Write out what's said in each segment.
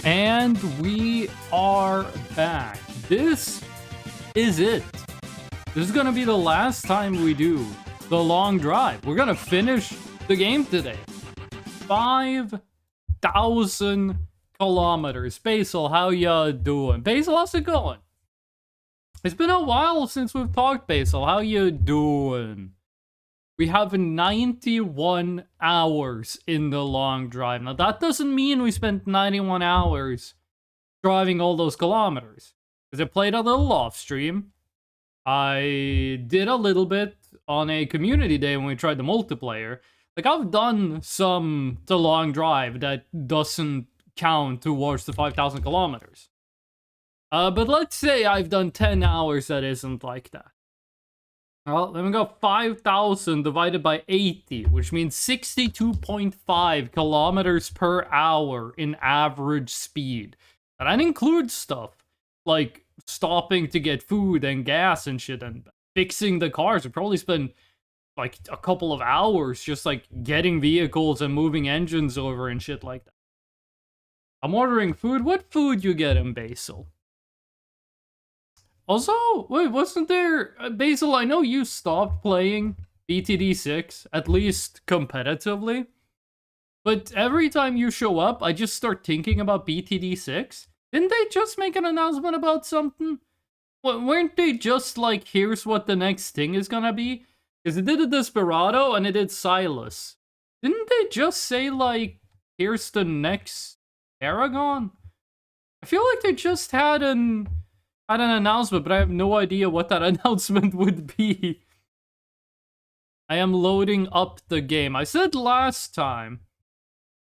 And we are back. This is it. This is gonna be the last time we do the long drive. We're gonna finish the game today. 5,000 kilometers. Basil, how ya doing? Basil, how's it going? It's been a while since we've talked, Basil. How you doing? We have 91 hours in the long drive. Now, that doesn't mean we spent 91 hours driving all those kilometers. Because I played a little off stream. I did a little bit on a community day when we tried the multiplayer. Like, I've done some the long drive that doesn't count towards the 5,000 kilometers. But let's say I've done 10 hours that isn't like that. Well, then we got 5,000 divided by 80, which means 62.5 kilometers per hour in average speed. And that includes stuff like stopping to get food and gas and shit and fixing the cars. We probably spend like a couple of hours just like getting vehicles and moving engines over and shit like that. I'm ordering food. What food you get in Basil? Also, wait, wasn't there... Basil, I know you stopped playing BTD6, at least competitively. But every time you show up, I just start thinking about BTD6. Didn't they just make an announcement about something? Weren't they just like, here's what the next thing is gonna be? Because it did a Desperado and it did Silas. Didn't they just say like, here's the next Paragon? I feel like they just had an announcement, but I have no idea what that announcement would be. I am loading up the game. I said last time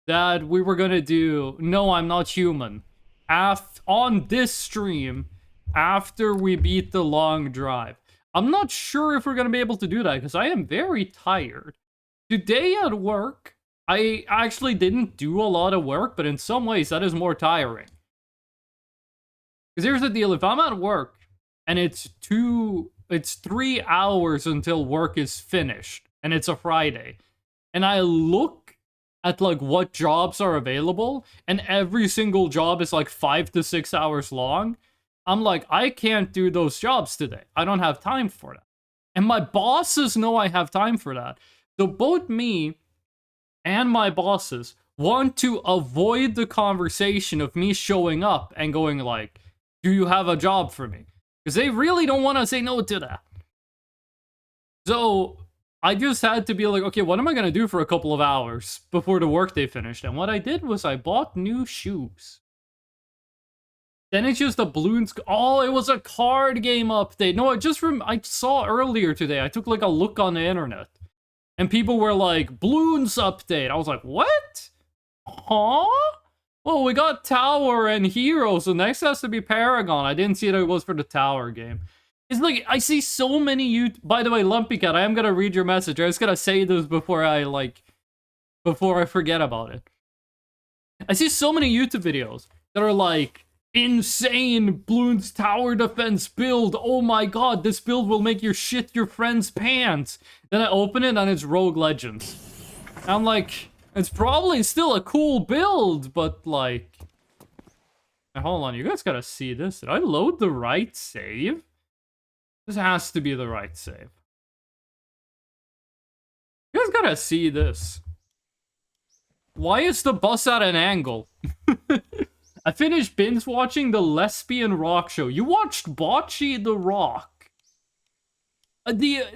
that we were gonna do No, I'm Not Human on this stream after we beat the long drive. I'm not sure if we're gonna be able to do that because I am very tired. Today at work, I actually didn't do a lot of work, but in some ways that is more tiring. Because here's the deal, if I'm at work and it's 3 hours until work is finished and it's a Friday, and I look at like what jobs are available and every single job is like 5 to 6 hours long, I'm like, I can't do those jobs today. I don't have time for that. And my bosses know I have time for that. So both me and my bosses want to avoid the conversation of me showing up and going like, do you have a job for me? Because they really don't want to say no to that. So I just had to be like, okay, what am I going to do for a couple of hours before the workday finished? And what I did was I bought new shoes. Then it's just a balloons. Oh, it was a card game update. No, I saw earlier today. I took like a look on the internet. And people were like, balloons update. I was like, what? Huh? Well, we got Tower and Hero, so next has to be Paragon. I didn't see that it was for the Tower game. It's like, I see so many By the way, Lumpy Cat, I am gonna read your message. I was gonna say this before I forget about it. I see so many YouTube videos that are like, insane Bloons Tower Defense build. Oh my god, this build will make you shit your friend's pants. Then I open it and it's Rogue Legends. I'm like... It's probably still a cool build, but like... Now, hold on, you guys gotta see this. Did I load the right save? This has to be the right save. You guys gotta see this. Why is the bus at an angle? I finished binge watching the Lesbian Rock Show. You watched Bocce the Rock.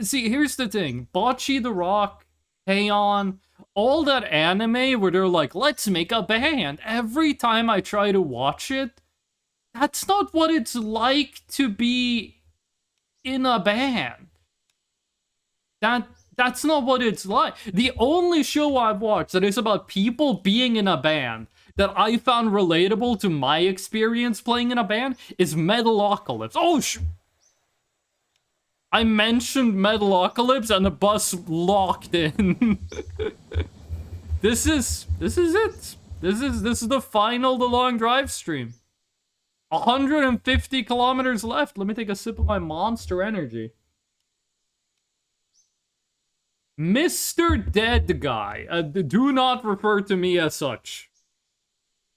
See, here's the thing. Bocce the Rock, Heian... all that anime where they're like, let's make a band. Every time I try to watch it, that's not what it's like to be in a band. That's not what it's like. The only show I've watched that is about people being in a band that I found relatable to my experience playing in a band is Metalocalypse. Oh, I mentioned Metalocalypse and the bus locked in. This is it. This is the final The Long Drive stream. 150 kilometers left. Let me take a sip of my Monster Energy. Mr. Dead Guy. Do not refer to me as such.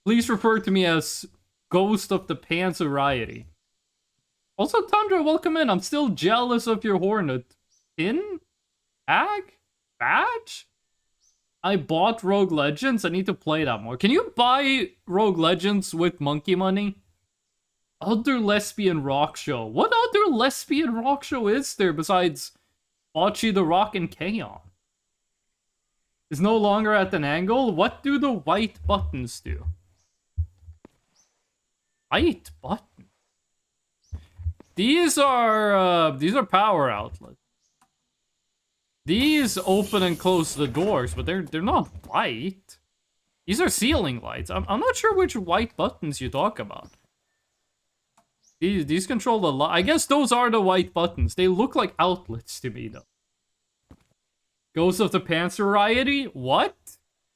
Please refer to me as Ghost of the Panzeriety. Also, Tundra, welcome in. I'm still jealous of your Hornet. Pin? Tag? Badge? I bought Rogue Legends. I need to play that more. Can you buy Rogue Legends with monkey money? Other lesbian rock show. What other lesbian rock show is there besides Bocce the Rock and Kaon? Is no longer at an angle? What do the white buttons do? White button? These are power outlets. These open and close the doors, but they're not white. These are ceiling lights. I'm not sure which white buttons you talk about. These control the light. I guess those are the white buttons. They look like outlets to me, though. Ghost of the Panzeriety? What?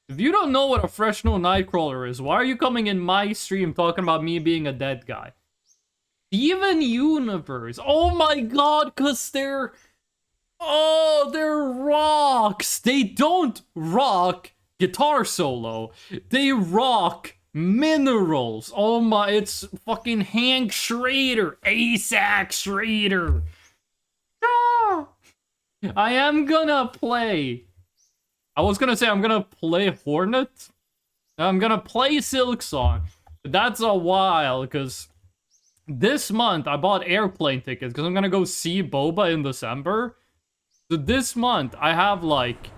If you don't know what a Fresno Nightcrawler is, why are you coming in my stream talking about me being a dead guy? Steven Universe. Oh my god, cause they're rocks. They don't rock guitar solo. They rock minerals. Oh my, it's fucking Hank Schrader. ASAC Schrader. Ah! I am gonna play. I was gonna say I'm gonna play Hornet. I'm gonna play Silksong. But that's a while, because this month I bought airplane tickets because I'm gonna go see Boba in December. So this month I have like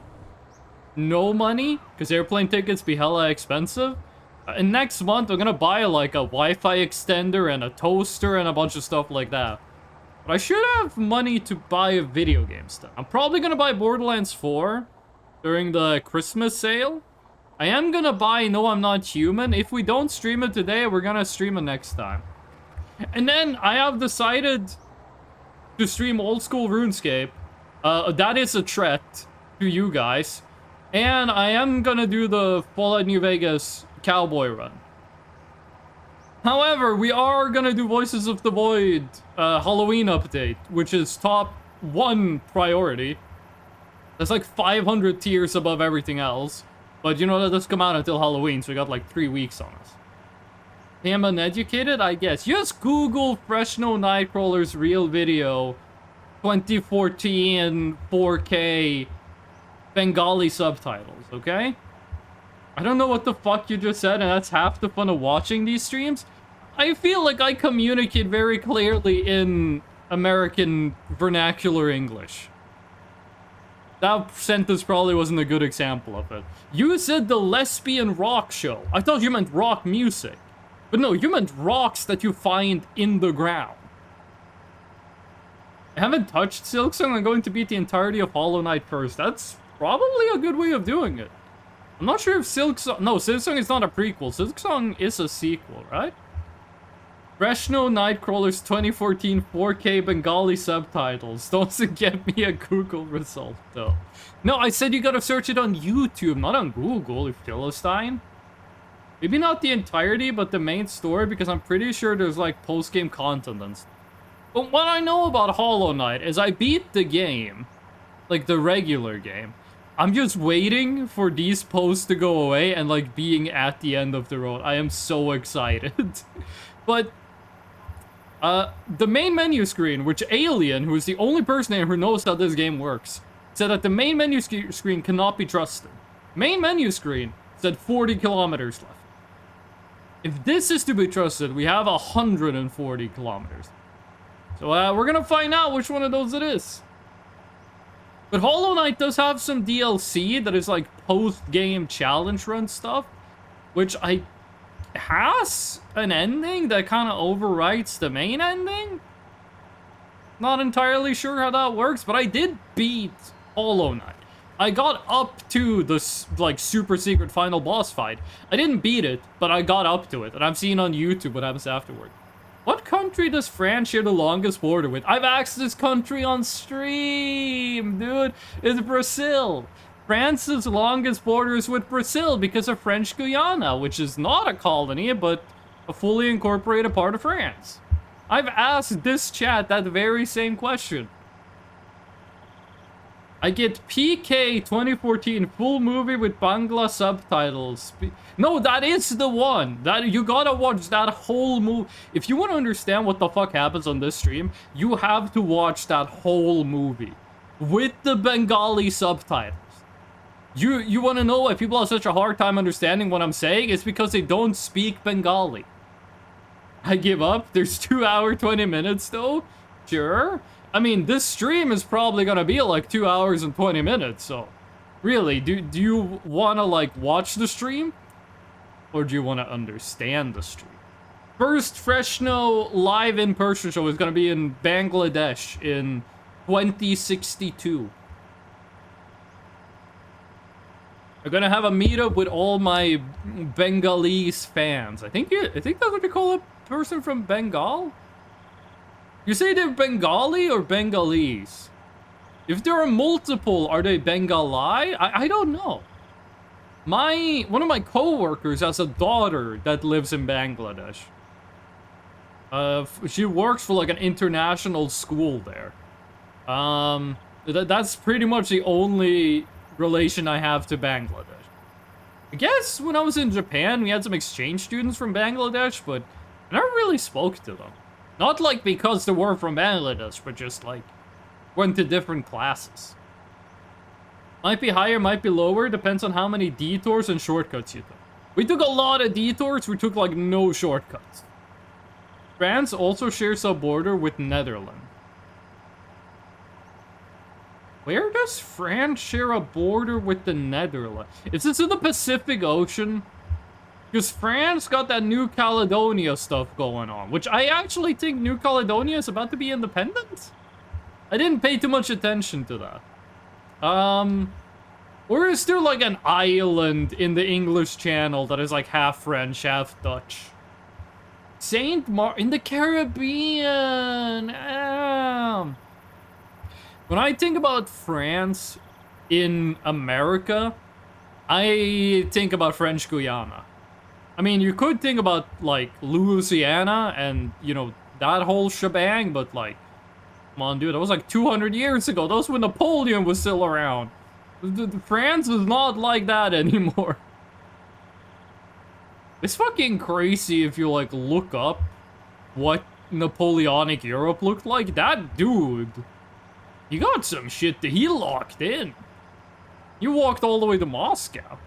no money because airplane tickets be hella expensive. And next month I'm gonna buy like a Wi-Fi extender and a toaster and a bunch of stuff like that. But I should have money to buy a video game stuff. I'm probably gonna buy Borderlands 4 during the Christmas sale. I am gonna buy No I'm Not Human. If we don't stream it today, we're gonna stream it next time. And then I have decided to stream old school RuneScape. That is a threat to you guys. And I am gonna do the Fallout New Vegas Cowboy run. However, we are gonna do Voices of the Void Halloween update, which is top 1 priority. That's like 500 tiers above everything else. But you know, that does come out until Halloween, so we got like 3 weeks on us. Am uneducated? I guess. Just Google Fresno Nightcrawler's real video 2014 4K Bengali subtitles, okay? I don't know what the fuck you just said, and that's half the fun of watching these streams. I feel like I communicate very clearly in American vernacular English. That sentence probably wasn't a good example of it. You said the lesbian rock show. I thought you meant rock music. But no, you meant rocks that you find in the ground. I haven't touched Silksong. I'm going to beat the entirety of Hollow Knight first. That's probably a good way of doing it. I'm not sure if Silksong... No, Silksong is not a prequel. Silksong is a sequel, right? Fresno Nightcrawler's 2014 4K Bengali subtitles. Don't get me a Google result, though. No, I said you gotta search it on YouTube, not on Google, you Philistine. Maybe not the entirety, but the main story, because I'm pretty sure there's, like, post-game content and stuff. But what I know about Hollow Knight is I beat the game, like, the regular game. I'm just waiting for these posts to go away and, like, being at the end of the road. I am so excited. But... the main menu screen, which Alien, who is the only person here who knows how this game works, said that the main menu screen cannot be trusted. Main menu screen said 40 kilometers left. If this is to be trusted, we have 140 kilometers. So we're gonna find out which one of those it is. But Hollow Knight does have some DLC that is like post-game challenge run stuff, which has an ending that kind of overwrites the main ending. Not entirely sure how that works, but I did beat Hollow Knight. I got up to the like super secret final boss fight. I didn't beat it, but I got up to it, and I've seen on YouTube what happens afterward. What country does France share the longest border with? I've asked this country on stream, dude. It's Brazil. France's longest border is with Brazil because of French Guiana, which is not a colony, but a fully incorporated part of France. I've asked this chat that very same question. I get PK 2014 full movie with Bangla subtitles. No, that is the one. That you gotta watch that whole movie. If you want to understand what the fuck happens on this stream, you have to watch that whole movie with the Bengali subtitles. You want to know why people have such a hard time understanding what I'm saying? It's because they don't speak Bengali. I give up. There's 2 hours, 20 minutes though. Sure. I mean, this stream is probably gonna be like 2 hours and 20 minutes, so... Really, do you wanna, like, watch the stream? Or do you wanna understand the stream? First Freshno live in-person show is gonna be in Bangladesh in 2062. I'm gonna have a meetup with all my Bengalese fans. I think that's what you call a person from Bengal? You say they're Bengali or Bengalese? If there are multiple, are they Bengali? I don't know. One of my co-workers has a daughter that lives in Bangladesh. She works for like an international school there. That's pretty much the only relation I have to Bangladesh. I guess when I was in Japan, we had some exchange students from Bangladesh, but I never really spoke to them. Not like because they were from Bangladesh, but just like went to different classes. Might be higher, might be lower, depends on how many detours and shortcuts you took. We took a lot of detours, we took like no shortcuts. France also shares a border with Netherlands. Where does France share a border with the Netherlands? Is this in the Pacific Ocean? Because France got that New Caledonia stuff going on, which I actually think New Caledonia is about to be independent. I didn't pay too much attention to that. Or is there like an island in the English Channel that is like half French, half Dutch? Saint Martin in the Caribbean. When I think about France in America, I think about French Guiana. I mean, you could think about, like, Louisiana and, you know, that whole shebang, but, like, come on, dude, that was, like, 200 years ago. That was when Napoleon was still around. France is not like that anymore. It's fucking crazy if you, like, look up what Napoleonic Europe looked like. That dude, he got some shit that he locked in. You walked all the way to Moscow.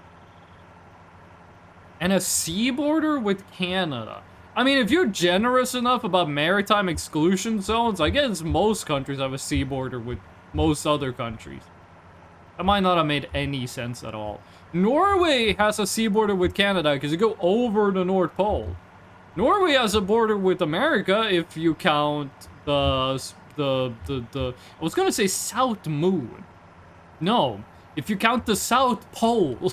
And a sea border with Canada. I mean, if you're generous enough about maritime exclusion zones, I guess most countries have a sea border with most other countries. That might not have made any sense at all. Norway has a sea border with Canada because you go over the North Pole. Norway has a border with America if you count I was gonna say South Moon. No, if you count the South Pole.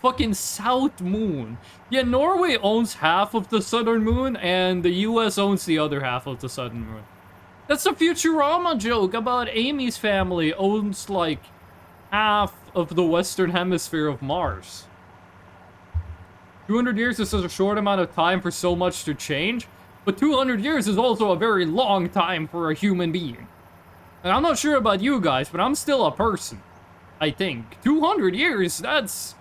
Fucking South Moon. Yeah, Norway owns half of the Southern Moon, and the US owns the other half of the Southern Moon. That's a Futurama joke about Amy's family owns, like, half of the Western Hemisphere of Mars. 200 years is such a short amount of time for so much to change, but 200 years is also a very long time for a human being. And I'm not sure about you guys, but I'm still a person. I think. 200 years, that's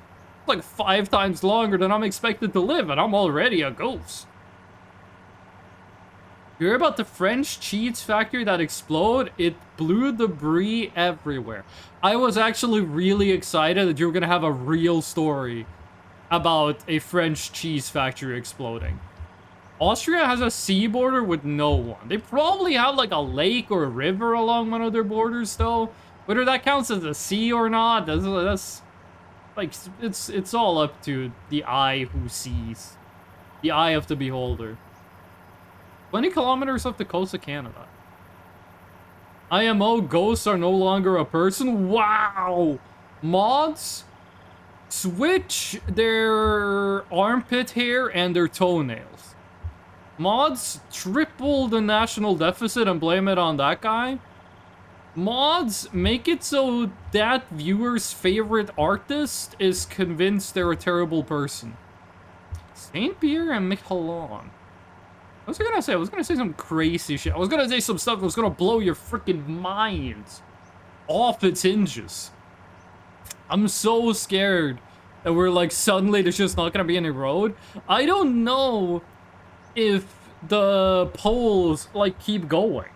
like 5 times longer than I'm expected to live, and I'm already a ghost. You hear about the French cheese factory that exploded? It blew debris everywhere. I was actually really excited that you were gonna have a real story about a French cheese factory exploding. Austria has a sea border with no one. They probably have like a lake or a river along one of their borders though. Whether that counts as a sea or not, that's like, it's all up to the eye who sees. The eye of the beholder. 20 kilometers off the coast of Canada. IMO ghosts are no longer a person? Wow! Mods switch their armpit hair and their toenails. Mods triple the national deficit and blame it on that guy. Mods make it so that viewer's favorite artist is convinced they're a terrible person. Saint Pierre and Miquelon. What was I gonna say? I was gonna say some crazy shit. I was gonna say some stuff that was gonna blow your freaking minds. off its hinges. I'm so scared that we're like suddenly there's just not gonna be any road. I don't know if the poles like keep going.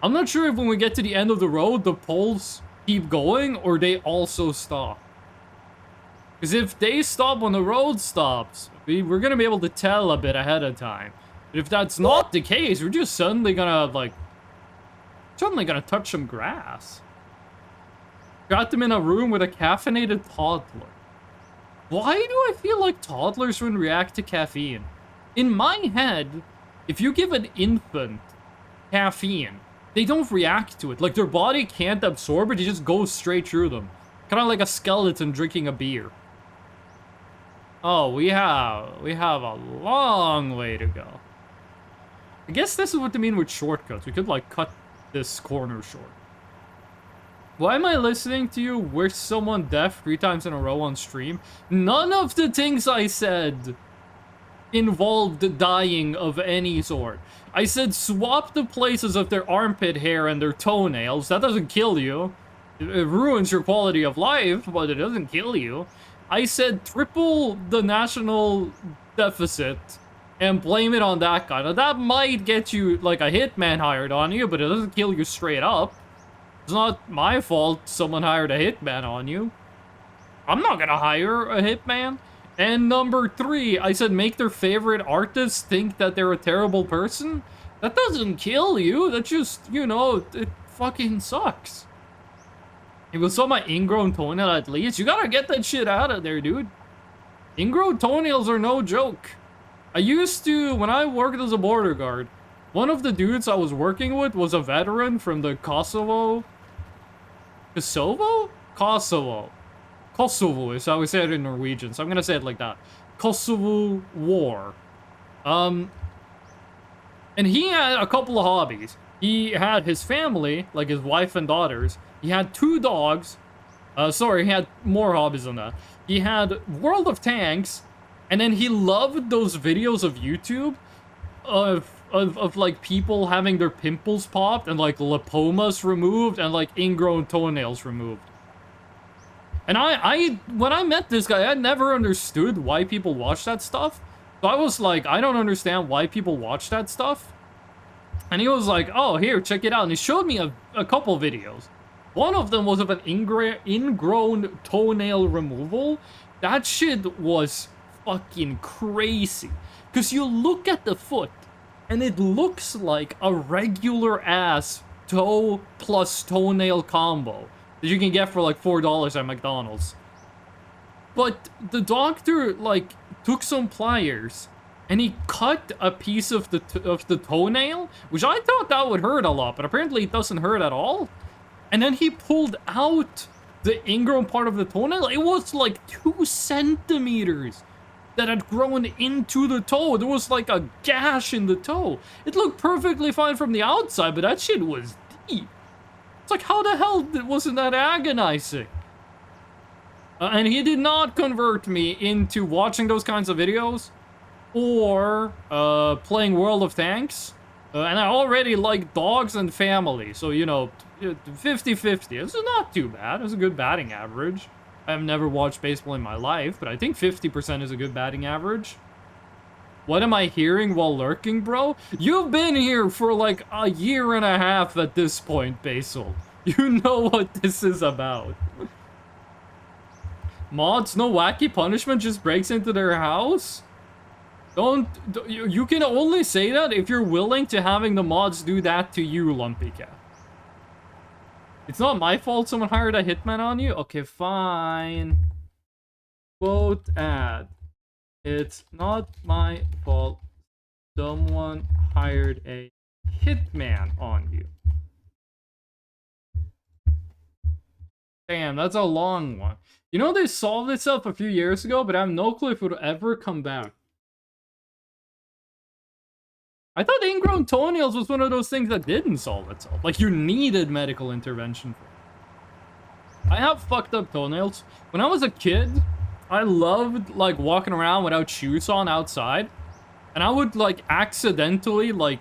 I'm not sure if when we get to the end of the road the poles keep going or they also stop. Because if they stop when the road stops, we're gonna be able to tell a bit ahead of time. But if that's not the case, we're just suddenly gonna touch some grass. Got them in a room with a caffeinated toddler. Why do I feel like toddlers would react to caffeine? In my head, if you give an infant caffeine, they don't react to it. Like, their body can't absorb it, it just goes straight through them. Kind of like a skeleton drinking a beer. Oh, we have a long way to go. I guess this is what they mean with shortcuts. We could, like, cut this corner short. Why am I listening to you wish someone deaf 3 times in a row on stream? None of the things I said involved dying of any sort. I said swap the places of their armpit hair and their toenails. That doesn't kill you. It ruins your quality of life, but it doesn't kill you. I said triple the national deficit and blame it on that guy. Now, that might get you, like, a hitman hired on you, but it doesn't kill you straight up. It's not my fault someone hired a hitman on you. I'm not gonna hire a hitman. And number 3, I said make their favorite artist think that they're a terrible person. That doesn't kill you. That just, you know, it fucking sucks. If you saw my ingrown toenail at least, you gotta get that shit out of there, dude. Ingrown toenails are no joke. I used to, when I worked as a border guard, one of the dudes I was working with was a veteran from the Kosovo is how we say it in Norwegian, so I'm gonna say it like that. Kosovo War. And he had a couple of hobbies. He had his family, like his wife and daughters. He had 2 dogs. Sorry, he had more hobbies than that. He had World of Tanks, and then he loved those videos of YouTube of like people having their pimples popped and like lipomas removed and like ingrown toenails removed. And when I met this guy, I never understood why people watch that stuff. So I was like, I don't understand why people watch that stuff. And he was like, oh, here, check it out. And he showed me a couple videos. One of them was of an ingrown toenail removal. That shit was fucking crazy. Because you look at the foot, and it looks like a regular ass toe plus toenail combo that you can get for like $4 at McDonald's. But the doctor like took some pliers and he cut a piece of the toenail, which I thought that would hurt a lot, but apparently it doesn't hurt at all. And then he pulled out the ingrown part of the toenail. It was like 2 centimeters that had grown into the toe. There was like a gash in the toe. It looked perfectly fine from the outside, but that shit was deep. It's like, how the hell wasn't that agonizing? And he did not convert me into watching those kinds of videos or playing World of Tanks. And I already like dogs and family, so, you know, 50-50. This is not too bad. It's a good batting average. I've never watched baseball in my life, but I think 50% is a good batting average. What am I hearing while lurking, bro? You've been here for like a year and a half at this point, Basil. You know what this is about. Mods, no wacky punishment, just breaks into their house? You can only say that if you're willing to having the mods do that to you, Lumpy Cat. It's not my fault someone hired a hitman on you? Okay, fine. Quote ad. It's not my fault someone hired a hitman on you. Damn, that's a long one. You know they solved itself a few years ago, but I have no clue if it would ever come back. I thought ingrown toenails was one of those things that didn't solve itself. Like, you needed medical intervention for it. I have fucked up toenails. When I was a kid, I loved, like, walking around without shoes on outside. And I would, like, accidentally, like,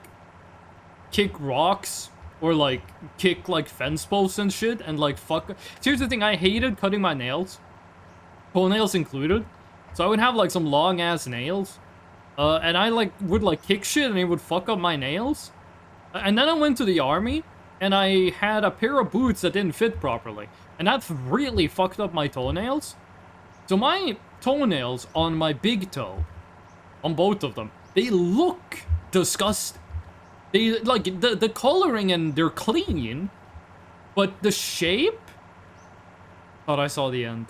kick rocks or like kick like fence posts and shit and like fuck. Here's the thing, I hated cutting my nails, toenails included. So I would have like some long ass nails, and I like would like kick shit and it would fuck up my nails. And then I went to the army and I had a pair of boots that didn't fit properly, and that really fucked up my toenails. So my toenails on my big toe, on both of them, they look disgusting. They, like, the coloring and they're clean, but the shape... Thought I saw the end.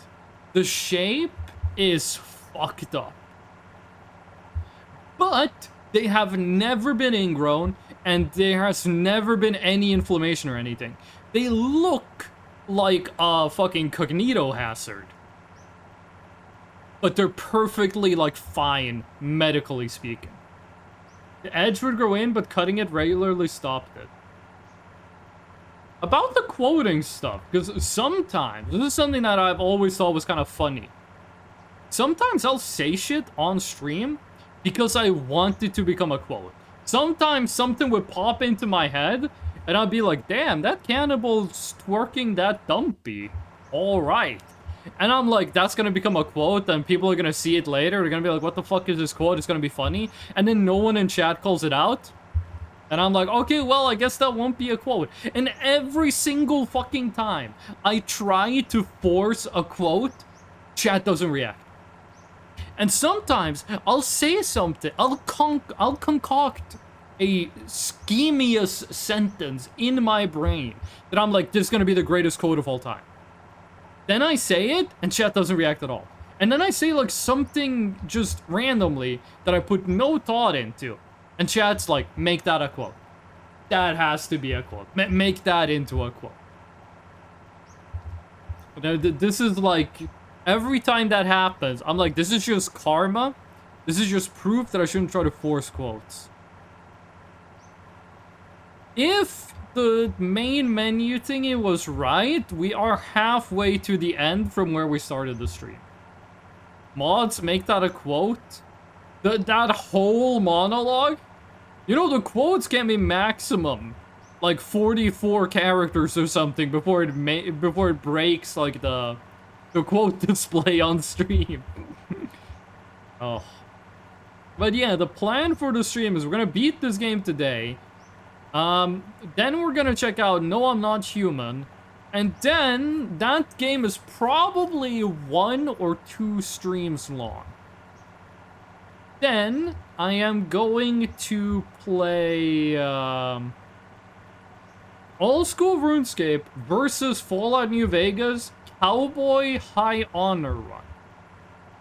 The shape is fucked up. But they have never been ingrown, and there has never been any inflammation or anything. They look like a fucking cognito hazard. But they're perfectly, like, fine, medically speaking. The edge would grow in, but cutting it regularly stopped it. About the quoting stuff, because sometimes, this is something that I've always thought was kind of funny. Sometimes I'll say shit on stream because I want it to become a quote. Sometimes something would pop into my head, and I'd be like, damn, that cannibal's twerking that dumpy. Alright. And I'm like, that's gonna become a quote, and people are gonna see it later. They're gonna be like, what the fuck is this quote? It's gonna be funny. And then no one in chat calls it out. And I'm like, okay, well, I guess that won't be a quote. And every single fucking time I try to force a quote, chat doesn't react. And sometimes I'll say something, I'll concoct a schemious sentence in my brain that I'm like, this is gonna be the greatest quote of all time. Then I say it, and chat doesn't react at all. And then I say, like, something just randomly that I put no thought into. And chat's like, make that a quote. That has to be a quote. Make that into a quote. This is like, every time that happens, I'm like, this is just karma. This is just proof that I shouldn't try to force quotes. If the main menu thingy was right, we are halfway to the end from where we started the stream. Mods, make that a quote. That whole monologue? You know, the quotes can be maximum like 44 characters or something before it breaks like the quote display on stream. Oh. But yeah, the plan for the stream is we're gonna beat this game today. Then we're gonna check out No, I'm Not Human. And then that game is probably 1 or 2 streams long. Then I am going to play Old School RuneScape versus Fallout New Vegas Cowboy High Honor Run.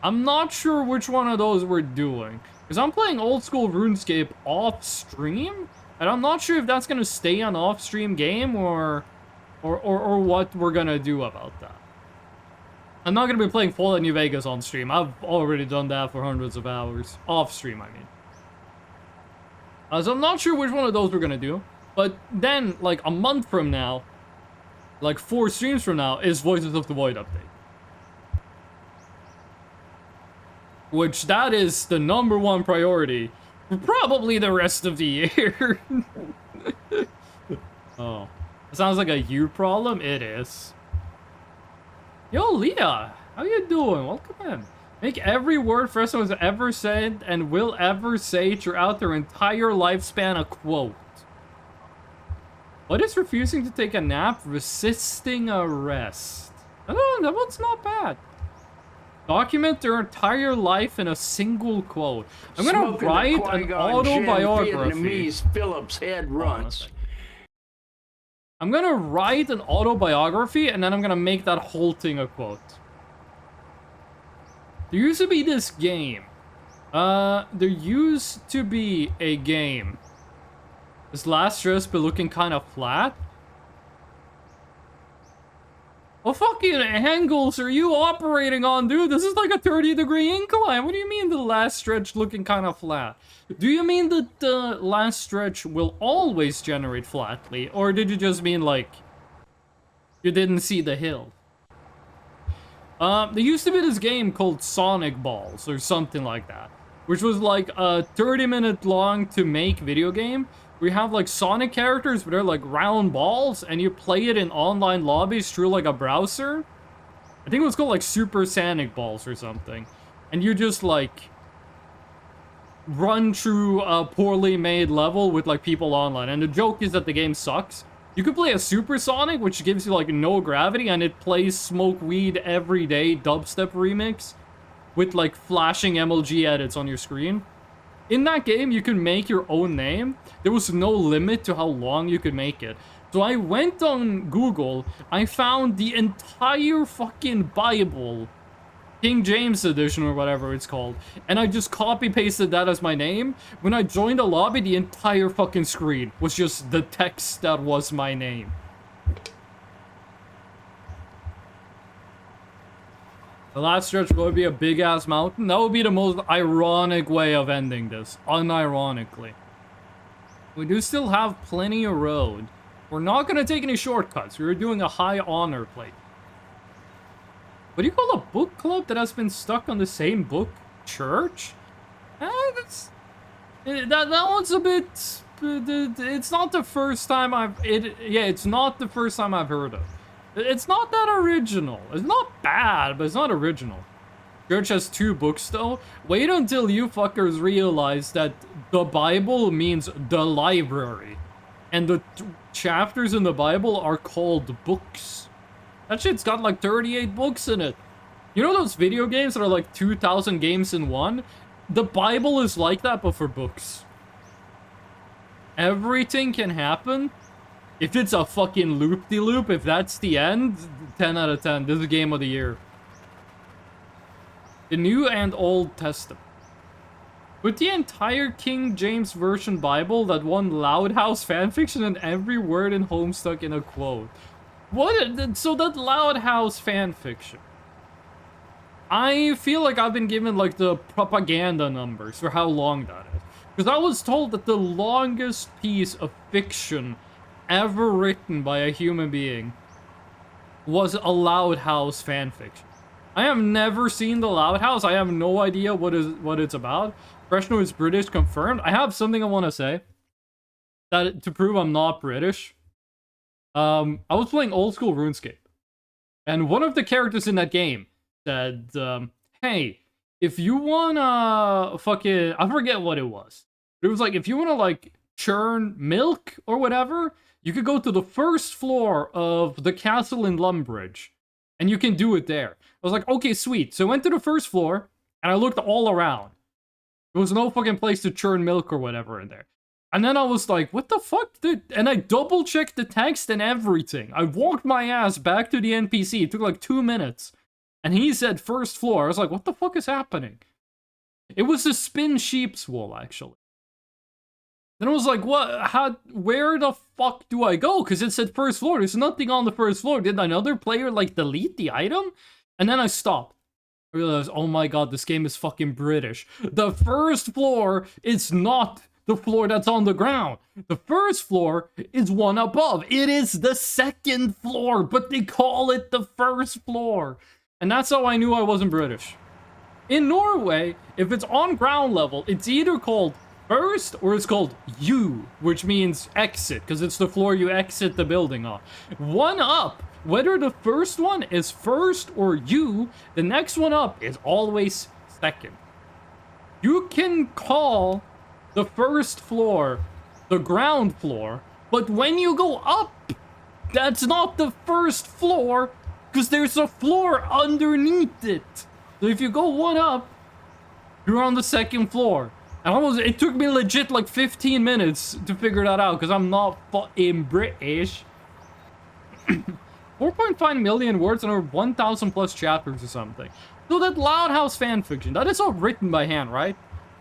I'm not sure which one of those we're doing, because I'm playing Old School RuneScape off stream, and I'm not sure if that's gonna stay an off stream game or what we're gonna do about that. I'm not gonna be playing Fallout New Vegas on stream. I've already done that for hundreds of hours. Off stream, I mean. So I'm not sure which one of those we're gonna do. But then, like, a month from now, like 4 streams from now, is Voices of the Void update. Which, that is the #1 priority for probably the rest of the year. Oh. It sounds like a you problem? It is. Yo, Leah, how you doing? Welcome in. Make every word Fresno has ever said and will ever say throughout their entire lifespan a quote. What is refusing to take a nap? Resisting arrest. Oh, that one's not bad. Document their entire life in a single quote. I'm gonna write an autobiography. Phillips head runs. I'm gonna write an autobiography, and then I'm gonna make that whole thing a quote. There used to be this game. There used to be a game. This last stress been looking kind of flat. What fucking angles are you operating on, dude? This is like a 30-degree incline. What do you mean the last stretch looking kind of flat? Do you mean that the last stretch will always generate flatly? Or did you just mean, like, you didn't see the hill? There used to be this game called Sonic Balls, or something like that. Which was like a 30-minute long to make video game, We have like Sonic characters, but they're like round balls, and you play it in online lobbies through like a browser. I think it was called like Super Sonic Balls or something. And you just like run through a poorly made level with like people online. And the joke is that the game sucks. You could play a Super Sonic, which gives you like no gravity, and it plays Smoke Weed Every Day dubstep remix with like flashing MLG edits on your screen. In that game, you can make your own name. There was no limit to how long you could make it. So I went on Google, I found the entire fucking Bible, King James edition or whatever it's called, and I just copy-pasted that as my name. When I joined the lobby, the entire fucking screen was just the text that was my name. The last stretch would be a big-ass mountain. That would be the most ironic way of ending this, unironically. We do still have plenty of road. We're not going to take any shortcuts. We're doing a high honor plate. What do you call a book club that has been stuck on the same book? Church? That one's a bit... It's not the first time it's not the first time I've heard of. It's not that original. It's not bad, but it's not original. Church has 2 books, though. Wait until you fuckers realize that the Bible means the library. And the chapters in the Bible are called books. That shit's got like 38 books in it. You know those video games that are like 2,000 games in one? The Bible is like that, but for books. Everything can happen. If it's a fucking loop-de-loop, if that's the end, 10 out of 10. This is game of the year. The New and Old Testament. With the entire King James Version Bible, that one Loud House fanfiction and every word in Homestuck in a quote. What? So that Loud House fanfiction. I feel like I've been given like the propaganda numbers for how long that is. Because I was told that the longest piece of fiction ever written by a human being was a Loud House fanfiction. I have never seen the Loud House. I have no idea what it's about. Freshno is British confirmed. I have something I want to say that to prove I'm not British. I was playing old school RuneScape, and one of the characters in that game said, "Hey, if you wanna fucking I forget what it was. But it was like if you wanna like churn milk or whatever, you could go to the first floor of the castle in Lumbridge, and you can do it there." I was like, okay, sweet. So I went to the first floor, and I looked all around. There was no fucking place to churn milk or whatever in there. And then I was like, what the fuck? And I double-checked the text and everything. I walked my ass back to the NPC. It took like 2 minutes. And he said first floor. I was like, what the fuck is happening? It was a spin sheep's wool, actually. Then I was like, what? Where the fuck do I go? Because it said first floor. There's nothing on the first floor. Did another player, like, delete the item? And then I stopped. I realized, oh my god, this game is fucking British. The first floor is not the floor that's on the ground. The first floor is one above. It is the second floor, but they call it the first floor. And that's how I knew I wasn't British. In Norway, if it's on ground level, it's either called first or it's called U, which means exit, because it's the floor you exit the building on. One up. Whether the first one is first or U, the next one up is always second. You can call the first floor the ground floor, but when you go up, that's not the first floor, because there's a floor underneath it. So if you go one up, you're on the second floor. And it took me legit like 15 minutes to figure that out, because I'm not fucking British. 4.5 million words and over 1,000 plus chapters or something. So that Loud House fanfiction, that is all written by hand, right?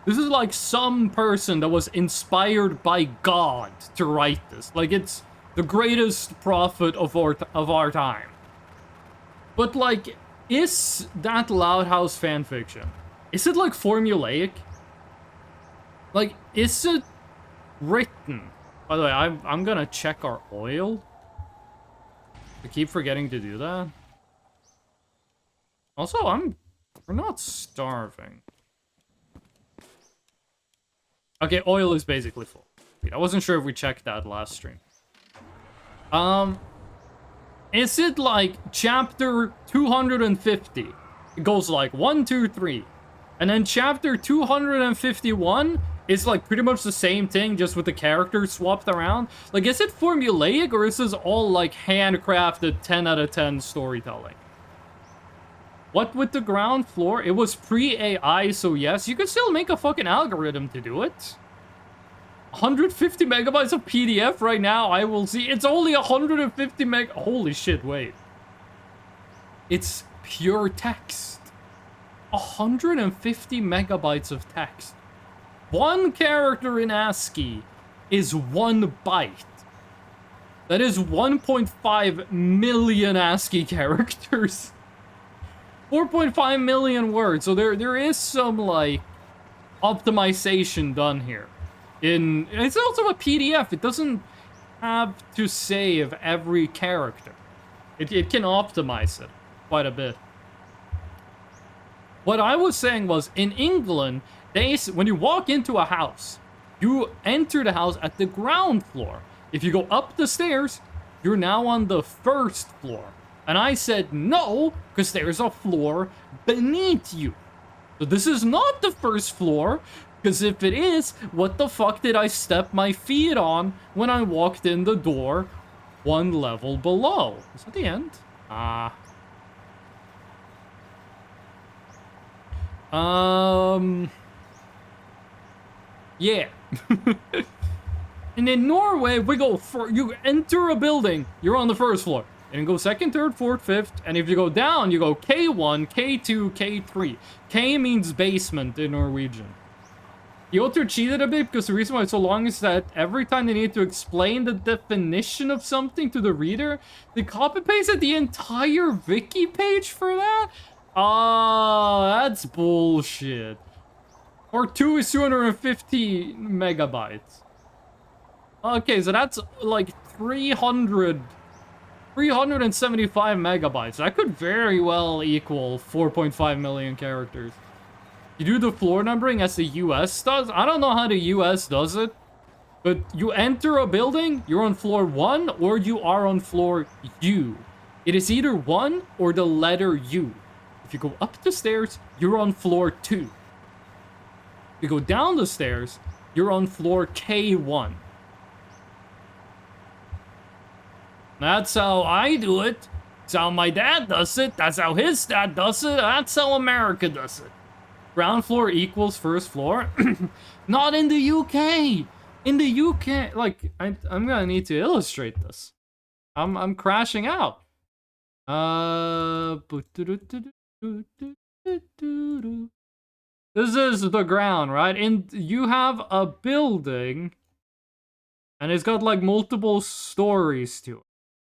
This is like some person that was inspired by God to write this. Like, it's the greatest prophet of our time. But like, is that Loud House fanfiction, is it like formulaic? Like, is it written? By the way, I'm gonna check our oil. I keep forgetting to do that. Also, we're not starving. Okay, oil is basically full. speed. I wasn't sure if we checked that last stream. Is it like chapter 250? It goes like 1, 2, 3. And then chapter 251 is like pretty much the same thing, just with the characters swapped around. Like, is it formulaic or is this all like handcrafted 10 out of 10 storytelling? What with the ground floor? It was pre-AI, so yes, you could still make a fucking algorithm to do it. 150 megabytes of PDF right now, I will see. It's only 150 meg. Holy shit, wait. It's pure text. 150 megabytes of text. One character in ASCII is 1 byte. That is 1.5 million ASCII characters. 4.5 million words. So there is some, like, optimization done here. It's also a PDF. It doesn't have to save every character. It can optimize it quite a bit. What I was saying was, in England, when you walk into a house, you enter the house at the ground floor. If you go up the stairs, you're now on the first floor. And I said no, because there's a floor beneath you. So this is not the first floor, because if it is, what the fuck did I step my feet on when I walked in the door 1 level below? Is that the end? Yeah. And in Norway, we go for, you enter a building, you're on the first floor. And you go second, third, fourth, fifth. And if you go down, you go K1, K2, K3. K means basement in Norwegian. The author cheated a bit because the reason why it's so long is that every time they need to explain the definition of something to the reader, they copy-pasted the entire wiki page for that? That's bullshit. Or 2 is 250 megabytes. Okay, so that's like 375 megabytes. That could very well equal 4.5 million characters. You do the floor numbering as the US does? I don't know how the US does it. But you enter a building, you're on floor 1, or you are on floor U. It is either 1 or the letter U. If you go up the stairs, you're on floor 2. If you go down the stairs, you're on floor K1. That's how I do it. That's how my dad does it. That's how his dad does it. That's how America does it. Ground floor equals first floor. Not in the UK. In the UK, like, I'm gonna need to illustrate this. I'm crashing out. This is the ground, right? And you have a building, and it's got like multiple stories to it.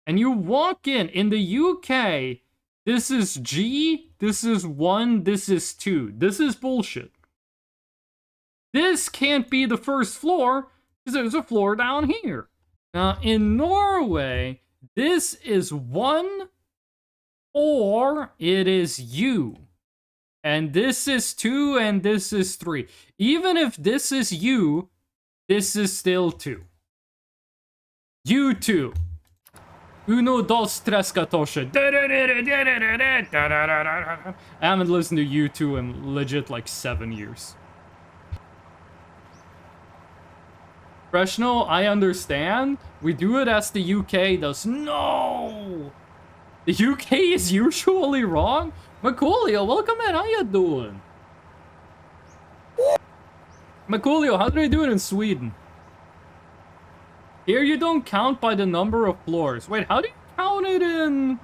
And you walk in the UK, this is G, this is 1, this is 2. This is bullshit. This can't be the first floor, because there's a floor down here. Now, in Norway, this is 1, or it is U. And this is 2, and this is 3. Even if this is U, this is still 2. U2. Uno, dos, tres, catorce. I haven't listened to U2 in legit like 7 years. Fresno, I understand. We do it as the UK does. No! The UK is usually wrong? Macaulio, welcome in. How you doing? Macaulio, how do they do it in Sweden? Here you don't count by the number of floors. Wait, how do you count it in...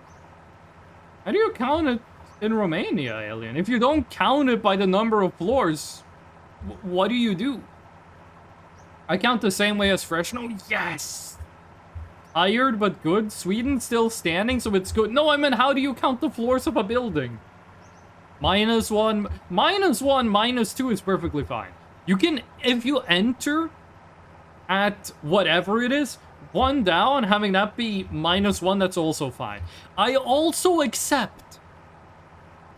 How do you count it in Romania, Alien? If you don't count it by the number of floors, what do you do? I count the same way as Fresno? Yes! Tired but good. Sweden still standing, so it's good. No, I meant how do you count the floors of a building? -1, -1, -2 is perfectly fine. You can, if you enter at whatever it is, 1 down, having that be -1, that's also fine. I also accept.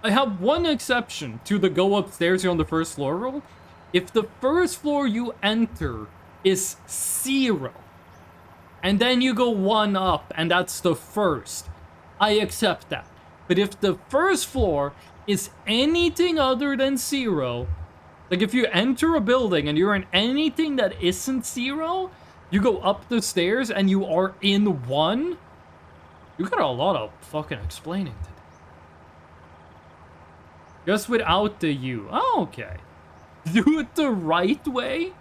I have one exception to the go upstairs here on the first floor rule. If the first floor you enter is 0. And then you go 1 up, and that's the first. I accept that. But if the first floor is anything other than 0, like if you enter a building and you're in anything that isn't 0, you go up the stairs and you are in 1, you got a lot of fucking explaining to do. Just without the U. Oh, okay. Do it the right way?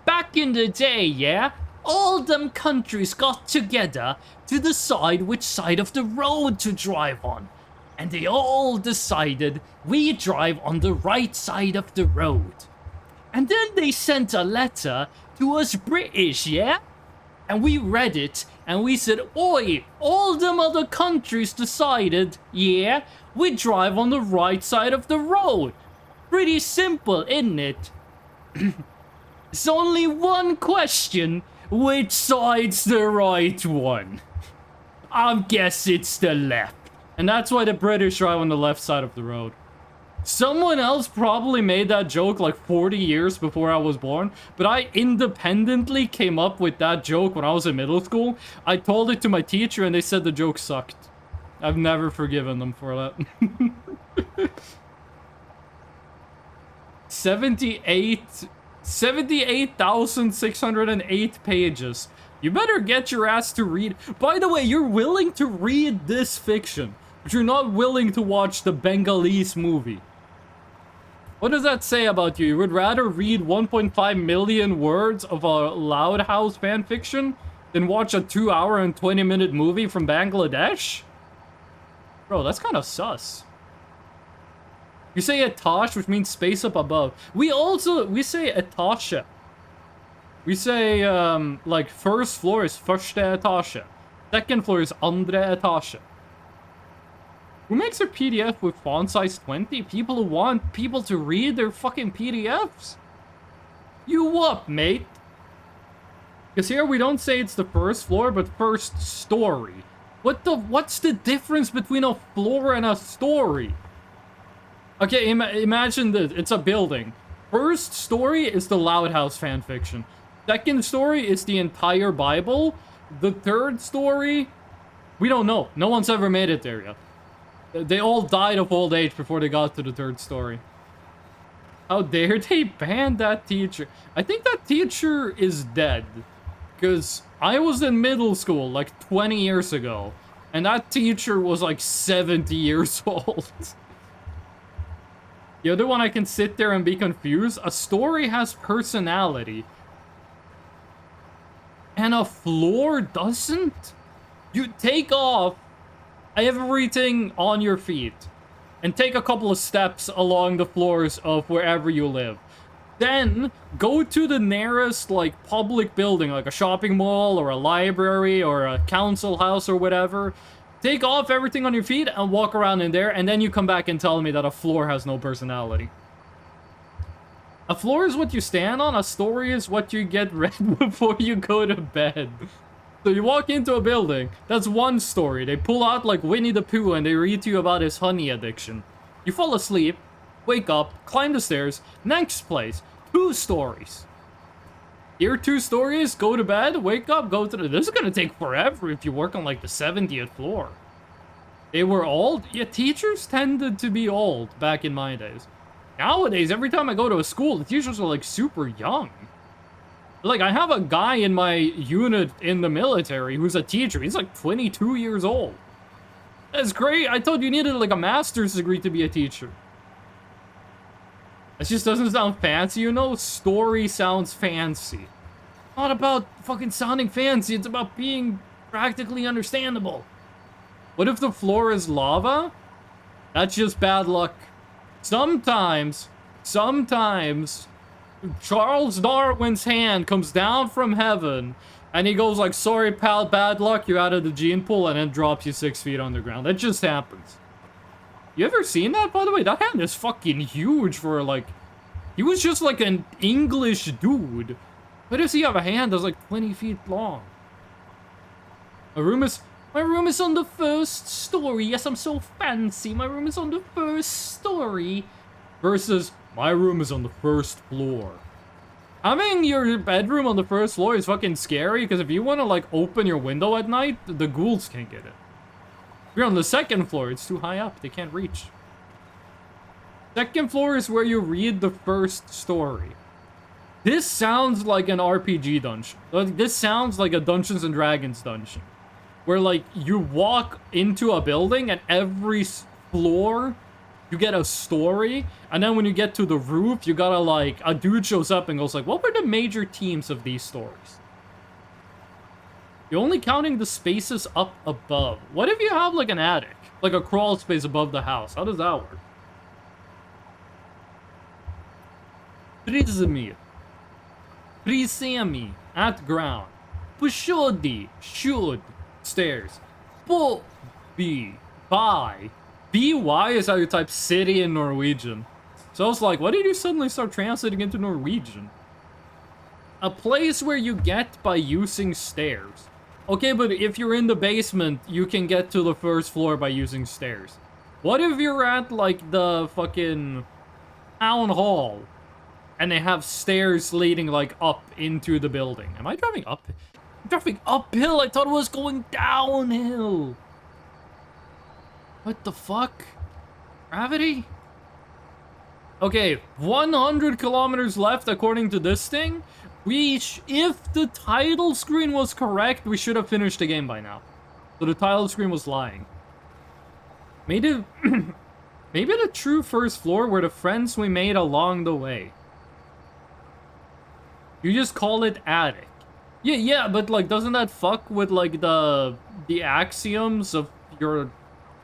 Back in the day, yeah? All them countries got together to decide which side of the road to drive on. And they all decided we drive on the right side of the road. And then they sent a letter to us British, yeah? And we read it, and we said, oi, all them other countries decided, yeah, we drive on the right side of the road. Pretty simple, isn't it? It's only one question. Which side's the right one? I guess it's the left. And that's why the British drive on the left side of the road. Someone else probably made that joke like 40 years before I was born, but I independently came up with that joke when I was in middle school. I told it to my teacher and they said the joke sucked. I've never forgiven them for that. 78,608 pages. You better get your ass to read. By the way, you're willing to read this fiction, but you're not willing to watch the Bengalese movie. What does that say about you? You would rather read 1.5 million words of a Loud House fanfiction than watch a 2-hour and 20-minute movie from Bangladesh? Bro, that's kind of sus. You say etage, which means space up above. We say etage. We say, like, first floor is första etage. Second floor is andra etage. Who makes a PDF with font size 20? People who want people to read their fucking PDFs? You what, mate? Because here we don't say it's the first floor, but first story. What's the difference between a floor and a story? Okay, imagine this. It's a building. First story is the Loud House fanfiction. Second story is the entire Bible. The third story, we don't know. No one's ever made it there yet. They all died of old age before they got to the third story. How dare they ban that teacher? I think that teacher is dead. Because I was in middle school like 20 years ago. And that teacher was like 70 years old. The other one I can sit there and be confused. A story has personality. And a floor doesn't? You take off everything on your feet and take a couple of steps along the floors of wherever you live. Then go to the nearest like public building, like a shopping mall or a library or a council house or whatever. Take off everything on your feet and walk around in there, and then you come back and tell me that a floor has no personality. A floor is what you stand on, a story is what you get read before you go to bed. So you walk into a building, that's one story. They pull out like Winnie the Pooh and they read to you about his honey addiction. You fall asleep, wake up, climb the stairs, next place, 2 stories. Here 2 stories, go to bed, wake up, go to the... This is gonna take forever if you work on like the 70th floor. They were old? Yeah, teachers tended to be old back in my days. Nowadays, every time I go to a school, the teachers are like super young. Like, I have a guy in my unit in the military who's a teacher. He's like 22 years old. That's great. I thought you needed like a master's degree to be a teacher. It just doesn't sound fancy, you know? Story sounds fancy. Not about fucking sounding fancy, it's about being practically understandable. What if the floor is lava? That's just bad luck. Sometimes, Charles Darwin's hand comes down from heaven, and he goes like, sorry pal, bad luck, you're out of the gene pool, and then drops you 6 feet underground. That just happens. You ever seen that, by the way? That hand is fucking huge for, like... He was just like an English dude. Why does he have a hand that's like 20 feet long? My room is on the first story. Yes, I'm so fancy. My room is on the first story. Versus, my room is on the first floor. Having your bedroom on the first floor is fucking scary, because if you want to, like, open your window at night, the ghouls can't get it. If you're on the second floor, it's too high up. They can't reach. Second floor is where you read the first story. This sounds like an RPG dungeon. Like, this sounds like a Dungeons and Dragons dungeon. Where, like, you walk into a building and every floor, you get a story. And then when you get to the roof, you gotta, like, a dude shows up and goes like, what were the major themes of these stories? You're only counting the spaces up above. What if you have, like, an attic? Like a crawl space above the house? How does that work? Prismi. Prisemi. At ground. Pushodi. Should. Stairs. Bo-bi. By. B-Y is how you type city in Norwegian. So I was like, why did you suddenly start translating into Norwegian? A place where you get by using stairs. Okay, but if you're in the basement, you can get to the first floor by using stairs. What if you're at, like, the fucking town hall? And they have stairs leading, like, up into the building. Am I driving up? I'm driving uphill. I thought it was going downhill. What the fuck? Gravity? Okay, 100 kilometers left according to this thing. If the title screen was correct, we should have finished the game by now. So the title screen was lying. Maybe the true first floor were the friends we made along the way. You just call it attic. Yeah, but like, doesn't that fuck with like the axioms of your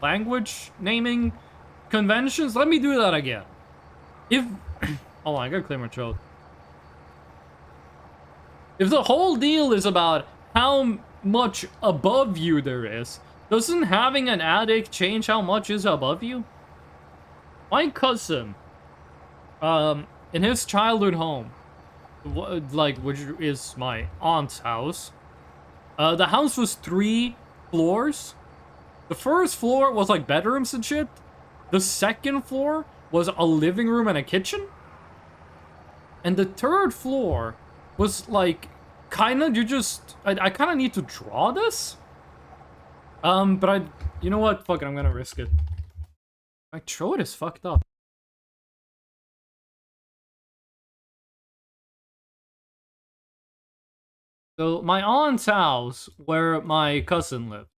language naming conventions? Let me do that again. Hold on, I gotta clear my throat. If the whole deal is about how much above you there is, doesn't having an attic change how much is above you? My cousin, in his childhood home, which is my aunt's house, the house was 3 floors. The first floor was like bedrooms and shit. The second floor was a living room and a kitchen. And the third floor was like, kind of, I kind of need to draw this. But you know what? Fuck it, I'm gonna risk it. My throat is fucked up. So, my aunt's house, where my cousin lived,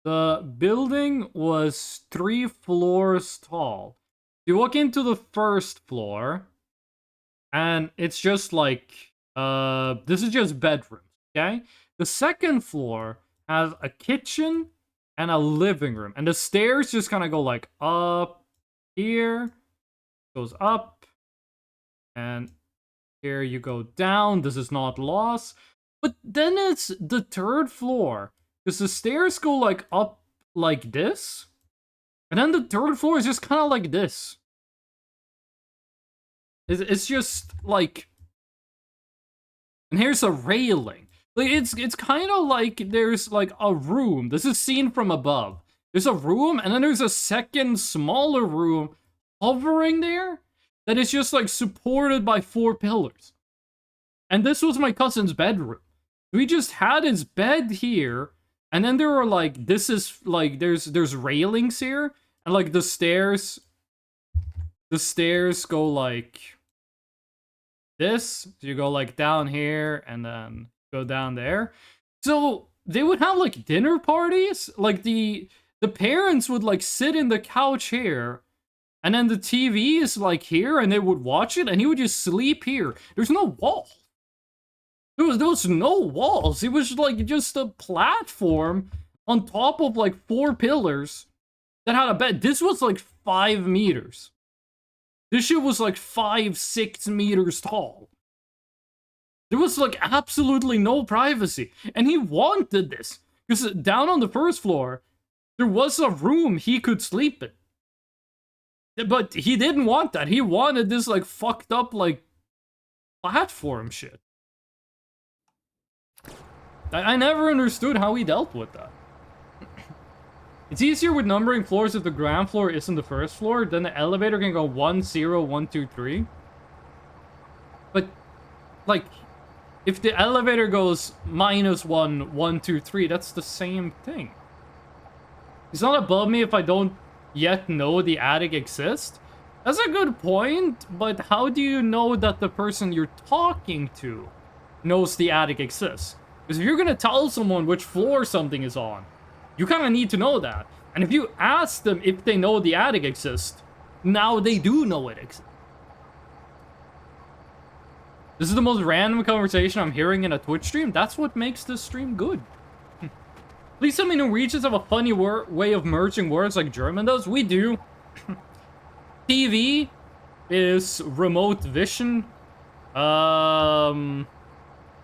the building was 3 floors tall. You walk into the first floor, and it's just like, this is just bedrooms, okay? The second floor has a kitchen and a living room, and the stairs just kind of go like up here, goes up, and here you go down. This is not lost. But then it's the third floor, because the stairs go like up like this, and then the third floor is just kind of like this. It's just like, and here's a railing. Like it's kind of like there's like a room. This is seen from above. There's a room, and then there's a second smaller room hovering there that is just like supported by 4 pillars. And this was my cousin's bedroom. We just had his bed here, and then there were like, this is like, there's railings here, and like the stairs go like this. So you go like down here and then go down there. So they would have like dinner parties. Like the parents would like sit in the couch here, and then the TV is like here, and they would watch it, and he would just sleep here. There's no wall. There was no walls. It was like just a platform on top of like 4 pillars that had a bed. This was like 5 meters. This shit was like 5-6 meters tall. There was like absolutely no privacy. And he wanted this. Because down on the first floor, there was a room he could sleep in. But he didn't want that. He wanted this like fucked up like platform shit. I never understood how he dealt with that. It's easier with numbering floors if the ground floor isn't the first floor. Then the elevator can go 1, 0, 1, 2, 3. But like, if the elevator goes -1, 1, 2, 3, that's the same thing. It's not above me if I don't yet know the attic exists. That's a good point, but how do you know that the person you're talking to knows the attic exists? Because if you're gonna tell someone which floor something is on, you kind of need to know that. And if you ask them if they know the attic exists, now they do know it exists. This is the most random conversation I'm hearing in a Twitch stream. That's what makes this stream good. Please tell me Norwegians have a funny way of merging words like German does. We do. TV is remote vision.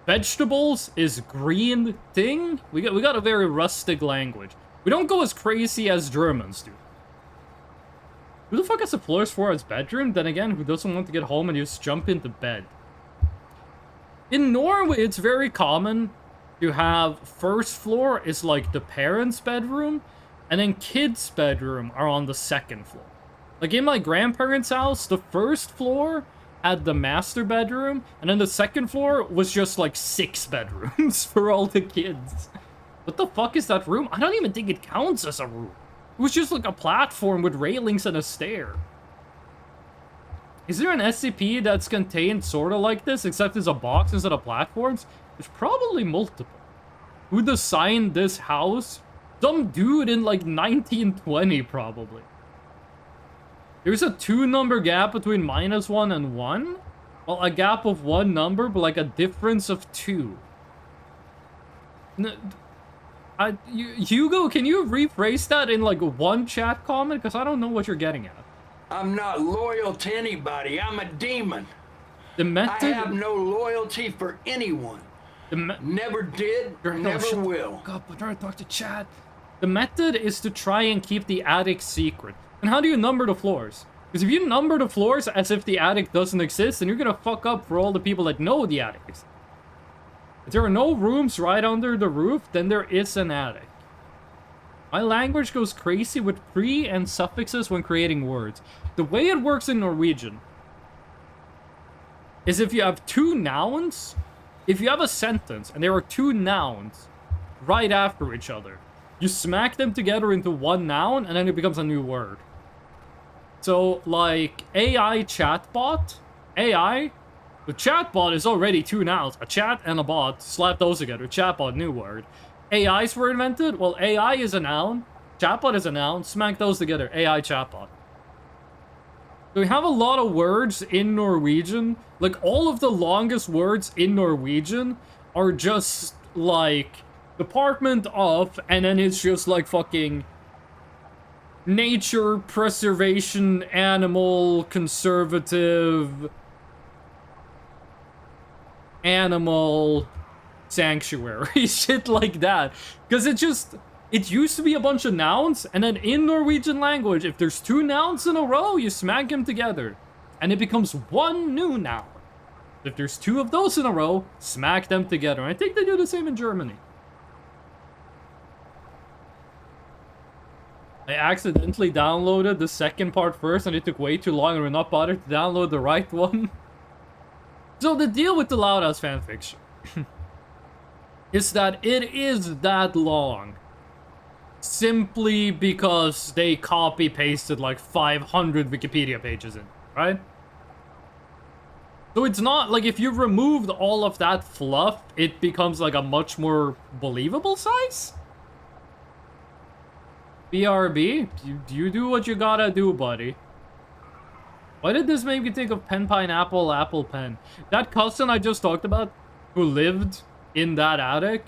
Vegetables is green thing. We got a very rustic language. We don't go as crazy as Germans do. Who the fuck has the floors for his bedroom? Then again, who doesn't want to get home and just jump into bed? In Norway, it's very common to have first floor is like the parents' bedroom, and then kids' bedroom are on the second floor. Like in my grandparents' house, the first floor had the master bedroom, and then the second floor was just like 6 bedrooms for all the kids. What the fuck is that room? I don't even think it counts as a room. It was just like a platform with railings and a stair. Is there an SCP that's contained sort of like this, except it's a box instead of platforms? There's probably multiple. Who designed this house? Some dude in like 1920 probably. There's a 2-number gap between -1 and 1? Well, a gap of 1 number, but like a difference of 2. Hugo, can you rephrase that in like one chat comment? Because I don't know what you're getting at. I'm not loyal to anybody. I'm a demon. The method... I have no loyalty for anyone. Never did, never will. God, but trying to talk to chat. The method is to try and keep the attic secret. And how do you number the floors? Because if you number the floors as if the attic doesn't exist, then you're gonna fuck up for all the people that know the attic exists. If there are no rooms right under the roof, then there is an attic. My language goes crazy with pre and suffixes when creating words. The way it works in Norwegian is if you have 2 nouns, if you have a sentence and there are 2 nouns right after each other, you smack them together into one noun and then it becomes a new word. So, like, AI chatbot, AI, the chatbot is already 2 nouns. A chat and a bot, slap those together, chatbot, new word. AIs were invented, well, AI is a noun, chatbot is a noun, smack those together, AI chatbot. So we have a lot of words in Norwegian, like, all of the longest words in Norwegian are just, like, Department of, and then it's just, like, fucking nature, preservation, animal, conservative, animal, sanctuary, shit like that. Because it used to be a bunch of nouns, and then in Norwegian language, if there's 2 nouns in a row, you smack them together, and it becomes one new noun. If there's 2 of those in a row, smack them together. And I think they do the same in Germany. I accidentally downloaded the second part first, and it took way too long, and we're not bothered to download the right one. So the deal with the Loud House fanfiction is that it is that long simply because they copy-pasted like 500 Wikipedia pages in, right? So it's not like if you removed all of that fluff, it becomes like a much more believable size? BRB, you do what you gotta do, buddy. Why did this make me think of Pen Pineapple Apple Pen? That cousin I just talked about, who lived in that attic,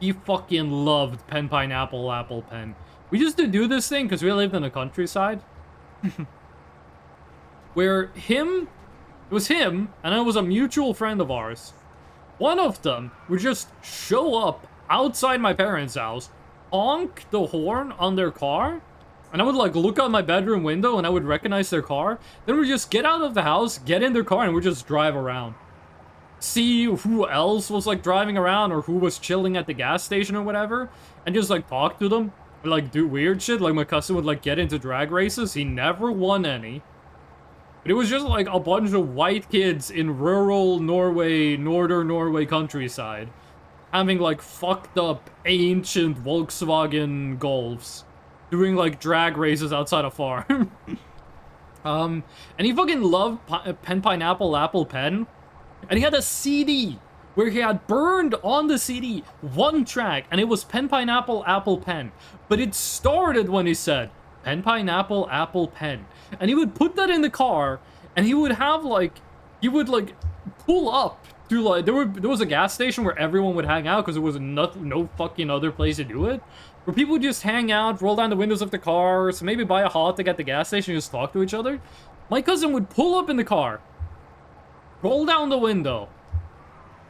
he fucking loved Pen Pineapple Apple Pen. We used to do this thing because we lived in the countryside. Where it was him, and it was a mutual friend of ours. One of them would just show up outside my parents' house, honk the horn on their car, and I would like look out my bedroom window and I would recognize their car. Then we'd just get out of the house, get in their car, and we'd just drive around. See who else was like driving around or who was chilling at the gas station or whatever, and just like talk to them, and, like do weird shit. Like my cousin would like get into drag races. He never won any. But it was just like a bunch of white kids in rural Norway, northern Norway countryside, having like fucked up ancient Volkswagen Golfs, doing like drag races outside a farm. And he fucking loved Pen Pineapple Apple Pen, and he had a CD where he had burned on the CD one track, and it was Pen Pineapple Apple Pen, but it started when he said Pen Pineapple Apple Pen, and he would put that in the car, and he would have like, he would like pull up to like, there was a gas station where everyone would hang out because there was no fucking other place to do it, where people would just hang out, roll down the windows of the cars, maybe buy a hot dog at the gas station and just talk to each other. My cousin would pull up in the car, roll down the window,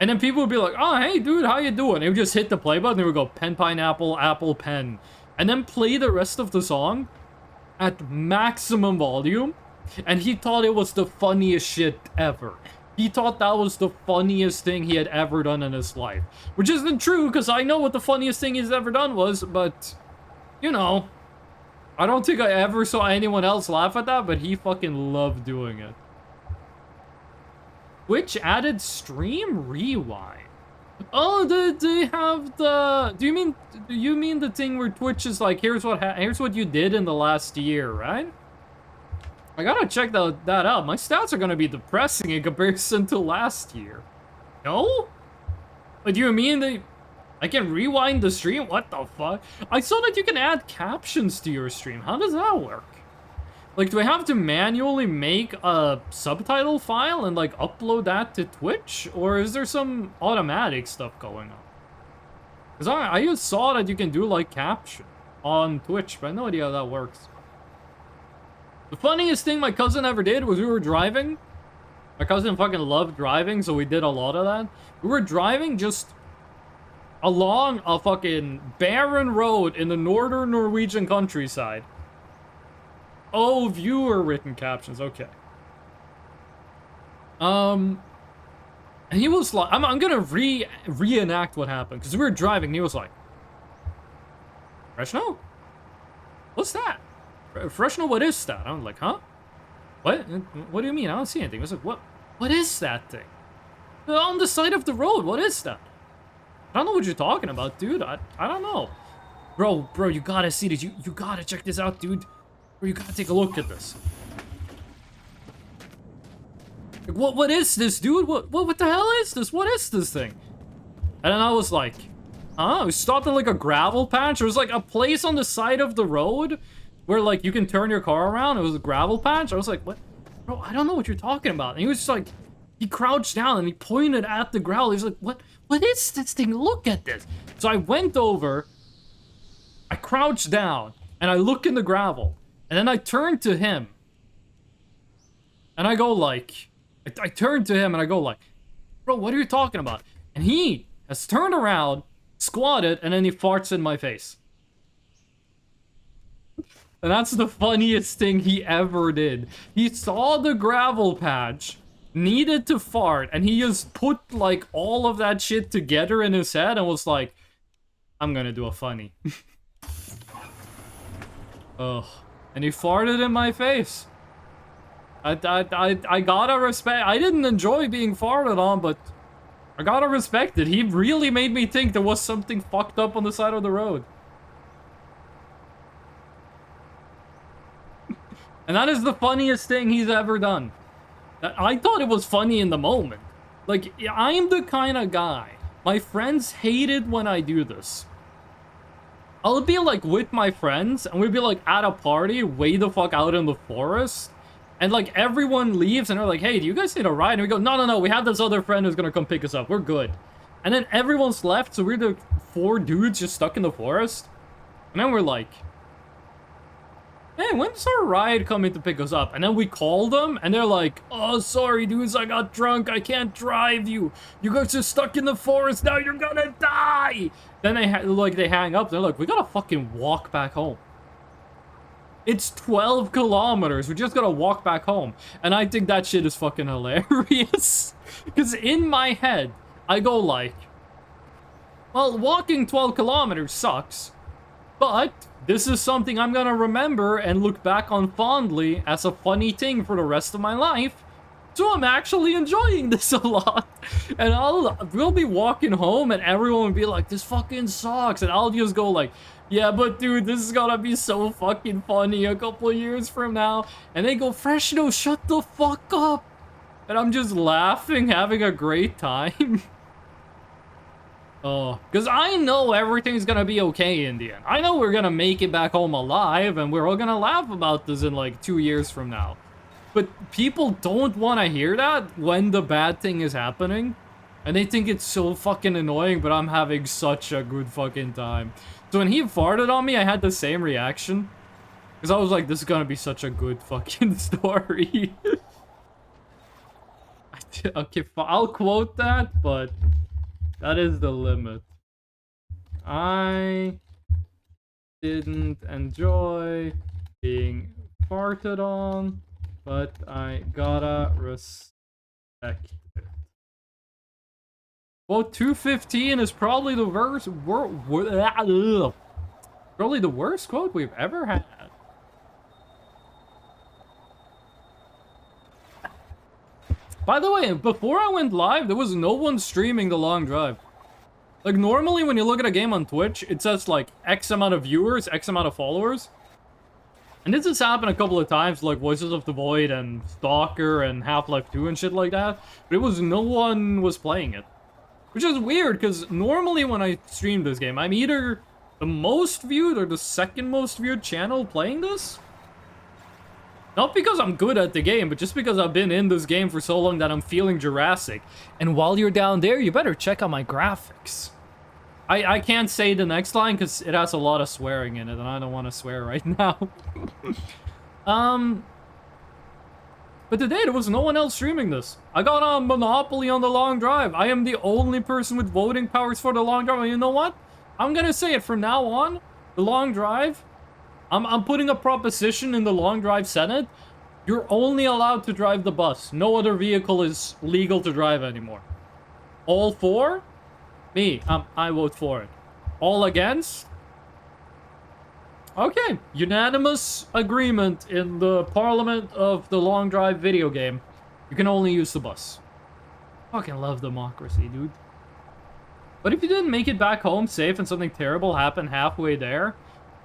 and then people would be like, oh, hey, dude, how you doing? They would just hit the play button, they would go, Pen Pineapple Apple Pen, and then play the rest of the song at maximum volume, and he thought it was the funniest shit ever. He thought that was the funniest thing he had ever done in his life. Which isn't true, because I know what the funniest thing he's ever done was, but, you know, I don't think I ever saw anyone else laugh at that, but he fucking loved doing it. Twitch added stream rewind. Oh, they have the... Do you mean the thing where Twitch is like, here's what you did in the last year, right? I gotta check that out. My stats are gonna be depressing in comparison to last year. No? But do you mean I can rewind the stream? What the fuck? I saw that you can add captions to your stream. How does that work? Like, do I have to manually make a subtitle file and, like, upload that to Twitch? Or is there some automatic stuff going on? Because I just saw that you can do, like, caption on Twitch, but I have no idea how that works. The funniest thing my cousin ever did was we were driving. My cousin fucking loved driving, so we did a lot of that. We were driving just along a fucking barren road in the northern Norwegian countryside. Oh, viewer written captions, okay. And he was like, I'm gonna reenact what happened, because we were driving, and he was like, Freshno? What's that? Freshno, what is that? I'm like, huh? What do you mean? I don't see anything. I was like, what is that thing? On the side of the road, what is that? I don't know what you're talking about, dude. I don't know. Bro, you gotta see this. You gotta check this out, dude. Bro, you gotta take a look at this. Like, what is this, dude? What the hell is this? What is this thing? And then I was like, huh? We stopped at like a gravel patch. There was like a place on the side of the road where like you can turn your car around. It was a gravel patch. I was like, what? Bro, I don't know what you're talking about. And he was just like, he crouched down and he pointed at the gravel. He was like, what is this thing? Look at this. So I went over, I crouched down, and I look in the gravel. And then I turned to him. And I go like, I turned to him and I go like, bro, what are you talking about? And he has turned around, squatted, and then he farts in my face. And that's the funniest thing he ever did. He saw the gravel patch, needed to fart, and he just put like all of that shit together in his head and was like, I'm gonna do a funny. Ugh. And he farted in my face. I gotta respect. I didn't enjoy being farted on, but I gotta respect it. He really made me think there was something fucked up on the side of the road. And that is the funniest thing he's ever done. I thought it was funny in the moment. Like, I'm the kind of guy. My friends hate it when I do this. I'll be like with my friends, and we'd be like at a party way the fuck out in the forest. And like everyone leaves and they're like, hey, do you guys need a ride? And we go, no, we have this other friend who's gonna come pick us up. We're good. And then everyone's left, so we're the 4 dudes just stuck in the forest. And then we're like, hey, when's our ride coming to pick us up? And then we call them, and they're like, oh, sorry, dudes, I got drunk. I can't drive you. You guys are stuck in the forest. Now you're gonna die. Then they hang up. They're like, we gotta fucking walk back home. It's 12 kilometers. We just gotta walk back home. And I think that shit is fucking hilarious. Because in my head, I go like, well, walking 12 kilometers sucks. But this is something I'm gonna remember and look back on fondly as a funny thing for the rest of my life. So I'm actually enjoying this a lot. And we'll be walking home and everyone will be like, this fucking sucks. And I'll just go like, yeah, but dude, this is gonna be so fucking funny a couple of years from now. And they go, Freshno, shut the fuck up. And I'm just laughing, having a great time. Oh, because I know everything's gonna be okay in the end. I know we're gonna make it back home alive, and we're all gonna laugh about this in like 2 years from now. But people don't want to hear that when the bad thing is happening. And they think it's so fucking annoying, but I'm having such a good fucking time. So when he farted on me, I had the same reaction. Because I was like, this is gonna be such a good fucking story. Okay, I'll quote that, but that is the limit. I didn't enjoy being farted on, but I gotta respect it. Quote 215 is probably the worst, probably the worst quote we've ever had. By the way, before I went live, there was no one streaming The Long Drive. Like, normally when you look at a game on Twitch, it says, like, X amount of viewers, X amount of followers. And this has happened a couple of times, like Voices of the Void and Stalker and Half-Life 2 and shit like that. But it was no one was playing it. Which is weird, because normally when I stream this game, I'm either the most viewed or the second most viewed channel playing this. Not because I'm good at the game, but just because I've been in this game for so long that I'm feeling Jurassic. And while you're down there, you better check out my graphics. I can't say the next line because it has a lot of swearing in it, and I don't want to swear right now. But today, there was no one else streaming this. I got a monopoly on The Long Drive. I am the only person with voting powers for The Long Drive. And you know what? I'm gonna say it from now on. The Long Drive... I'm putting a proposition in the Long Drive Senate. You're only allowed to drive the bus. No other vehicle is legal to drive anymore. All for? Me. I vote for it. All against? Okay. Unanimous agreement in the Parliament of the Long Drive video game. You can only use the bus. Fucking love democracy, dude. But if you didn't make it back home safe and something terrible happened halfway there...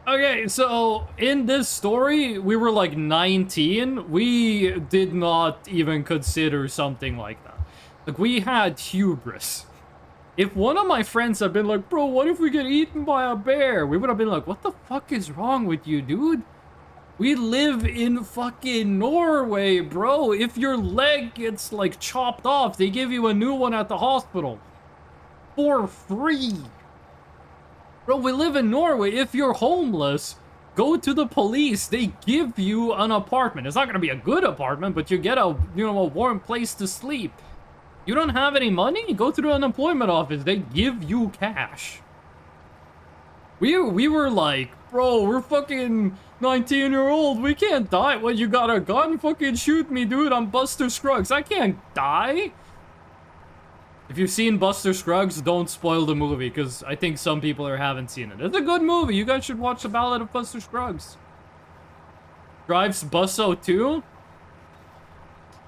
Okay, so in this story, we were like 19. We did not even consider something like that. Like, we had hubris. If one of my friends had been like, bro, what if we get eaten by a bear? We would have been like, what the fuck is wrong with you, dude? We live in fucking Norway, bro. If your leg gets, like, chopped off, they give you a new one at the hospital. For free. Bro, we live in Norway. If you're homeless, go to the police. They give you an apartment. It's not gonna be a good apartment, but you get a warm place to sleep. You don't have any money? Go to the unemployment office. They give you cash. We were like, bro, we're fucking 19-year-old. We can't die. Well, you got a gun? Fucking shoot me, dude. I'm Buster Scruggs. I can't die. If you've seen Buster Scruggs, don't spoil the movie, because I think some people haven't seen it. It's a good movie. You guys should watch The Ballad of Buster Scruggs. Drives Busso too?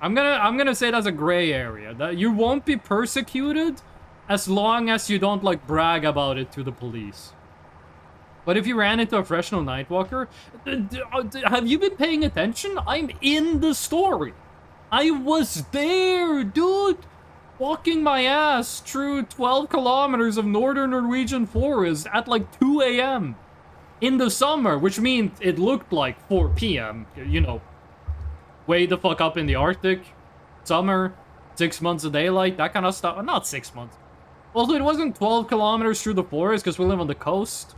I'm gonna say that's a gray area. That you won't be persecuted as long as you don't, like, brag about it to the police. But if you ran into a Freshno Nightwalker, have you been paying attention? I'm in the story. I was there, dude. Walking my ass through 12 kilometers of northern Norwegian forest at like 2 a.m. in the summer, which means it looked like 4 p.m. You know, way the fuck up in the Arctic. Summer, 6 months of daylight, that kind of stuff. Not 6 months. Also, it wasn't 12 kilometers through the forest because we live on the coast.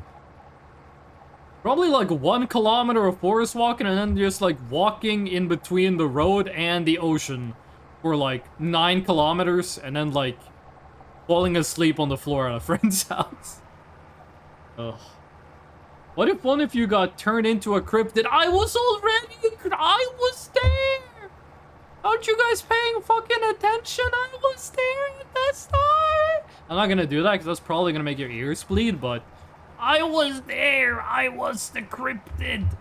Probably like 1 kilometer of forest walking and then just like walking in between the road and the ocean. For like 9 kilometers and then like falling asleep on the floor at a friend's house. Ugh. What if one of you got turned into a cryptid? I was there! Aren't you guys paying fucking attention? I was there at that start! I'm not gonna do that because that's probably gonna make your ears bleed, but I was there. I was the cryptid.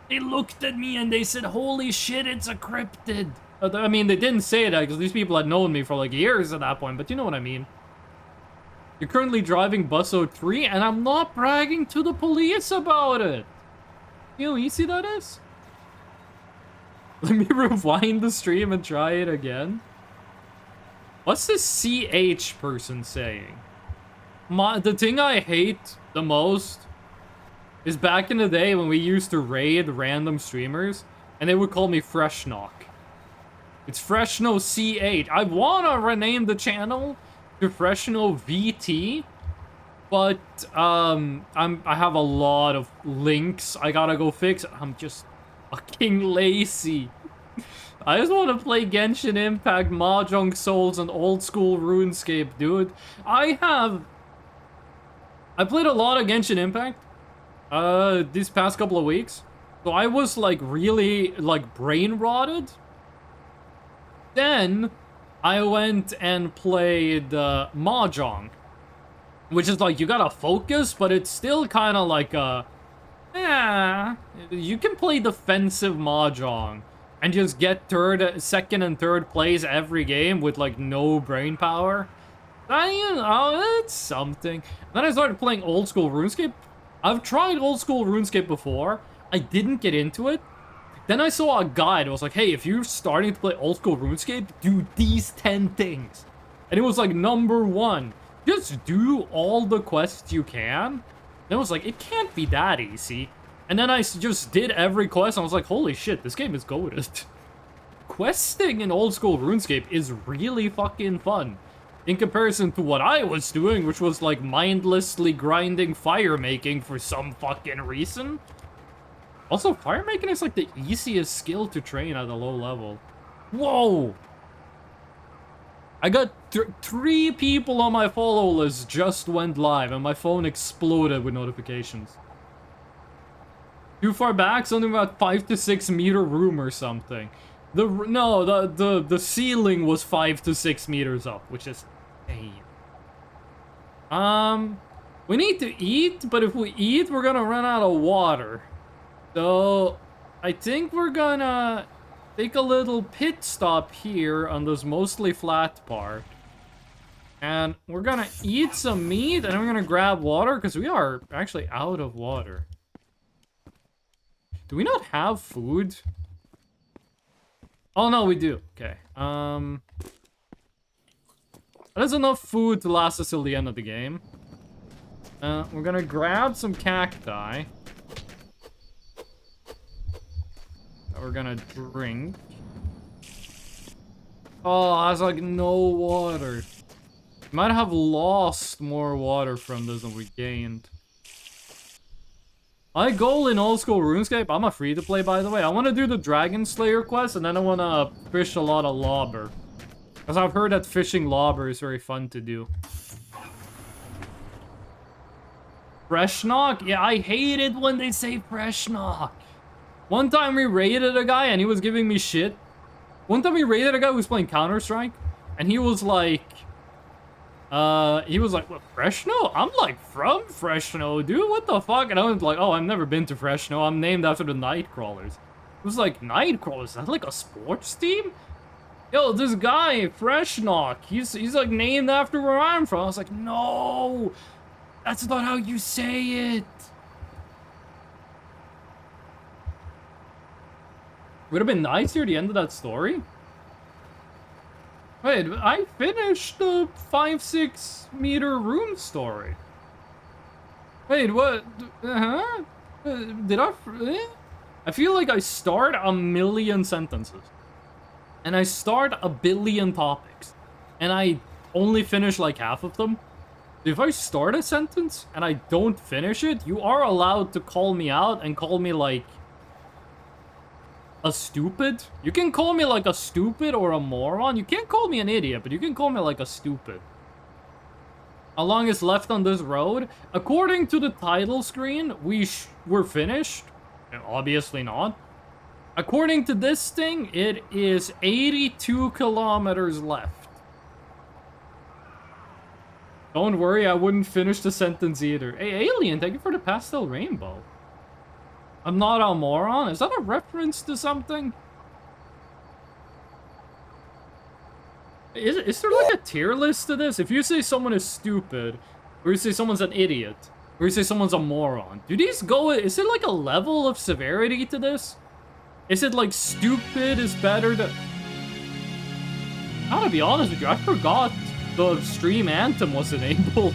They looked at me and they said, holy shit, it's a cryptid. I mean, they didn't say that because these people had known me for like years at that point, but you know what I mean. You're currently driving Bus 03 and I'm not bragging to the police about it. You know how easy that is? Let me rewind the stream and try it again. What's this CH person saying? The thing I hate the most is back in the day when we used to raid random streamers and they would call me Freshnock. It's Freshno CH. I wanna rename the channel to Freshno VT, but I have a lot of links I gotta go fix. I'm just fucking lazy. I just want to play Genshin Impact, Mahjong Souls, and old school RuneScape, dude. I played a lot of Genshin Impact these past couple of weeks. So I was like really like brain rotted. Then I went and played Mahjong, which is like you gotta focus, but it's still kind of like you can play defensive Mahjong and just get second and third place every game with like no brain power. You know, it's something. Then I started playing old school RuneScape. I've tried old school RuneScape before. I didn't get into it. Then I saw a guide. It was like, hey, if you're starting to play old school RuneScape, do these 10 things. And it was like, number 1, just do all the quests you can. And I was like, it can't be that easy. And then I just did every quest. And I was like, holy shit, this game is goated. Questing in old school RuneScape is really fucking fun. In comparison to what I was doing, which was like mindlessly grinding fire making for some fucking reason. Also, fire making is like the easiest skill to train at a low level. Whoa! I got 3 people on my follow list just went live and my phone exploded with notifications. Too far back? Something about 5 to 6 meter room or something. The ceiling was 5 to 6 meters up, which is insane. We need to eat, but if we eat, we're gonna run out of water. So, I think we're gonna take a little pit stop here on this mostly flat part. And we're gonna eat some meat, and we're gonna grab water, because we are actually out of water. Do we not have food? Oh, no, we do. Okay. There's enough food to last us till the end of the game. We're gonna grab some cacti. We're gonna drink. Oh, there's like no water. Might have lost more water from this than we gained. My goal in old school RuneScape, I'm a free-to-play by the way. I want to do the Dragon Slayer quest and then I want to fish a lot of lobber. Because I've heard that fishing lobber is very fun to do. Fresh knock? Yeah, I hate it when they say fresh knock. One time we raided a guy and he was giving me shit. One time we raided a guy who was playing Counter-Strike and he was like, what, Freshno? I'm like, from Freshno, dude, what the fuck? And I was like, oh, I've never been to Freshno. I'm named after the Nightcrawlers. It was like, Nightcrawlers? Is that like a sports team? Yo, this guy, Freshnock, he's like named after where I'm from. I was like, no, that's not how you say it. Would have been nicer at the end of that story. Wait, I finished the 5-6 meter room story. Wait, what? Did I? I feel like I start a million sentences. And I start a billion topics. And I only finish like half of them. If I start a sentence and I don't finish it, you are allowed to call me out and call me like a stupid. You can call me like a stupid or a moron. You can't call me an idiot, but you can call me like a stupid. How long is left on this road? According to the title screen, we're finished. Obviously not. According to this thing, it is 82 kilometers left. Don't worry, I wouldn't finish the sentence either. Hey, Alien, thank you for the pastel rainbow. I'm not a moron? Is that a reference to something? Is there like a tier list to this? If you say someone is stupid, or you say someone's an idiot, or you say someone's a moron, do these go... Is it like a level of severity to this? Is it like stupid is better than... I gotta be honest with you, I forgot the stream anthem was enabled.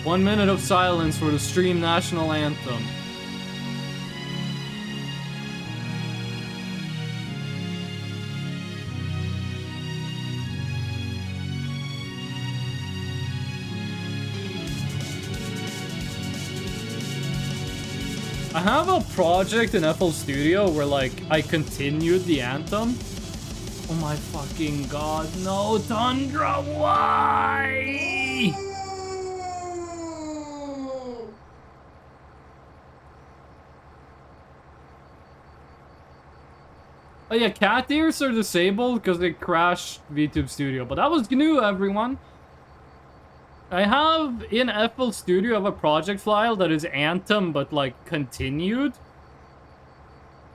1 minute of silence for the stream national anthem. I have a project in FL Studio where, like, I continued the anthem. Oh my fucking god, no, Tundra, why? Oh yeah, cat ears are disabled because they crashed VTube Studio, but that was new, everyone. I have, in FL Studio, I have a project file that is Anthem, but, like, continued.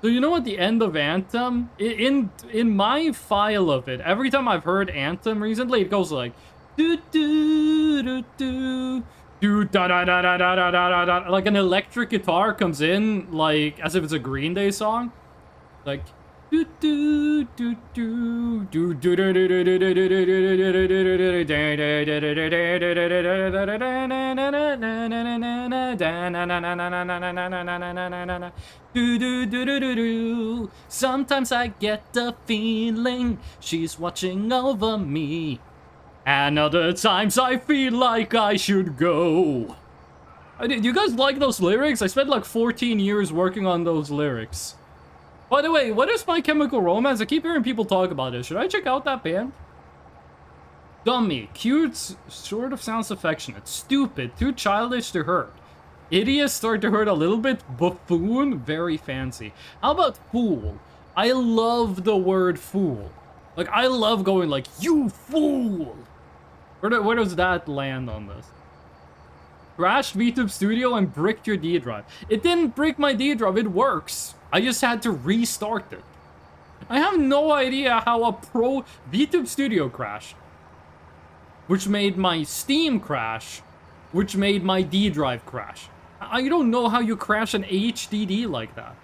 So you know at the end of Anthem, in my file of it, every time I've heard Anthem recently, it goes like... Do do do do do da da da da da da da da. Like an electric guitar comes in, like, as if it's a Green Day song. Like... Do do do do do do do do do do do do. Sometimes I get the feeling she's watching over me, and other times I feel like I should go. Do you guys like those lyrics? I spent like 14 years working on those lyrics. By the way, what is My Chemical Romance? I keep hearing people talk about it. Should I check out that band? Dummy. Cute, sort of sounds affectionate. Stupid, too childish to hurt. Idiot, start to hurt a little bit. Buffoon, very fancy. How about fool? I love the word fool. Like, I love going like, you fool! Where does that land on this? Crashed VTube Studio and bricked your D drive. It didn't brick my D drive, it works. I just had to restart it. I have no idea how a pro VTube Studio crashed, which made my Steam crash, which made my D drive crash. I don't know how you crash an HDD like that.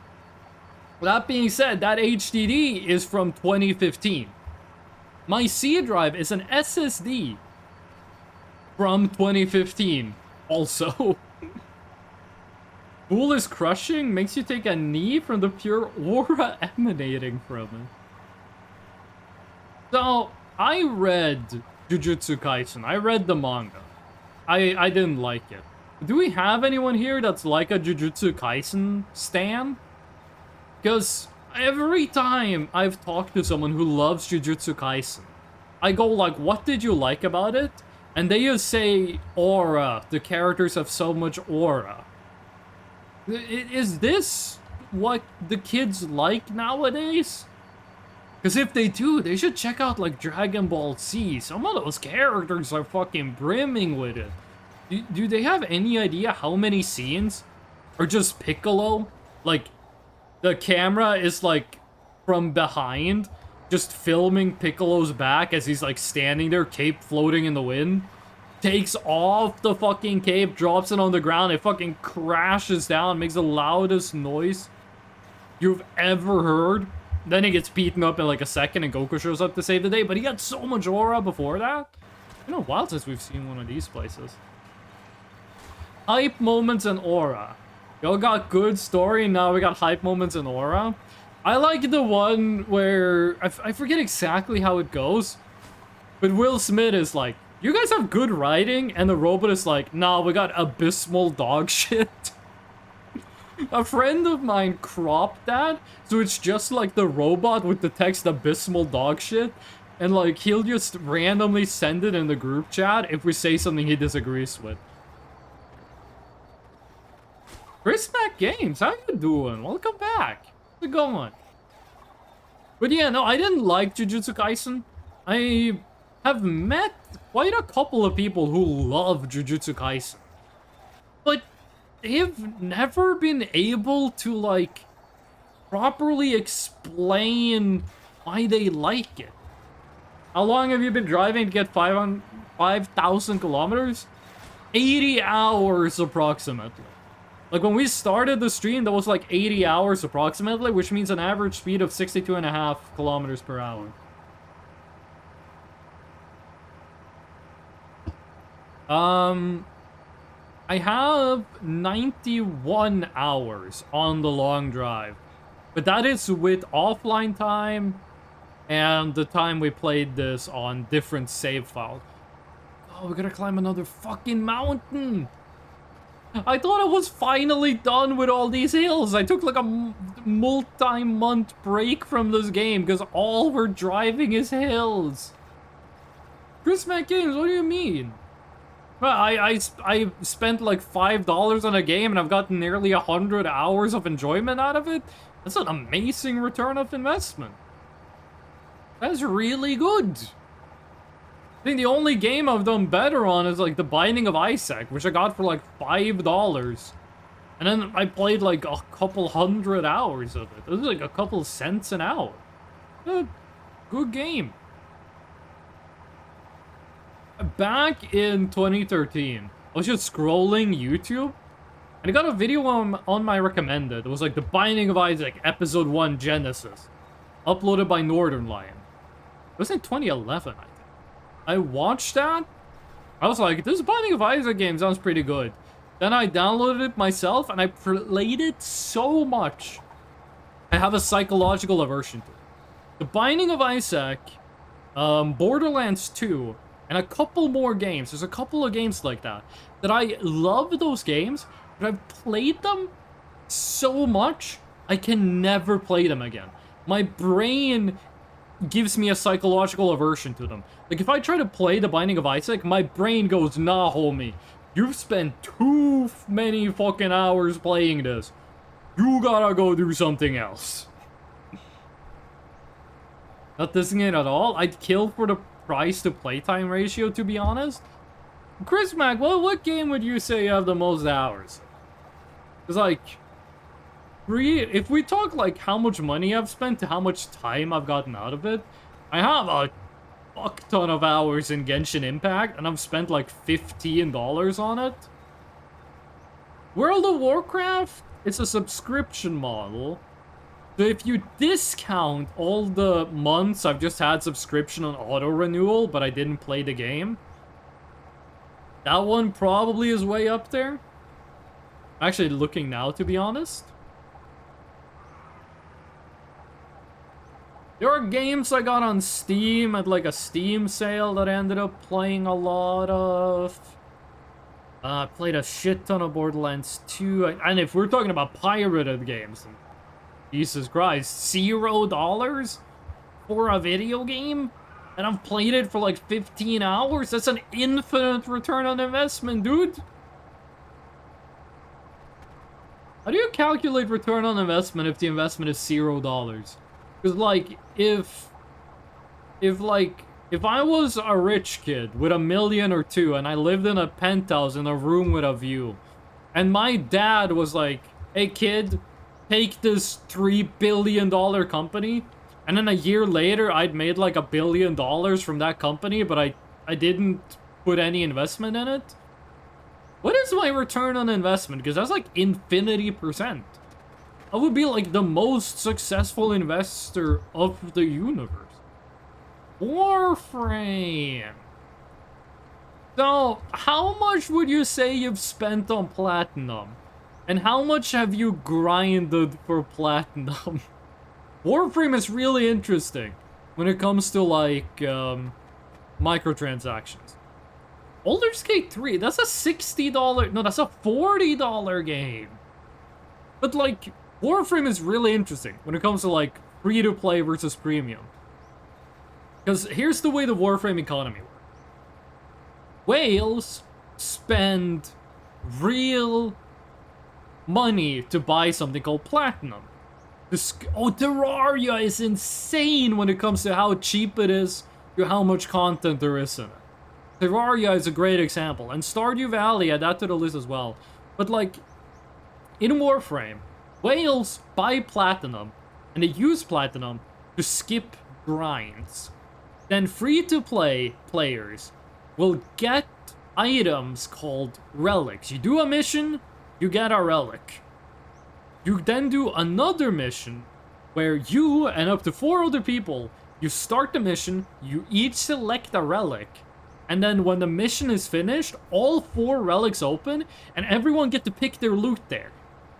That being said, that HDD is from 2015. My C drive is an SSD from 2015 also. Fool is crushing, makes you take a knee from the pure aura emanating from it. So, I read Jujutsu Kaisen. I read the manga. I didn't like it. Do we have anyone here that's like a Jujutsu Kaisen stan? Because every time I've talked to someone who loves Jujutsu Kaisen, I go like, what did you like about it? And they just say, aura. The characters have so much aura. Is this what the kids like nowadays? Because if they do, they should check out like Dragon Ball Z. Some of those characters are fucking brimming with it. Do they have any idea how many scenes are just Piccolo? Like, the camera is like from behind, just filming Piccolo's back as he's like standing there, cape floating in the wind. Takes off the fucking cape, drops it on the ground, it fucking crashes down, makes the loudest noise you've ever heard. Then he gets beaten up in like a second and Goku shows up to save the day, but he got so much aura before that. It's been a while since we've seen one of these places. Hype moments and aura. Y'all got good story, now we got hype moments and aura. I like the one where, I forget exactly how it goes, but Will Smith is like, you guys have good writing, and the robot is like, nah, we got abysmal dog shit. A friend of mine cropped that, so it's just like the robot with the text abysmal dog shit, and like, he'll just randomly send it in the group chat if we say something he disagrees with. Chris Mac Games, how you doing? Welcome back. How's it going? But yeah, no, I didn't like Jujutsu Kaisen. have met quite a couple of people who love Jujutsu Kaisen. But they've never been able to, like, properly explain why they like it. How long have you been driving to get 5,000 kilometers? 80 hours approximately. Like, when we started the stream, that was like 80 hours approximately, which means an average speed of 62.5 kilometers per hour. I have 91 hours on the long drive. But that is with offline time and the time we played this on different save files. Oh, we gotta climb another fucking mountain. I thought I was finally done with all these hills. I took like a multi-month break from this game because all we're driving is hills. Chris Mac Games, what do you mean? Well, I spent like $5 on a game and I've gotten nearly 100 hours of enjoyment out of it. That's an amazing return of investment. That's really good. I think the only game I've done better on is like The Binding of Isaac, which I got for like $5. And then I played like a couple hundred hours of it. It was like a couple cents an hour. Good game. Back in 2013, I was just scrolling YouTube, and I got a video on my recommended. It was like The Binding of Isaac, Episode 1 Genesis, uploaded by Northern Lion. It was in 2011, I think. I watched that. I was like, this Binding of Isaac game sounds pretty good. Then I downloaded it myself, and I played it so much. I have a psychological aversion to it. The Binding of Isaac, Borderlands 2, and a couple more games. There's a couple of games like that I love those games, but I've played them so much, I can never play them again. My brain gives me a psychological aversion to them. Like, if I try to play The Binding of Isaac, my brain goes, nah, homie. You've spent too many fucking hours playing this. You gotta go do something else. Not dissing it at all. I'd kill for the price to playtime ratio, to be honest. Chris Mac, what game would you say you have the most hours? It's like, if we talk like how much money I've spent to how much time I've gotten out of it, I have a fuck ton of hours in Genshin Impact, and I've spent like $15 on it. World of Warcraft, it's a subscription model. So if you discount all the months I've just had subscription on auto-renewal, but I didn't play the game, that one probably is way up there. Actually looking now, to be honest. There are games I got on Steam at like a Steam sale that I ended up playing a lot of. I played a shit ton of Borderlands 2. And if we're talking about pirated games, Jesus Christ, $0 for a video game? And I've played it for like 15 hours? That's an infinite return on investment, dude. How do you calculate return on investment if the investment is $0? Because, like, if I was a rich kid with $1 million or $2 million and I lived in a penthouse in a room with a view, and my dad was like, hey kid, take this $3 billion company, and then a year later I'd made like $1 billion from that company, but I didn't put any investment in it. What is my return on investment? Because that's like infinity %. I would be like the most successful investor of the universe. Warframe. So, how much would you say you've spent on platinum? And how much have you grinded for platinum? Warframe is really interesting when it comes to like microtransactions. Baldur's Gate 3, that's a $60, no, that's a $40 game. But like, Warframe is really interesting when it comes to like free-to-play versus premium. Because here's the way the Warframe economy works. Whales spend real money to buy something called platinum. Terraria is insane when it comes to how cheap it is to how much content there is in it. Terraria is a great example, and Stardew Valley, add that to the list as well. But like, in Warframe, whales buy platinum, and they use platinum to skip grinds. Then free-to-play players will get items called relics. You do a mission, you get a relic. You then do another mission where you and up to 4 other people, you start the mission, you each select a relic, and then when the mission is finished, all 4 relics open, and everyone get to pick their loot there.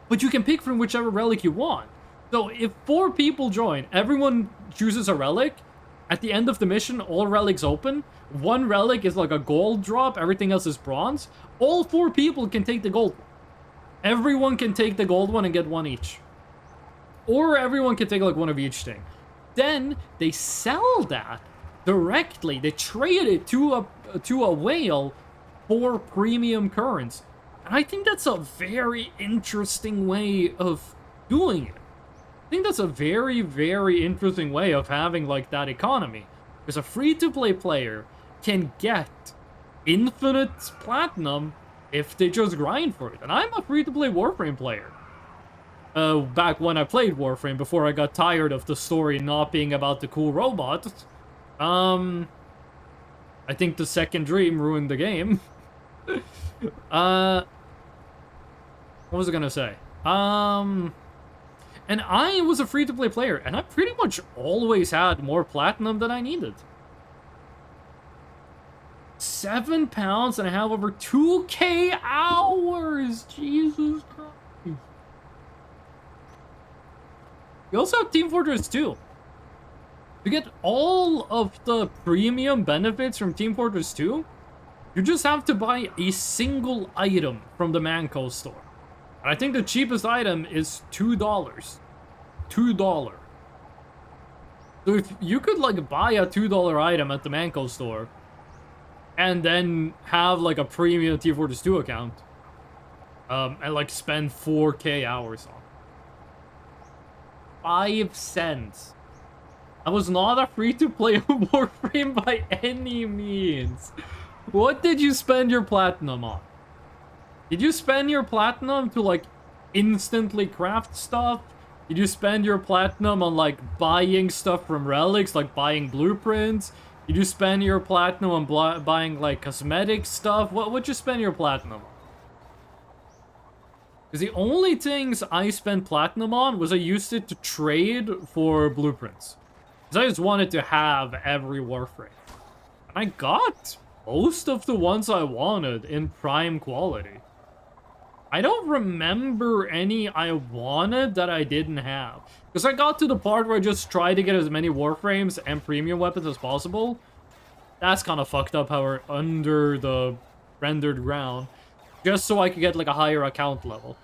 But you can pick from whichever relic you want. So if 4 people join, everyone chooses a relic, at the end of the mission, all relics open, 1 relic is like a gold drop, everything else is bronze, all 4 people can take the gold one. Everyone can take the gold one and get 1 each. Or everyone can take like 1 of each thing. Then they sell that directly. They trade it to a whale for premium currency. And I think that's a very interesting way of doing it. I think that's a very, very interesting way of having like that economy. Because a free-to-play player can get infinite platinum if they just grind for it. And I'm a free-to-play Warframe player. Back when I played Warframe, before I got tired of the story not being about the cool robot. I think the second dream ruined the game. What was I gonna say? And I was a free-to-play player, and I pretty much always had more platinum than I needed. 7 pounds, and I have over 2K hours! Jesus Christ. You also have Team Fortress 2. To get all of the premium benefits from Team Fortress 2, you just have to buy a single item from the Manco store. And I think the cheapest item is $2. $2. So if you could like buy a $2 item at the Manco store, and then have like a premium Team Fortress 2 account, and like spend 4K hours on. 5 cents. I was not a free-to-play Warframe by any means. What did you spend your platinum on? Did you spend your platinum to like instantly craft stuff? Did you spend your platinum on like buying stuff from relics, like buying blueprints? Did you spend your platinum on buying like cosmetic stuff? What would you spend your platinum on? Because the only things I spent platinum on was I used it to trade for blueprints. Because I just wanted to have every Warframe. And I got most of the ones I wanted in prime quality. I don't remember any I wanted that I didn't have. Because I got to the part where I just tried to get as many Warframes and premium weapons as possible. That's kind of fucked up how we're under the rendered ground. Just so I could get like a higher account level.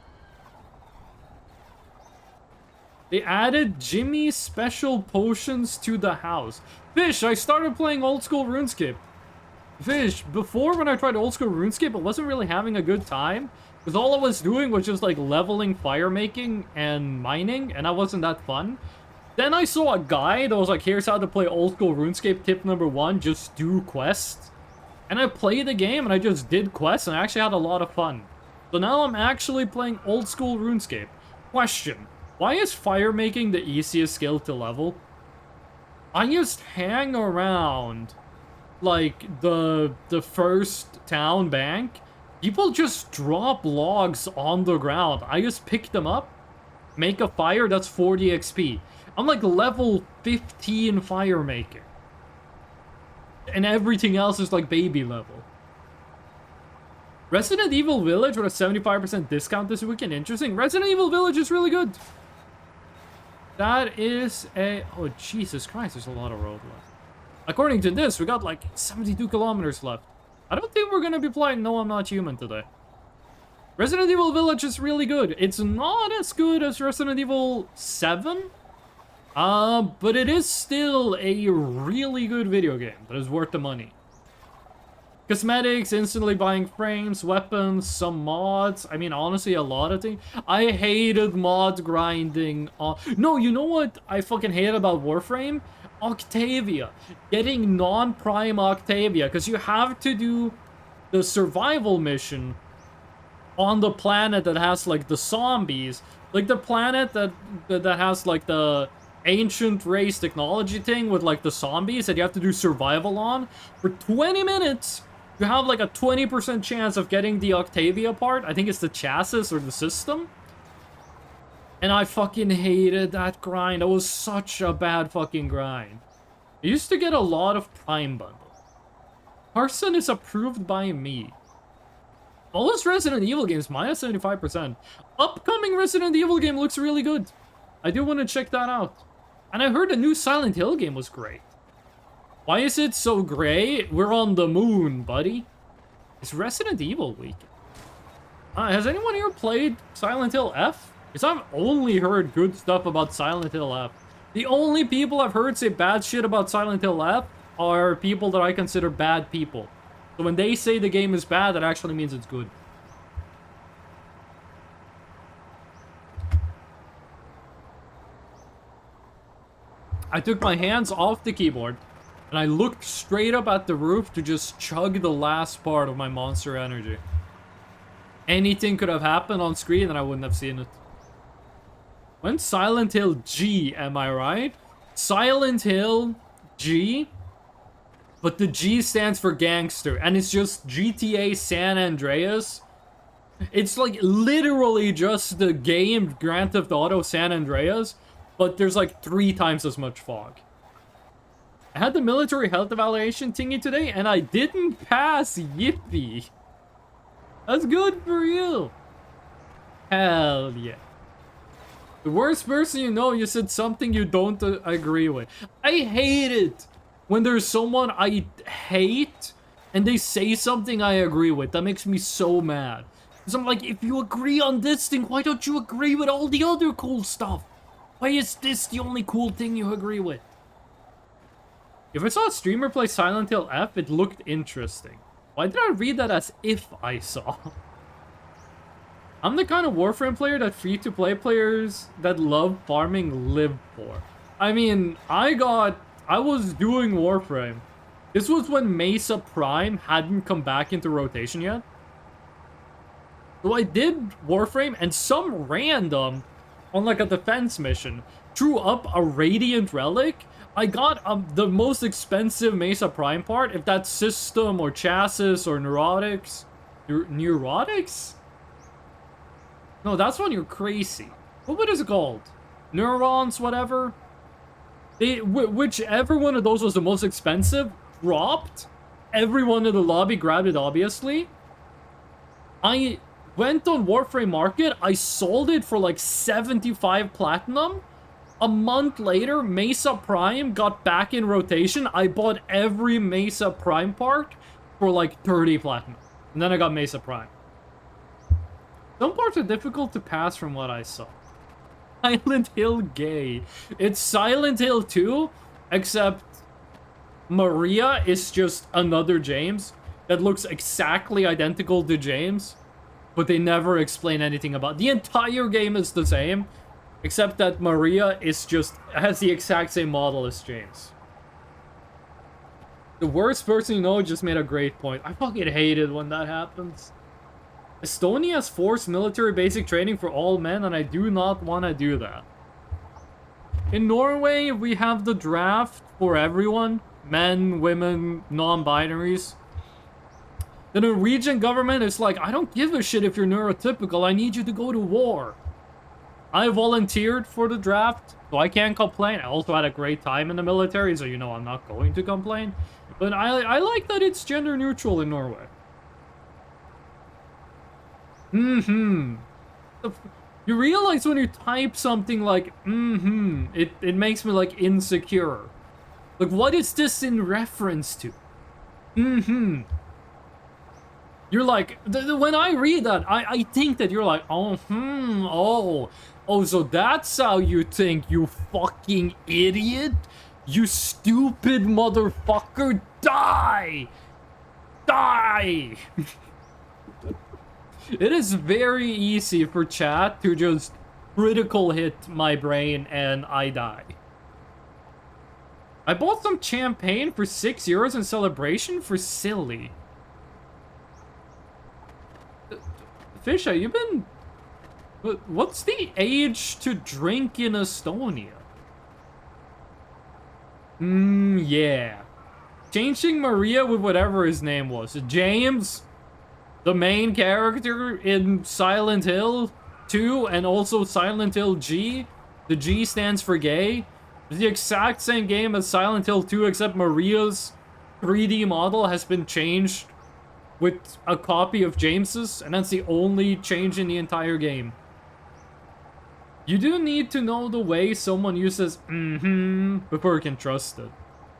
They added Jimmy special potions to the house. Fish, I started playing old school RuneScape. Fish, before when I tried old school RuneScape, I wasn't really having a good time. Because all I was doing was just like leveling fire making and mining, and that wasn't that fun. Then I saw a guide that was like, here's how to play old school RuneScape, tip number 1, just do quests. And I played the game and I just did quests and I actually had a lot of fun. So now I'm actually playing old school RuneScape. Question. Why is fire making the easiest skill to level? I just hang around like the first town bank. People just drop logs on the ground. I just pick them up, make a fire, that's 40 XP. I'm like level 15 fire maker. And everything else is like baby level. Resident Evil Village with a 75% discount this weekend. Interesting. Resident Evil Village is really good. That is a... Oh, Jesus Christ, there's a lot of road left. According to this, we got like 72 kilometers left. I don't think we're gonna be playing No I'm Not Human today. Resident Evil Village is really good. It's not as good as Resident Evil 7. But it is still a really good video game that is worth the money. Cosmetics, instantly buying frames, weapons, some mods. I mean, honestly, a lot of things. I hated mod grinding on... No, you know what I fucking hate about Warframe? Octavia. Getting non-prime Octavia, because you have to do the survival mission on the planet that has, like, the zombies. Like, the planet that has, like, the ancient race technology thing with, like, the zombies that you have to do survival on. For 20 minutes, you have, like, a 20% chance of getting the Octavia part. I think it's the chassis or the system. And I fucking hated that grind. That was such a bad fucking grind. I used to get a lot of Prime bundles. Carson is approved by me. Most Resident Evil games, minus 75%. Upcoming Resident Evil game looks really good. I do want to check that out. And I heard the new Silent Hill game was great. Why is it so gray? We're on the moon, buddy. It's Resident Evil week. Has anyone here played Silent Hill F? Because I've only heard good stuff about Silent Hill F. The only people I've heard say bad shit about Silent Hill F are people that I consider bad people. So when they say the game is bad, that actually means it's good. I took my hands off the keyboard, and I looked straight up at the roof to just chug the last part of my Monster Energy. Anything could have happened on screen and I wouldn't have seen it. When's Silent Hill G, am I right? Silent Hill G, but the G stands for gangster, and it's just GTA San Andreas. It's like literally just the game Grand Theft Auto San Andreas, but there's like 3 times as much fog. I had the military health evaluation thingy today, and I didn't pass. Yippee. That's good for you. Hell yeah. The worst person you know, you said something you don't agree with. I hate it when there's someone I hate and they say something I agree with. That makes me so mad. Because I'm like, if you agree on this thing, why don't you agree with all the other cool stuff? Why is this the only cool thing you agree with? If I saw a streamer play Silent Hill F, it looked interesting. Why did I read that as if I saw? I'm the kind of Warframe player that free-to-play players that love farming live for. I mean, I was doing Warframe. This was when Mesa Prime hadn't come back into rotation yet. So I did Warframe, and some random, on like a defense mission, drew up a Radiant Relic. I got the most expensive Mesa Prime part, if that's system or chassis or neurotics. Neurotics? No, that's when you're crazy. What is it called? Neurons, whatever? Whichever one of those was the most expensive, dropped. Everyone in the lobby grabbed it, obviously. I went on Warframe Market. I sold it for like 75 platinum. A month later, Mesa Prime got back in rotation. I bought every Mesa Prime part for like 30 platinum. And then I got Mesa Prime. Some parts are difficult to pass from what I saw. Silent Hill gay. It's Silent Hill 2, except Maria is just another James that looks exactly identical to James, but they never explain anything about. The entire game is the same, except that Maria has the exact same model as James. The worst person you know just made a great point. I fucking hate it when that happens. Estonia has forced military basic training for all men, and I do not want to do that. In Norway, we have the draft for everyone. Men, women, non-binaries. The Norwegian government is like, I don't give a shit if you're neurotypical, I need you to go to war. I volunteered for the draft, so I can't complain. I also had a great time in the military, so you know I'm not going to complain. But I like that it's gender neutral in Norway. You realize when you type something like, it makes me, like, insecure. Like, what is this in reference to? You're like, when I read that, I think that you're like, oh, so that's how you think, you fucking idiot? You stupid motherfucker, die! Die! It is very easy for chat to just critical hit my brain and I die. I bought some champagne for €6 in celebration for silly. Fisha, you've been... What's the age to drink in Estonia? Yeah. Changing Maria with whatever his name was. James, the main character in Silent Hill 2 and also Silent Hill G. The G stands for gay. It's the exact same game as Silent Hill 2, except Maria's 3D model has been changed with a copy of James's, and that's the only change in the entire game. You do need to know the way someone uses before you can trust it.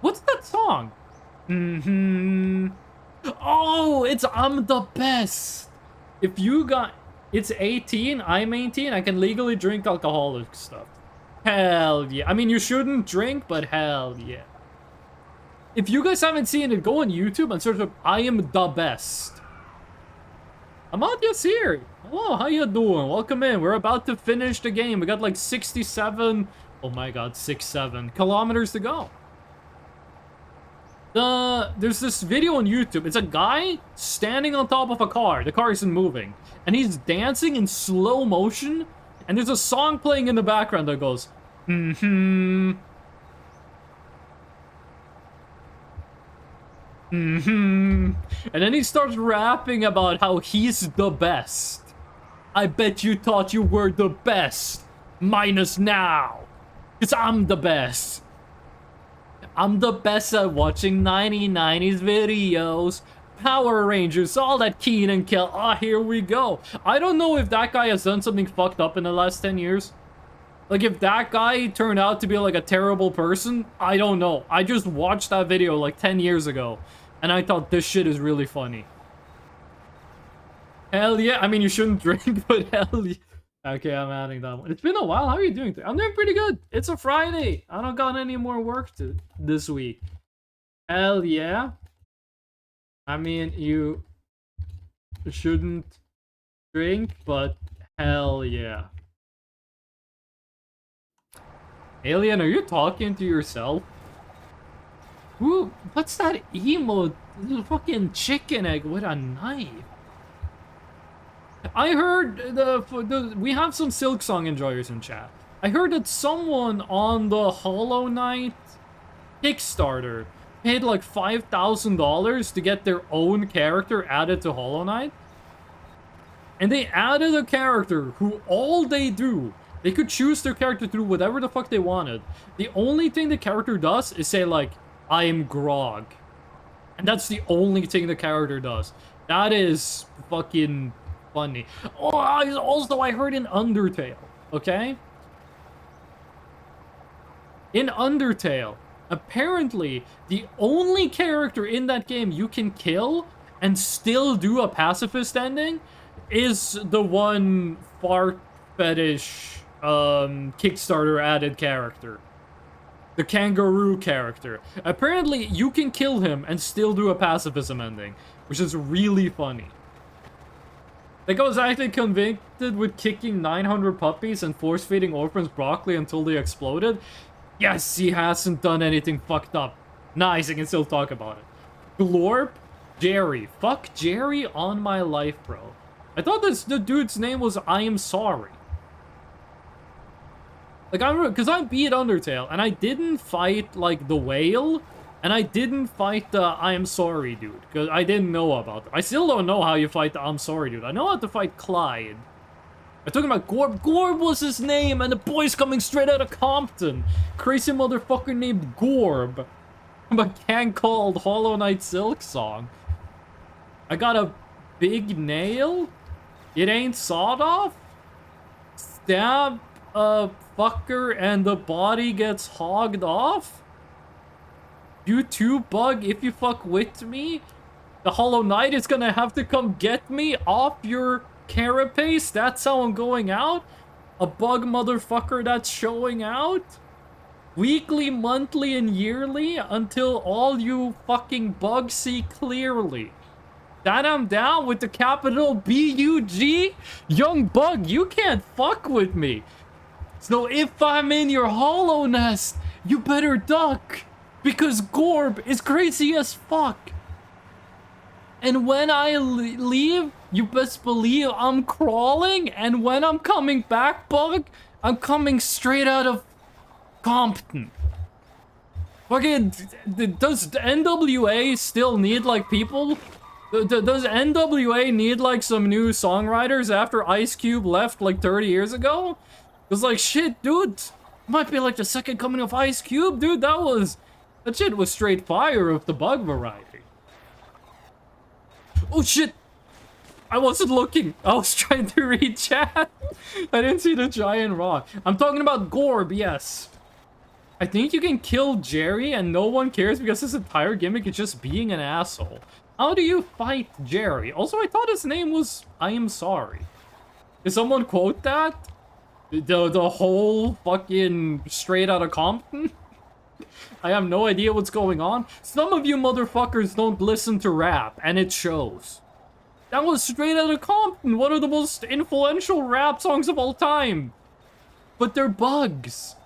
What's that song? Oh, it's I'm the best. If you got... It's 18, I'm 18, I can legally drink alcoholic stuff. Hell yeah. I mean, you shouldn't drink, but hell yeah. If you guys haven't seen it, go on YouTube and search up I am the best. Amadya Siri. Hello, how you doing? Welcome in. We're about to finish the game. We got like 67... Oh my god, 67 kilometers to go. There's this video on YouTube. It's a guy standing on top of a car. The car isn't moving. And he's dancing in slow motion. And there's a song playing in the background that goes, And then he starts rapping about how he's the best. I bet you thought you were the best. Minus now. 'Cause I'm the best. I'm the best at watching 1990s videos. Power Rangers, all that Keen and Kel. Ah, here we go. I don't know if that guy has done something fucked up in the last 10 years. Like, if that guy turned out to be, like, a terrible person, I don't know. I just watched that video, like, 10 years ago. And I thought this shit is really funny. Hell yeah. I mean, you shouldn't drink, but hell yeah. Okay, I'm adding that one. It's been a while. How are you doing? I'm doing pretty good. It's a Friday. I don't got any more work to this week. Hell yeah. I mean, you shouldn't drink, but hell yeah. Alien, are you talking to yourself? Ooh, what's that emote? Fucking chicken egg with a knife. I heard we have some Silksong enjoyers in chat. I heard that someone on the Hollow Knight Kickstarter paid like $5,000 to get their own character added to Hollow Knight. And they added a character who all they do, they could choose their character to do whatever the fuck they wanted. The only thing the character does is say like, I am Grog. And that's the only thing the character does. That is fucking funny. Oh, also I heard in Undertale, okay? In Undertale, apparently the only character in that game you can kill and still do a pacifist ending is the one fart fetish Kickstarter added character. The kangaroo character. Apparently you can kill him and still do a pacifism ending, which is really funny. The guy was actually convicted with kicking 900 puppies and force-feeding orphans broccoli until they exploded. Yes, he hasn't done anything fucked up. Nice, I can still talk about it. Glorp? Jerry. Fuck Jerry on my life, bro. I thought the dude's name was I Am Sorry. Like, I remember, because I beat Undertale, and I didn't fight, like, the whale, and I didn't fight the I Am Sorry dude, because I didn't know about it. I still don't know how you fight the I'm Sorry dude. I know how to fight Clyde. I'm talking about Gorb. Gorb was his name, and the boy's coming straight out of Compton. Crazy motherfucker named Gorb. A gang called Hollow Knight Silksong. I got a big nail? It ain't sawed off? Stab a fucker and the body gets hogged off? You too, Bug, if you fuck with me? The Hollow Knight is gonna have to come get me off your carapace? That's how I'm going out? A bug motherfucker that's showing out? Weekly, monthly, and yearly until all you fucking bugs see clearly. That I'm down with the capital B-U-G? Young Bug, you can't fuck with me. So if I'm in your hollow nest, you better duck. Because Gorb is crazy as fuck. And when I leave, you best believe I'm crawling. And when I'm coming back, Bug, I'm coming straight out of Compton. Fucking, does NWA still need, like, people? Does NWA need, like, some new songwriters after Ice Cube left, like, 30 years ago? Cause, like, shit, dude, might be, like, the second coming of Ice Cube, dude. That shit was straight fire of the Bug variety. Oh, shit! I wasn't looking. I was trying to read chat. I didn't see the giant rock. I'm talking about Gorb, yes. I think you can kill Jerry and no one cares because his entire gimmick is just being an asshole. How do you fight Jerry? Also, I thought his name was I Am Sorry. Did someone quote that? The whole fucking straight out of Compton? I have no idea what's going on. Some of you motherfuckers don't listen to rap, and it shows. That was straight out of Compton, one of the most influential rap songs of all time. But they're bugs.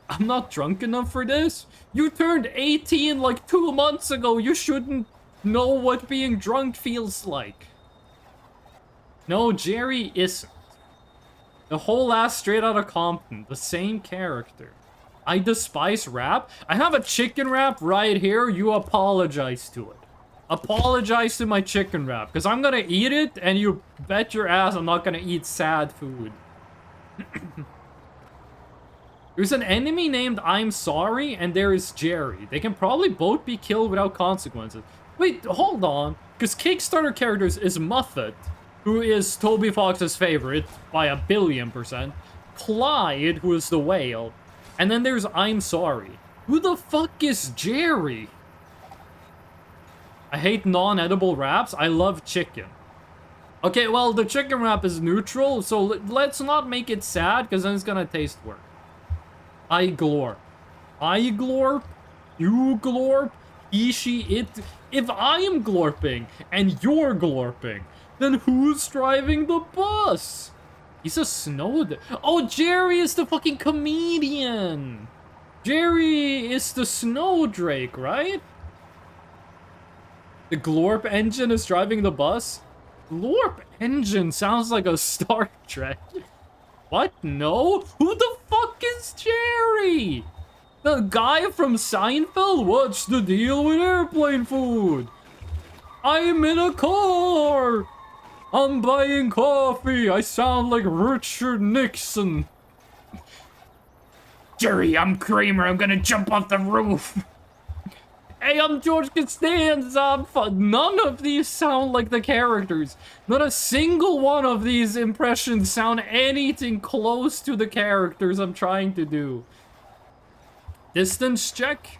I'm not drunk enough for this. You turned 18 like 2 months ago. You shouldn't know what being drunk feels like. No, Jerry isn't. The whole ass straight out of Compton, the same character. I despise rap. I have a chicken wrap right here. You apologize to it. Apologize to my chicken wrap, because I'm gonna eat it, and you bet your ass I'm not gonna eat sad food. There's an enemy named I'm Sorry, and there is Jerry. They can probably both be killed without consequences. Wait, hold on. Because Kickstarter characters is Muffet, who is Toby Fox's favorite by 1,000,000,000%. Clyde, who is the whale. And then there's I'm Sorry. Who the fuck is Jerry? I hate non-edible wraps. I love chicken. Okay, well, the chicken wrap is neutral, so let's not make it sad, because then it's gonna taste worse. I glorp. I glorp. You glorp. He, she, it. If I am glorping and you're glorping, then who's driving the bus? He's a snow. Oh, Jerry is the fucking comedian. Jerry is the snow drake, right? The glorp engine is driving the bus? Glorp engine sounds like a Star Trek. What? No? Who the fuck is Jerry? The guy from Seinfeld? What's the deal with airplane food? I'm in a car. I'm buying coffee. I sound like Richard Nixon. Jerry, I'm Kramer. I'm gonna jump off the roof. Hey, I'm George Costanza. None of these sound like the characters. Not a single one of these impressions sound anything close to the characters I'm trying to do. Distance check.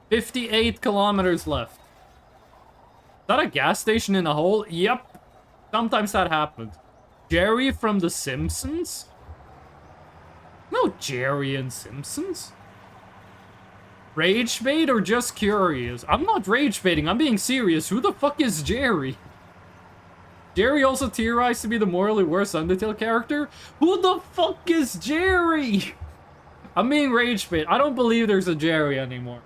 58 kilometers left. Is that a gas station in a hole? Yep. Sometimes that happens. Jerry from The Simpsons? No Jerry and Simpsons. Rage bait or just curious? I'm not rage baiting, I'm being serious. Who the fuck is Jerry? Jerry also theorized to be the morally worse Undertale character? Who the fuck is Jerry? I'm being rage bait. I don't believe there's a Jerry anymore.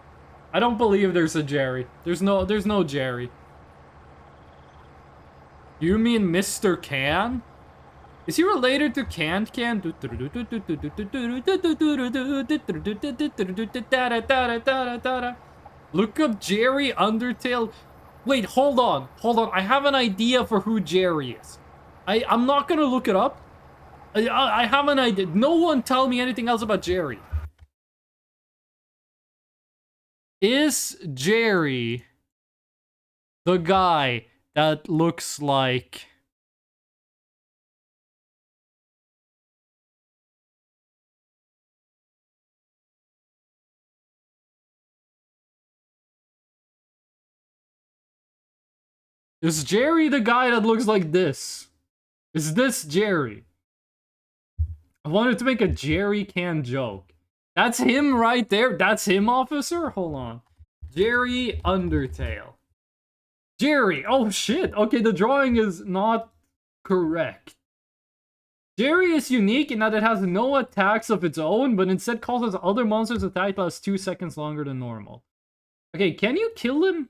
I don't believe there's a Jerry. There's no Jerry. You mean Mr. Can? Is he related to Can? Look up Jerry Undertale. Wait, hold on. Hold on. I have an idea for who Jerry is. I'm not gonna look it up. I have an idea. No one tell me anything else about Jerry. Is Jerry the guy that looks like... Is Jerry the guy that looks like this? Is this Jerry? I wanted to make a Jerry Can joke. That's him right there. That's him, officer? Hold on. Jerry Undertale. Jerry. Oh, shit. Okay, the drawing is not correct. Jerry is unique in that it has no attacks of its own, but instead causes other monsters' attack lasts 2 seconds longer than normal. Okay, can you kill him?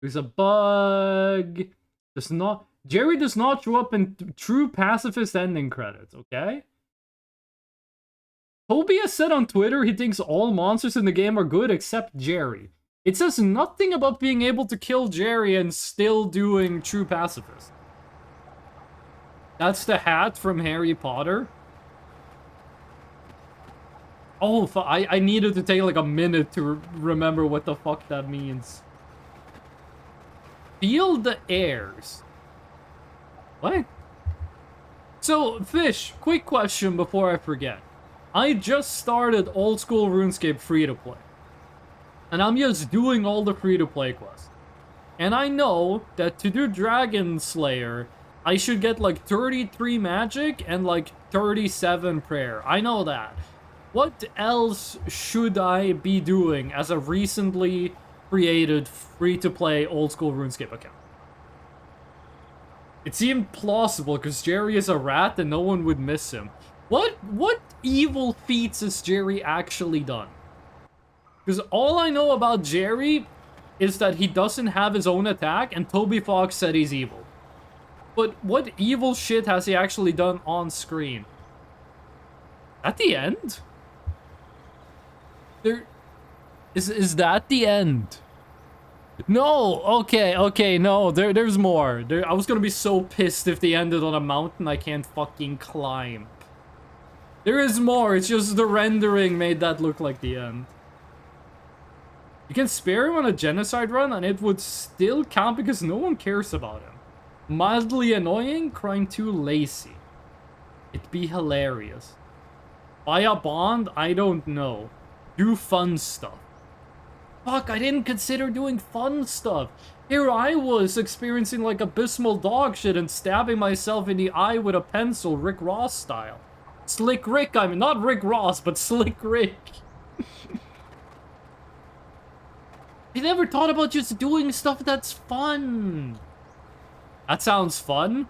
There's a bug. Jerry does not show up in true pacifist ending credits, okay? Toby has said on Twitter he thinks all monsters in the game are good except Jerry. It says nothing about being able to kill Jerry and still doing true pacifist. That's the hat from Harry Potter. Oh, I needed to take like a minute to remember what the fuck that means. Feel the airs. What? So, Fish, quick question before I forget. I just started old school RuneScape free-to-play. And I'm just doing all the free-to-play quests. And I know that to do Dragon Slayer, I should get like 33 magic and like 37 prayer. I know that. What else should I be doing as a recently created free-to-play old school RuneScape account? It seemed plausible because Jerry is a rat and no one would miss him. What evil feats has Jerry actually done? Because all I know about Jerry is that he doesn't have his own attack and Toby Fox said he's evil. But what evil shit has he actually done on screen? At the end? Is that the end? No, okay, no, there's more. I was gonna be so pissed if they ended on a mountain I can't fucking climb. There is more, it's just the rendering made that look like the end. You can spare him on a genocide run and it would still count because no one cares about him. Mildly annoying, crying too lazy. It'd be hilarious. Buy a bond? I don't know. Do fun stuff. Fuck, I didn't consider doing fun stuff. Here I was experiencing like abysmal dog shit and stabbing myself in the eye with a pencil, Rick Ross style. Slick Rick, I mean, not Rick Ross, but Slick Rick. I never thought about just doing stuff that's fun. That sounds fun.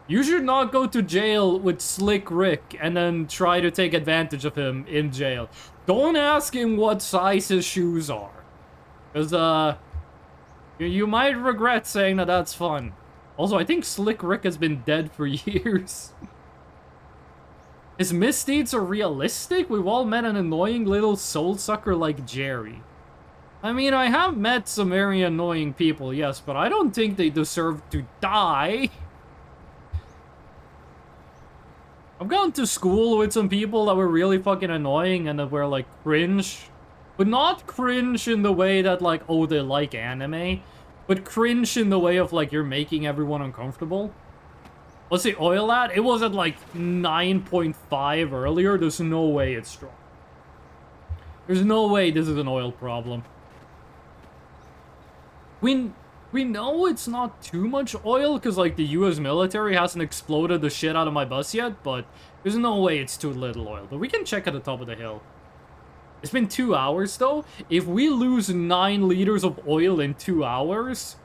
You should not go to jail with Slick Rick and then try to take advantage of him in jail. Don't ask him what size his shoes are. Because, you might regret saying that that's fun. Also, I think Slick Rick has been dead for years. His misdeeds are realistic? We've all met an annoying little soul sucker like Jerry. I mean, I have met some very annoying people, yes, but I don't think they deserve to die. I've gone to school with some people that were really fucking annoying and that were, like, cringe. But not cringe in the way that, like, oh, they like anime. But cringe in the way of, like, you're making everyone uncomfortable. What's the oil at? It was at, like, 9.5 earlier. There's no way it's strong. There's no way this is an oil problem. We know it's not too much oil because, like, the US military hasn't exploded the shit out of my bus yet, but there's no way it's too little oil. But we can check at the top of the hill. It's been 2 hours, though. If we lose 9 liters of oil in 2 hours,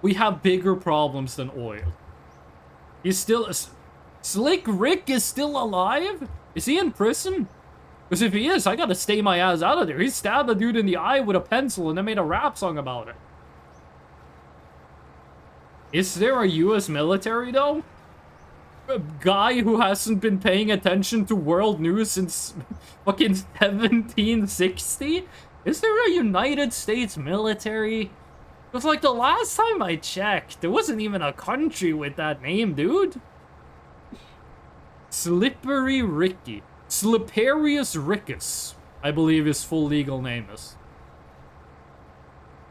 we have bigger problems than oil. He's still... Slick Rick is still alive? Is he in prison? Because if he is, I gotta stay my ass out of there. He stabbed a dude in the eye with a pencil and then made a rap song about it. Is there a US military, though? A guy who hasn't been paying attention to world news since fucking 1760? Is there a United States military? Because, like, the last time I checked, there wasn't even a country with that name, dude. Slippery Ricky. Slipperius Rickus, I believe his full legal name is.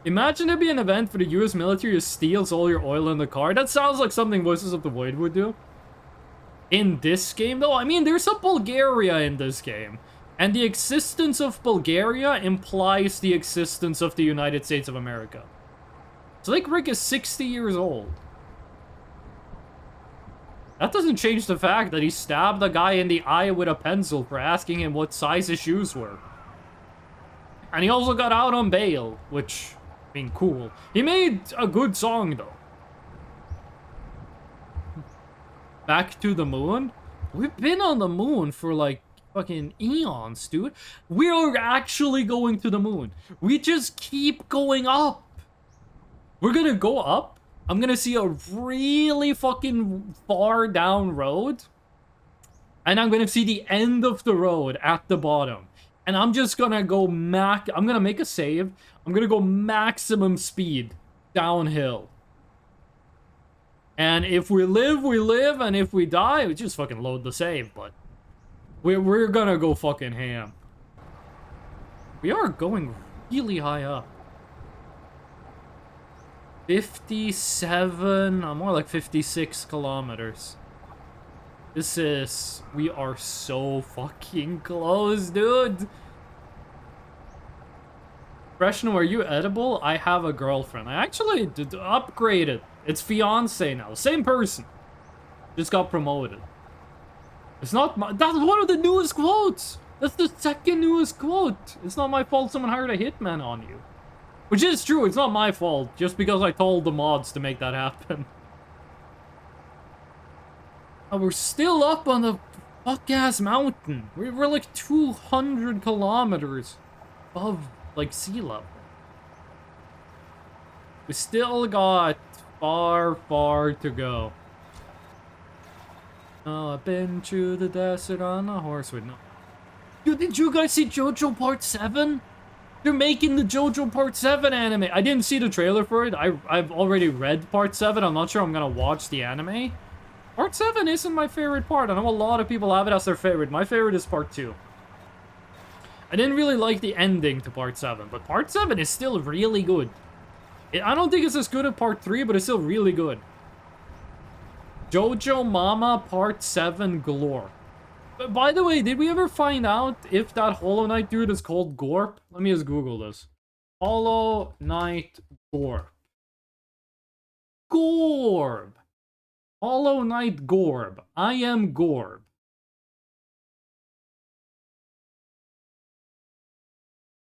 Imagine there'd be an event for the US military who steals all your oil in the car. That sounds like something Voices of the Void would do. In this game, though, I mean, there's a Bulgaria in this game. And the existence of Bulgaria implies the existence of the United States of America. Slick Rick is 60 years old. That doesn't change the fact that he stabbed a guy in the eye with a pencil for asking him what size his shoes were. And he also got out on bail, which, I mean, cool. He made a good song, though. Back to the moon? We've been on the moon for, like, fucking eons, dude. We are actually going to the moon. We just keep going up. We're gonna go up. I'm gonna see a really fucking far down road. And I'm gonna see the end of the road at the bottom. And I'm just gonna go I'm gonna make a save. I'm gonna go maximum speed downhill. And if we live, we live. And if we die, we just fucking load the save. But we're gonna go fucking ham. We are going really high up. 57, more like 56 kilometers. We are so fucking close, dude. Fresno, are you edible? I have a girlfriend. I actually upgraded. It's fiance now. Same person. Just got promoted. It's not my... That's one of the newest quotes. That's the second newest quote. It's not my fault someone hired a hitman on you. Which is true. It's not my fault. Just because I told the mods to make that happen. Oh, we're still up on the fuck-ass mountain. We're like 200 kilometers above, like, sea level. We still got far, far to go. Oh, I've been through the desert on a horse with no... Dude, did you guys see JoJo Part 7? They're making the JoJo Part 7 anime. I didn't see the trailer for it. I've already read Part 7. I'm not sure I'm gonna watch the anime. Part 7 isn't my favorite part. I know a lot of people have it as their favorite. My favorite is Part 2. I didn't really like the ending to Part 7, but Part 7 is still really good. I don't think it's as good as Part 3, but it's still really good. JoJo Mama Part 7 Glorp. But by the way, did we ever find out if that Hollow Knight dude is called Gorp? Let me just Google this. Hollow Knight Gorp. Gorb! Hollow Knight Gorb. I am Gorb.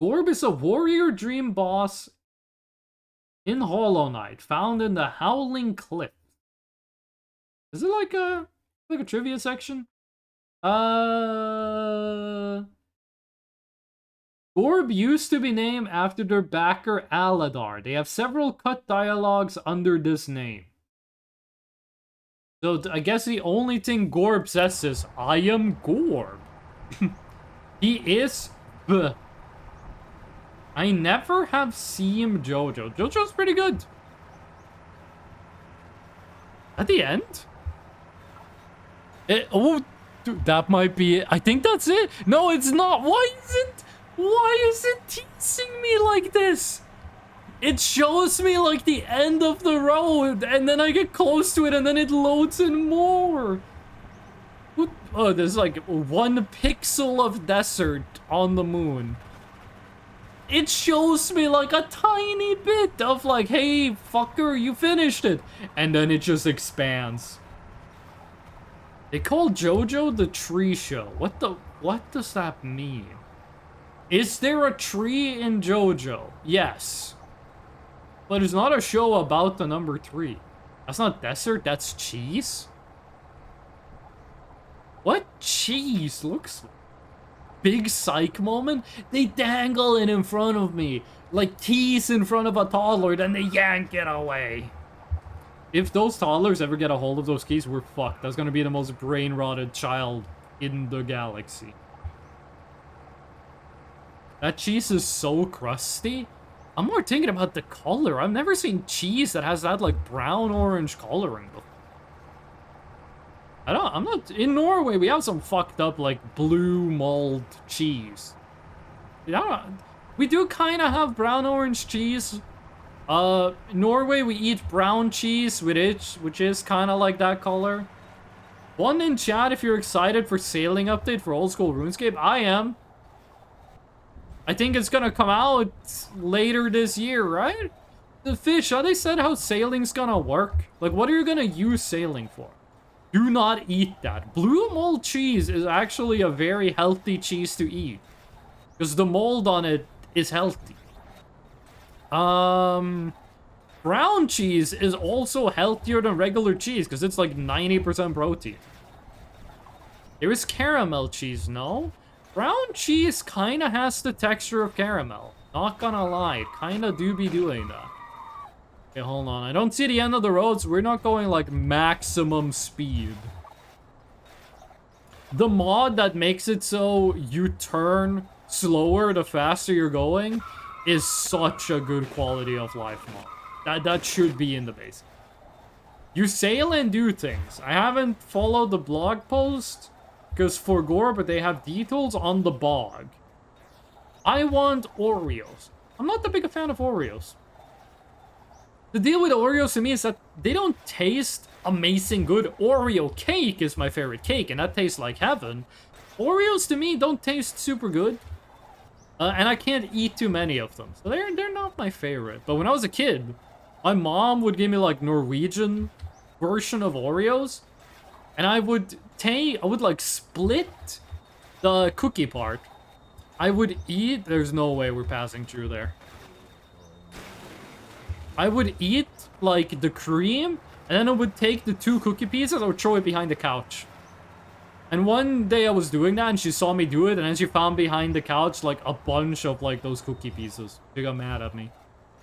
Gorb is a warrior dream boss in Hollow Knight, found in the Howling Cliff. Is it like a trivia section? Gorb used to be named after their backer Aladar. They have several cut dialogues under this name. So I guess the only thing Gorb says is, I am Gorb. He is B. I never have seen JoJo. JoJo's pretty good. At the end? Oh, dude, that might be it. I think that's it. No, it's not. Why is it teasing me like this? It shows me like the end of the road, and then I get close to it, and then it loads in more. What? Oh, there's like 1 pixel of desert on the moon. It shows me like a tiny bit of like, hey, fucker, you finished it. And then it just expands. They call JoJo the tree show. What does that mean? Is there a tree in JoJo? Yes. But it's not a show about the number 3. That's not desert, that's cheese? What cheese looks like? Big psych moment? They dangle it in front of me. Like tease in front of a toddler, then they yank it away. If those toddlers ever get a hold of those keys, we're fucked. That's gonna be the most brain-rotted child in the galaxy. That cheese is so crusty. I'm more thinking about the color. I've never seen cheese that has that, like, brown-orange coloring before. I'm not... In Norway, we have some fucked up, like, blue mold cheese. We do kind of have brown-orange cheese. Norway, we eat brown cheese, which is kind of like that color. One in chat if you're excited for sailing update for old school RuneScape. I am. I think it's gonna come out later this year, right? The fish, how they said how sailing's gonna work? Like, what are you gonna use sailing for? Do not eat that. Blue mold cheese is actually a very healthy cheese to eat. Because the mold on it is healthy. Brown cheese is also healthier than regular cheese because it's like 90% protein. There is caramel cheese, no? Brown cheese kind of has the texture of caramel. Not gonna lie, it kind of do be doing that. Okay, hold on. I don't see the end of the road, so we're not going like maximum speed. The mod that makes it so you turn slower the faster you're going is such a good quality of life mod. That should be in the base. You sail and do things. I haven't followed the blog post because for gore, but they have details on the bog. I want Oreos. I'm not that big a fan of Oreos. The deal with Oreos to me is that they don't taste amazing good. Oreo cake is my favorite cake, and that tastes like heaven. Oreos to me don't taste super good. And I can't eat too many of them. So they're not my favorite. But when I was a kid, my mom would give me like Norwegian version of Oreos. And I would like split the cookie part. I would eat... There's no way we're passing through there. I would eat, like, the cream, and then I would take the 2 cookie pieces, I would throw it behind the couch. And one day I was doing that, and she saw me do it, and then she found behind the couch, like, a bunch of, like, those cookie pieces. She got mad at me.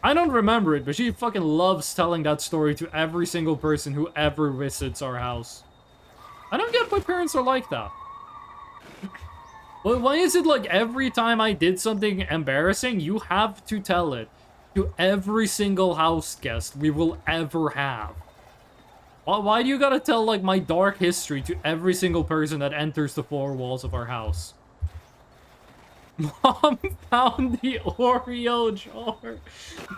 I don't remember it, but she fucking loves telling that story to every single person who ever visits our house. I don't get why parents are like that. Why is it like every time I did something embarrassing, you have to tell it to every single house guest we will ever have? Why do you gotta tell, like, my dark history to every single person that enters the 4 walls of our house? Mom found the Oreo jar.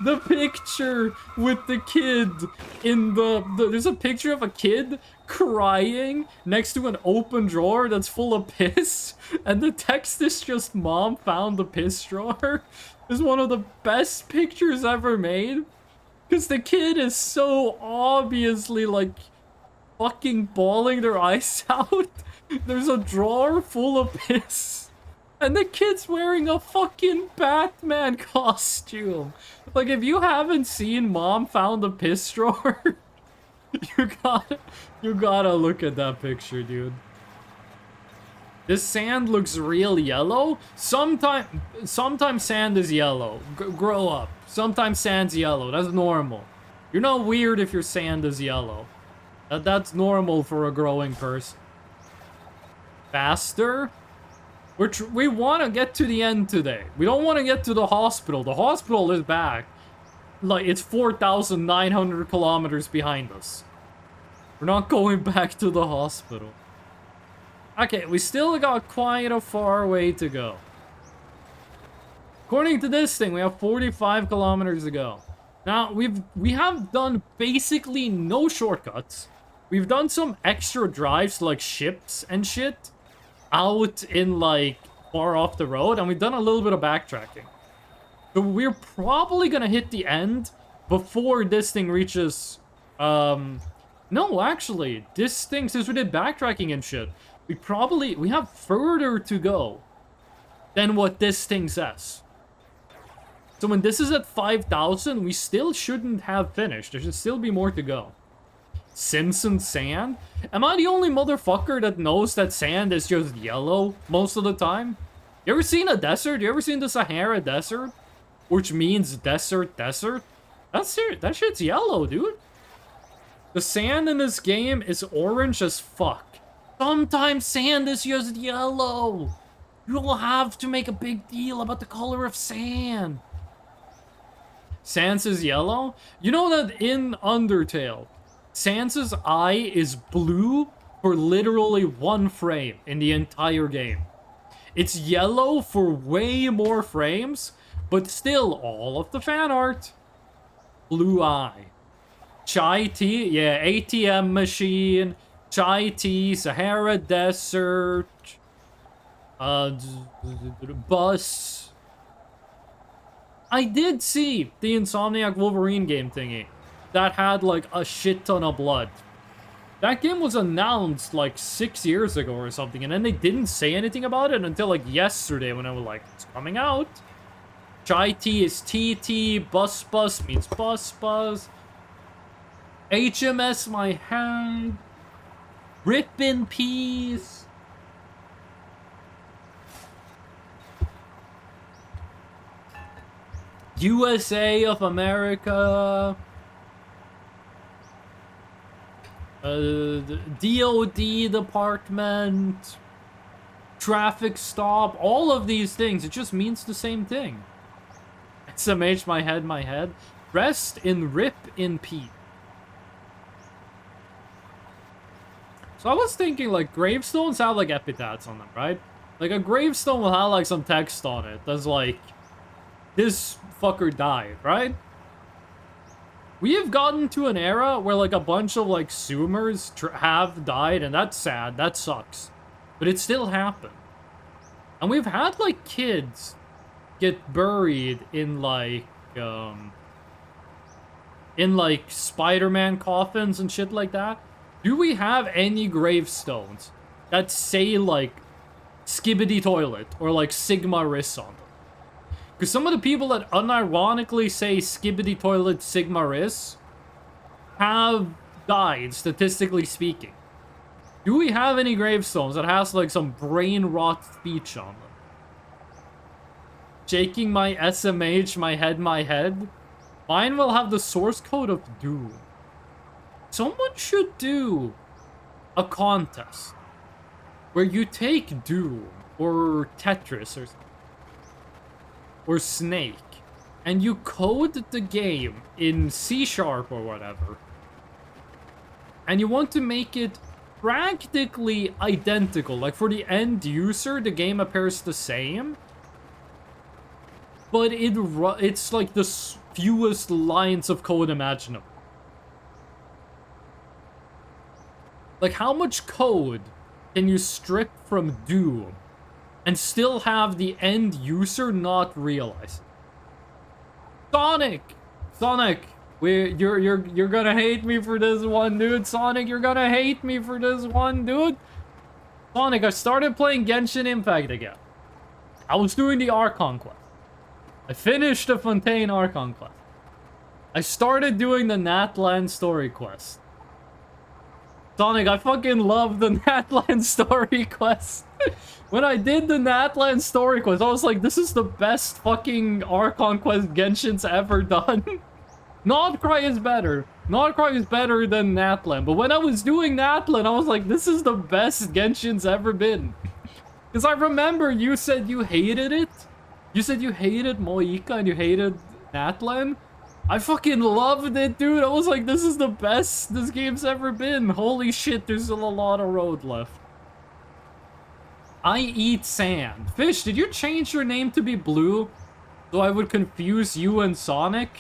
The picture with the kid in there's a picture of a kid crying next to an open drawer that's full of piss. And the text is just, Mom found the piss drawer. It's one of the best pictures ever made. Because the kid is so obviously, like, fucking bawling their eyes out. There's a drawer full of piss. And the kid's wearing a fucking Batman costume. Like, if you haven't seen Mom Found the Piss Drawer, you gotta look at that picture, dude. This sand looks real yellow. Sometimes sand is yellow. Grow up. Sometimes sand's yellow. That's normal. You're not weird if your sand is yellow. That's normal for a growing person. Faster? We want to get to the end today. We don't want to get to the hospital. The hospital is back. Like, it's 4,900 kilometers behind us. We're not going back to the hospital. Okay, we still got quite a far way to go. According to this thing, we have 45 kilometers to go. Now, we have done basically no shortcuts. We've done some extra drives to, like, ships and shit out in, like, far off the road, and we've done a little bit of backtracking. So we're probably gonna hit the end before this thing reaches, no, actually, this thing, since we did backtracking and shit, we have further to go than what this thing says. So when this is at 5,000, we still shouldn't have finished. There should still be more to go. Simpson sand? Am I the only motherfucker that knows that sand is just yellow most of the time? You ever seen a desert? You ever seen the Sahara Desert? Which means desert. That shit's yellow, dude. The sand in this game is orange as fuck. Sometimes sand is just yellow. You don't have to make a big deal about the color of sand. Sans is yellow? You know that in Undertale, Sans's eye is blue for literally 1 frame in the entire game. It's yellow for way more frames, but still all of the fan art. Blue eye. Chai tea, yeah, ATM machine, chai tea, Sahara Desert, bus. I did see the Insomniac Wolverine game thingy that had like a shit ton of blood. That game was announced like 6 years ago or something, and then they didn't say anything about it until like yesterday when I was like, it's coming out. Chai tea is TT. Bus bus means bus bus. HMS my hand. Rip in peace. USA of America. DOD department. Traffic stop. All of these things, it just means the same thing. SMH my head. Rest in rip in peace. So I was thinking, like, gravestones have, like, epitaphs on them, right? Like, a gravestone will have, like, some text on it that's like, this fucker died, right? We have gotten to an era where, like, a bunch of, like, Zoomers have died, and that's sad. That sucks. But it still happened. And we've had, like, kids get buried in, like, Spider-Man coffins and shit like that. Do we have any gravestones that say, like, Skibidi Toilet or, like, Sigma Riss on them? Because some of the people that unironically say Skibidi Toilet Sigma Riss have died, statistically speaking. Do we have any gravestones that has, like, some brain rot speech on them? Shaking my SMH, my head. Mine will have the source code of Doom. Someone should do a contest where you take Doom or Tetris or Snake and you code the game in C# or whatever, and you want to make it practically identical. Like, for the end user, the game appears the same, but it's like the fewest lines of code imaginable. Like, how much code can you strip from Doom and still have the end user not realize it? Sonic, you're gonna hate me for this one, dude. Sonic, you're gonna hate me for this one, dude. Sonic, I started playing Genshin Impact again. I was doing the Archon quest. I finished the Fontaine Archon quest. I started doing the Natlan story quest. Sonic, I fucking love the Natlan story quest. When I did the Natlan story quest, I was like, this is the best fucking Archon quest Genshin's ever done. Nodcry is better. Nodcry is better than Natlan. But when I was doing Natlan, I was like, this is the best Genshin's ever been. Because I remember you said you hated it. You said you hated Moika and you hated Natlan. I fucking loved it, dude. I was like, this is the best this game's ever been. Holy shit, there's still a lot of road left. I eat sand. Fish, did you change your name to be Blue so I would confuse you and Sonic?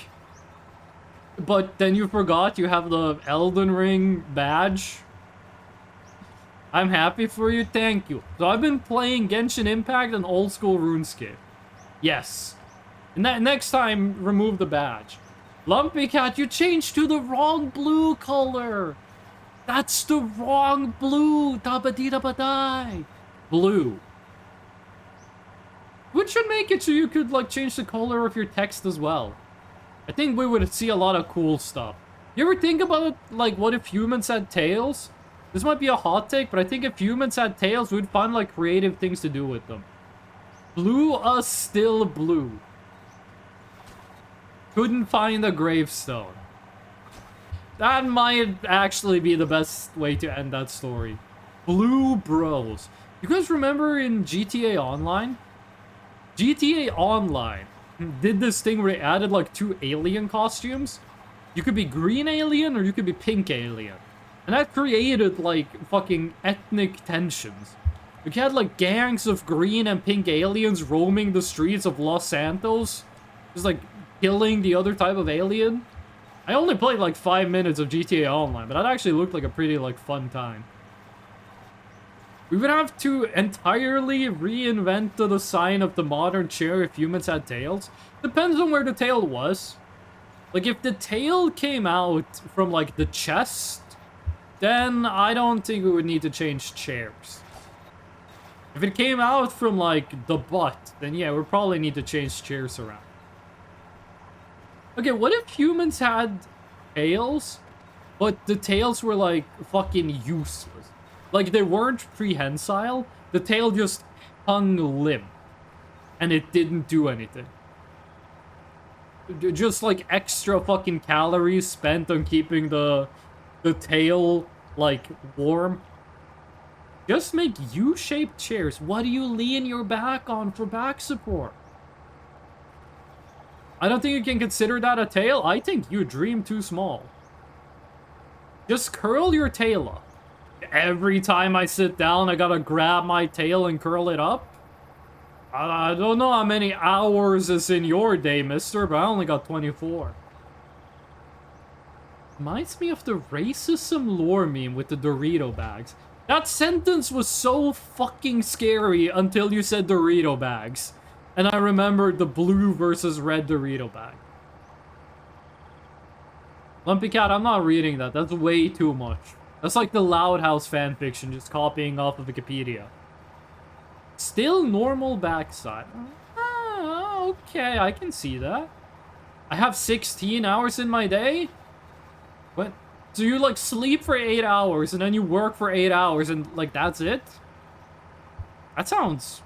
But then you forgot you have the Elden Ring badge. I'm happy for you, thank you. So I've been playing Genshin Impact and old school RuneScape. Yes. And that next time, remove the badge. Lumpy Cat, you changed to the wrong blue color. That's the wrong blue. Dabadi-dabadai. Blue. Which should make it so you could, like, change the color of your text as well. I think we would see a lot of cool stuff. You ever think about, like, what if humans had tails? This might be a hot take, but I think if humans had tails, we'd find, like, creative things to do with them. Blue us still blue. Couldn't find a gravestone. That might actually be the best way to end that story. Blue bros. You guys remember in GTA Online? GTA Online did this thing where they added like 2 alien costumes. You could be green alien or you could be pink alien. And that created like fucking ethnic tensions. You had like gangs of green and pink aliens roaming the streets of Los Santos. Just like killing the other type of alien. I only played like 5 minutes of GTA Online, but that actually looked like a pretty like fun time. We would have to entirely reinvent the design of the modern chair if humans had tails. Depends on where the tail was. Like if the tail came out from like the chest, then I don't think we would need to change chairs. If it came out from like the butt, then yeah, we'll probably need to change chairs around. Okay, what if humans had tails, but the tails were like fucking useless? Like they weren't prehensile, the tail just hung limp. And it didn't do anything. Just like extra fucking calories spent on keeping the tail like warm. Just make U-shaped chairs. What do you lean your back on for back support? I don't think you can consider that a tail. I think you dream too small. Just curl your tail up. Every time I sit down, I gotta grab my tail and curl it up. I don't know how many hours is in your day, mister, but I only got 24. Reminds me of the racism lore meme with the Dorito bags. That sentence was so fucking scary until you said Dorito bags. And I remembered the blue versus red Dorito bag. Lumpy Cat, I'm not reading that. That's way too much. That's like the Loud House fanfiction, just copying off of Wikipedia. Still normal backside. Okay, I can see that. I have 16 hours in my day? What? So you, like, sleep for 8 hours, and then you work for 8 hours, and, like, that's it? That sounds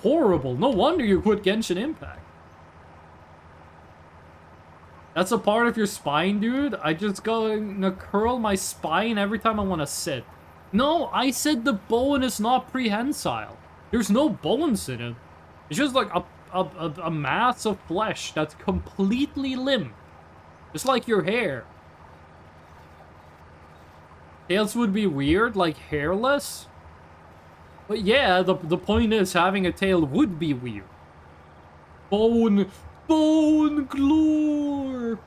horrible. No wonder you quit Genshin Impact. That's a part of your spine, dude? I just gonna curl my spine every time I want to sit. No, I said the bone is not prehensile. There's no bones in it. It's just like a mass of flesh that's completely limp. Just like your hair. Tails would be weird, like hairless. But yeah, the point is having a tail would be weird. Bone glorp.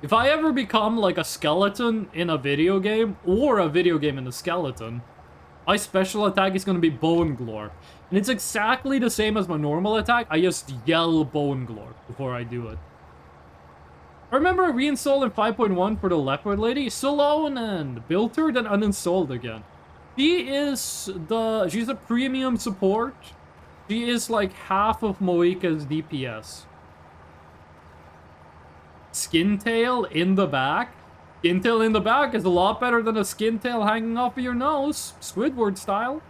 If I ever become like a skeleton in a video game, or a video game in a skeleton, my special attack is going to be Bone Glorp. And it's exactly the same as my normal attack. I just yell Bone Glorp before I do it. I remember reinstalling 5.1 for the Leopard Lady. Solonen built her, then uninstalled again. She's a premium support. She is like half of Moika's DPS. Skin tail in the back. Skin tail in the back is a lot better than a skin tail hanging off of your nose. Squidward style.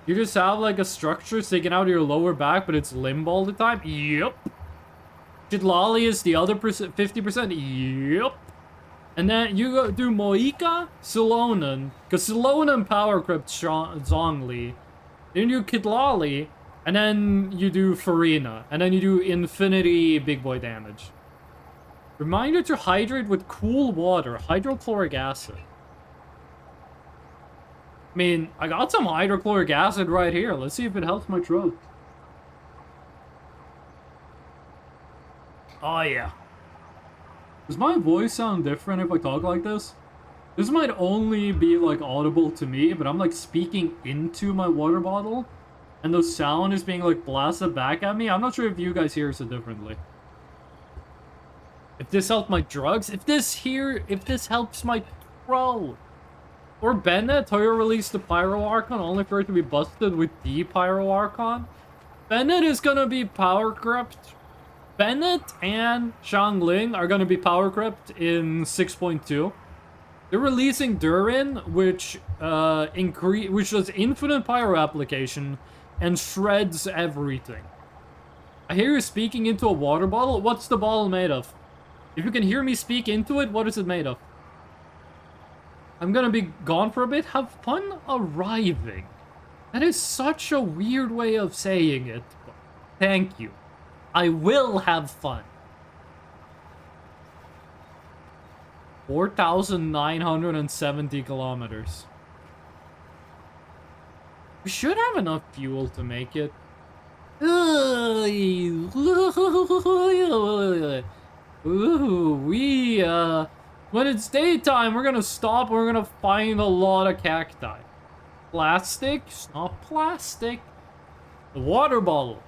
You just have like a structure sticking out of your lower back, but it's limb all the time? Yep. Chitlali is the other 50%? Yep. And then you go do Moika, Solonen, because Solonen power crept Zhongli. Then you do Kitlali, and then you do Farina, and then you do Infinity Big Boy damage. Reminder to hydrate with cool water, hydrochloric acid. I mean, I got some hydrochloric acid right here. Let's see if it helps my throat. Oh, yeah. Does my voice sound different if I talk like this? This might only be, like, audible to me, but I'm, like, speaking into my water bottle. And the sound is being, like, blasted back at me. I'm not sure if you guys hear it differently. If this helps my drugs? If this helps my throat. Or Bennett, Toyo released the Pyro Archon only for it to be busted with the Pyro Archon. Bennett is gonna be power crept. Bennett and Xiangling are gonna be power crept in 6.2. They're releasing Durin, which does infinite pyro application and shreds everything. I hear you speaking into a water bottle. What's the bottle made of? If you can hear me speak into it, what is it made of? I'm gonna be gone for a bit. Have fun arriving. That is such a weird way of saying it. Thank you. I will have fun. 4,970 kilometers. We should have enough fuel to make it. Ooh, when it's daytime, we're gonna stop and we're gonna find a lot of cacti. Plastic? It's not plastic. The water bottle.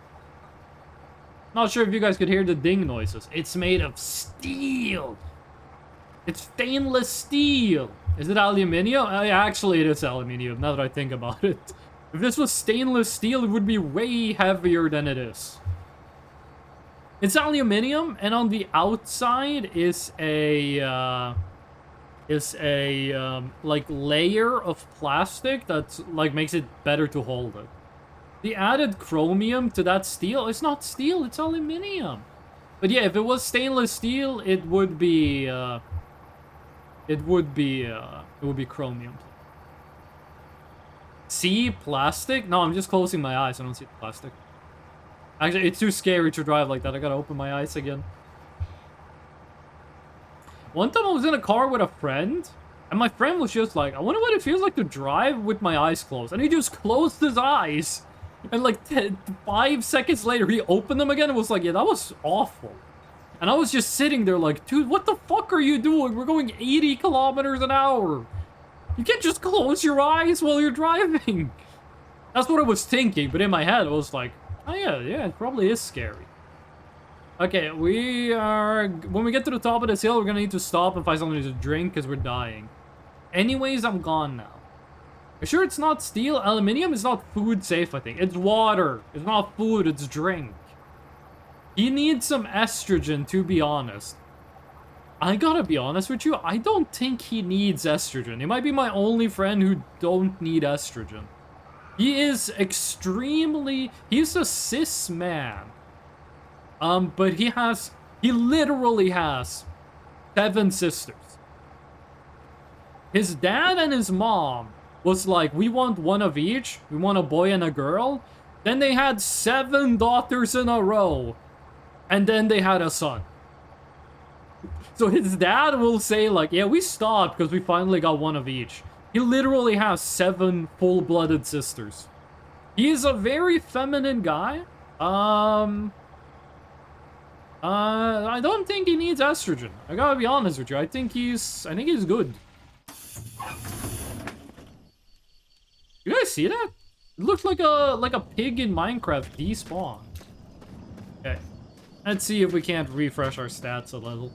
Not sure if you guys could hear the ding noises. It's made of steel. It's stainless steel. Is it aluminium? Actually, it is aluminium, now that I think about it. If this was stainless steel, it would be way heavier than it is. It's aluminum, and on the outside is a like layer of plastic that's like makes it better to hold it. The added chromium to that steel, it's not steel, it's aluminum. But yeah, if it was stainless steel, it would be chromium. See plastic? No, I'm just closing my eyes. I don't see the plastic. Actually, it's too scary to drive like that. I gotta open my eyes again. One time I was in a car with a friend, and my friend was just like, I wonder what it feels like to drive with my eyes closed. And he just closed his eyes. And like 5 seconds later, he opened them again and was like, yeah, that was awful. And I was just sitting there like, dude, what the fuck are you doing? We're going 80 kilometers an hour. You can't just close your eyes while you're driving. That's what I was thinking, but in my head, I was like, oh yeah, it probably is scary. Okay, when we get to the top of this hill, we're gonna need to stop and find something to drink because we're dying. Anyways, I'm gone now. You sure it's not steel? Aluminium is not food safe, I think. It's water. It's not food, it's drink. He needs some estrogen, to be honest. I gotta be honest with you, I don't think he needs estrogen. He might be my only friend who don't need estrogen. He is he's a cis man. But he literally has 7 sisters. His dad and his mom was like, we want one of each. We want a boy and a girl. Then they had 7 daughters in a row. And then they had a son. So his dad will say like, yeah, we stopped because we finally got one of each. He literally has 7 full-blooded sisters. He is a very feminine guy. I don't think he needs estrogen. I gotta be honest with you. I think he's good. You guys see that? It looks like a pig in Minecraft despawned. Okay. Let's see if we can't refresh our stats a little.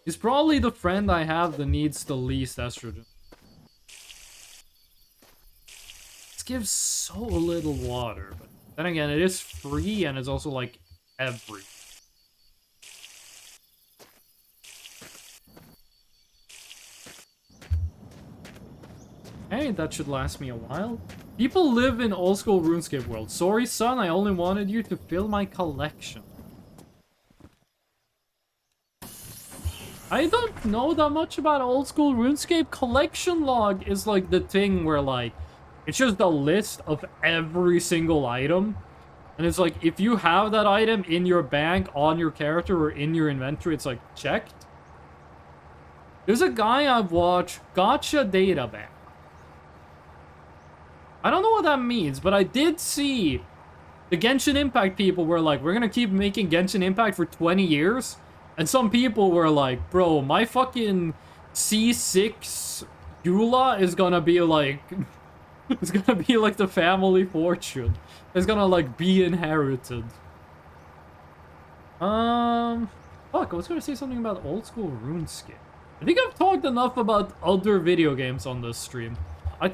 He's probably the friend I have that needs the least estrogen. This gives so little water, but then again, it is free and it's also like every. Hey, that should last me a while. People live in old school RuneScape world. Sorry, son, I only wanted you to fill my collection. I don't know that much about old school RuneScape. Collection log is like the thing where like, it's just a list of every single item. And it's like, if you have that item in your bank, on your character, or in your inventory, it's like, checked. There's a guy I've watched, Gotcha Data Bank. I don't know what that means, but I did see the Genshin Impact people were like, we're gonna keep making Genshin Impact for 20 years. And some people were like, bro, my fucking C6 Eula is gonna be like... it's gonna be like the family fortune. It's gonna like be inherited. Fuck, I was gonna say something about old school RuneScape. I think I've talked enough about other video games on this stream. I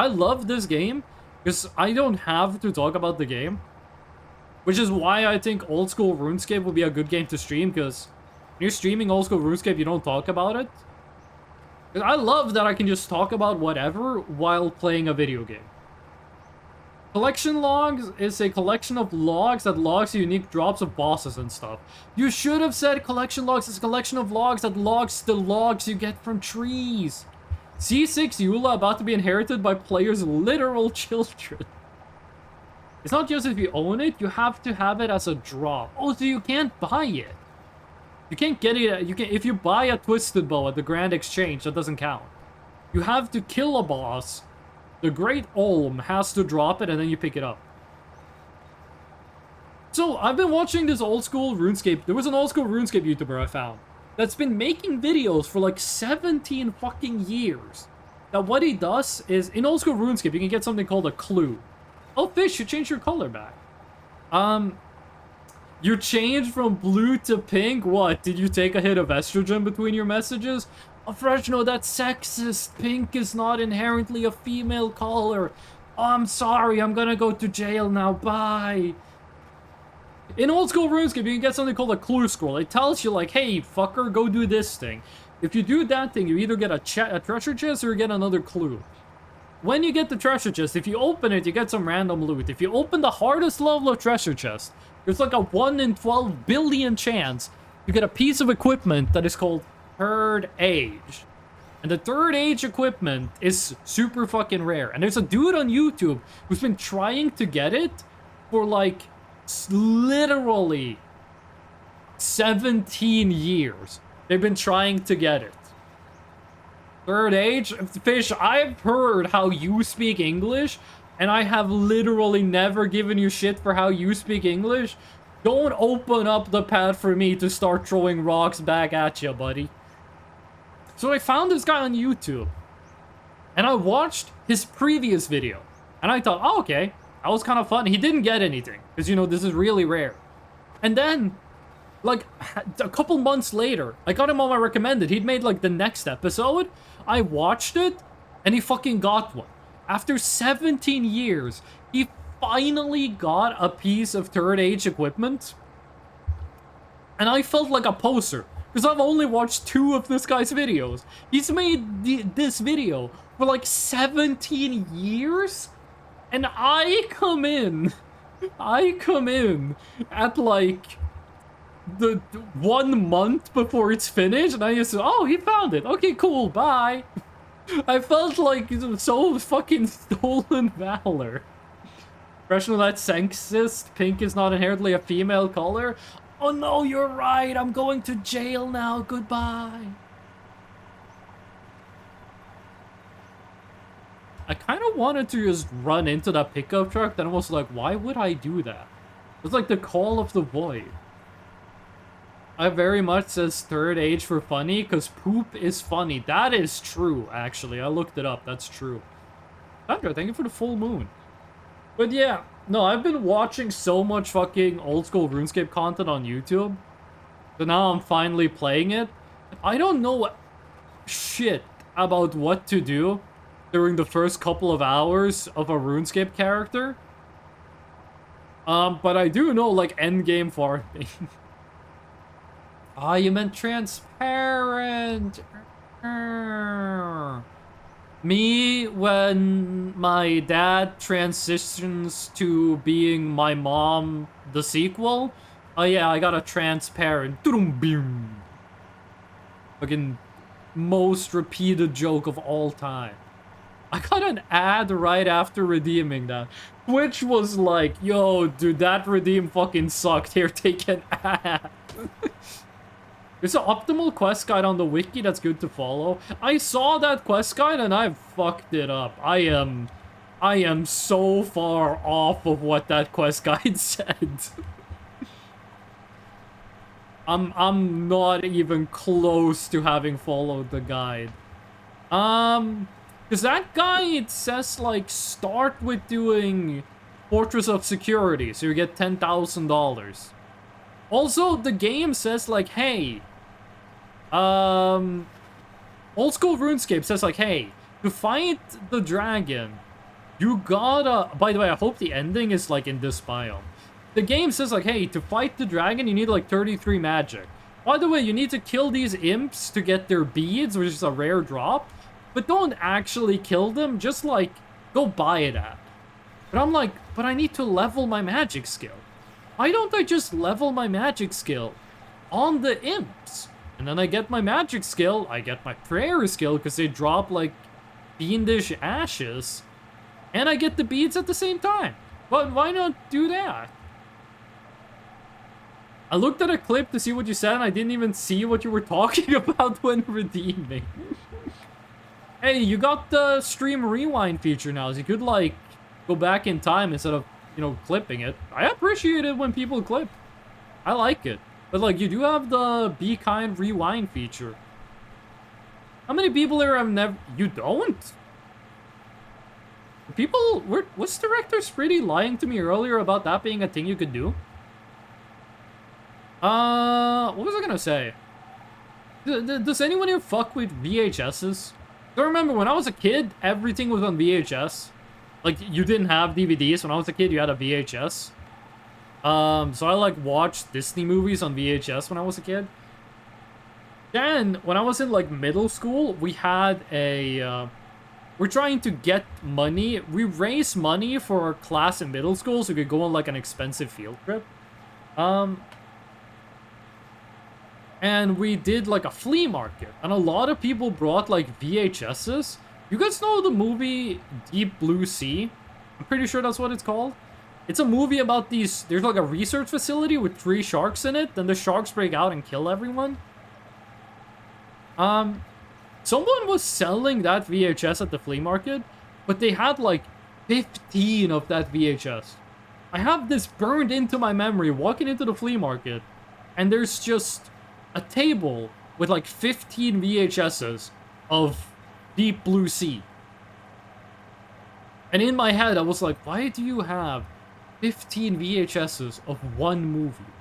love this game because I don't have to talk about the game. Which is why I think old school RuneScape would be a good game to stream, because when you're streaming old school RuneScape, you don't talk about it. I love that I can just talk about whatever while playing a video game. Collection logs is a collection of logs that logs unique drops of bosses and stuff. You should have said collection logs is a collection of logs that logs the logs you get from trees. C6 Eula about to be inherited by players' literal children. It's not just if you own it, you have to have it as a drop. Oh, so you can't buy it. You can't get it, if you buy a Twisted Bow at the Grand Exchange, that doesn't count. You have to kill a boss, the Great Olm has to drop it, and then you pick it up. So, I've been watching this old school RuneScape, there was an old school RuneScape YouTuber I found, that's been making videos for like 17 fucking years. Now what he does is, in old school RuneScape, you can get something called a clue. Oh, fish, you changed your color back. You changed from blue to pink? What, did you take a hit of estrogen between your messages? Oh, Fresno, that's sexist. Pink is not inherently a female color. Oh, I'm sorry, I'm gonna go to jail now, bye. In old school RuneScape, you can get something called a clue scroll. It tells you, like, hey, fucker, go do this thing. If you do that thing, you either get a treasure chest or you get another clue. When you get the treasure chest, if you open it, you get some random loot. If you open the hardest level of treasure chest, there's like a 1 in 12 billion chance you get a piece of equipment that is called Third Age. And the Third Age equipment is super fucking rare. And there's a dude on YouTube who's been trying to get it for like literally 17 years. They've been trying to get it. Third Age? Fish, I've heard how you speak English, and I have literally never given you shit for how you speak English. Don't open up the path for me to start throwing rocks back at you, buddy. So I found this guy on YouTube, and I watched his previous video, and I thought, oh, okay, that was kind of fun. He didn't get anything, because, you know, this is really rare. And then, like, a couple months later, I got him on my recommended. He'd made, like, the next episode. I watched it, and he fucking got one. After 17 years, he finally got a piece of Third Age equipment. And I felt like a poser, because I've only watched 2 of this guy's videos. He's made this video for like 17 years, and I come in at like the 1 month before it's finished, and I just, oh, he found it. Okay, cool, bye. I felt like so fucking stolen valor. Fresno, that's sexist. Pink is not inherently a female color. Oh no, you're right. I'm going to jail now. Goodbye. I kind of wanted to just run into that pickup truck, then I was like, why would I do that? It's like the call of the void. I very much says Third Age for funny, because poop is funny. That is true, actually. I looked it up. That's true. Sandra, thank you for the full moon. But yeah, no, I've been watching so much fucking old school RuneScape content on YouTube. So now I'm finally playing it. I don't know shit about what to do during the first couple of hours of a RuneScape character. But I do know, like, endgame farming. Ah, you meant transparent. Me, when my dad transitions to being my mom, the sequel. Oh yeah, I got a transparent. Fucking most repeated joke of all time. I got an ad right after redeeming that. Twitch was like, yo, dude, that redeem fucking sucked. Here, take an ad. There's an optimal quest guide on the wiki that's good to follow. I saw that quest guide and I fucked it up. I am so far off of what that quest guide said. I'm not even close to having followed the guide. Because that guide says, like, start with doing Fortress of Security, so you get $10,000. Also, the game says, like, hey, Old School RuneScape says, like, hey, to fight the dragon, you gotta, by the way, I hope the ending is, like, in this biome. The game says, like, hey, to fight the dragon, you need, like, 33 magic. By the way, you need to kill these imps to get their beads, which is a rare drop, but don't actually kill them, just, like, go buy that. But I'm like, but I need to level my magic skill. Why don't I just level my magic skill on the imps? And then I get my magic skill, I get my prayer skill, because they drop, like, fiendish ashes, and I get the beads at the same time. But why not do that? I looked at a clip to see what you said, and I didn't even see what you were talking about when redeeming. Hey, you got the stream rewind feature now, so you could, like, go back in time instead of, you know, clipping it. I appreciate it when people clip. I like it. But, like, you do have the Be Kind rewind feature. How many people here have never... You don't? People... Was Director Spritty lying to me earlier about that being a thing you could do? What was I gonna say? Does anyone here fuck with VHSs? I remember when I was a kid, everything was on VHS. Like, you didn't have DVDs. When I was a kid, you had a VHS. So I, like, watched Disney movies on VHS when I was a kid. Then, when I was in, like, middle school, we had a, we're trying to get money. We raised money for our class in middle school so we could go on, like, an expensive field trip. And we did, like, a flea market. And a lot of people brought, like, VHSs. You guys know the movie Deep Blue Sea? I'm pretty sure that's what it's called. It's a movie about these... There's, like, a research facility with 3 sharks in it. Then the sharks break out and kill everyone. Someone was selling that VHS at the flea market. But they had, like, 15 of that VHS. I have this burned into my memory walking into the flea market. And there's just... a table with like 15 VHSs of Deep Blue Sea. And in my head, I was like, why do you have 15 VHSs of one movie?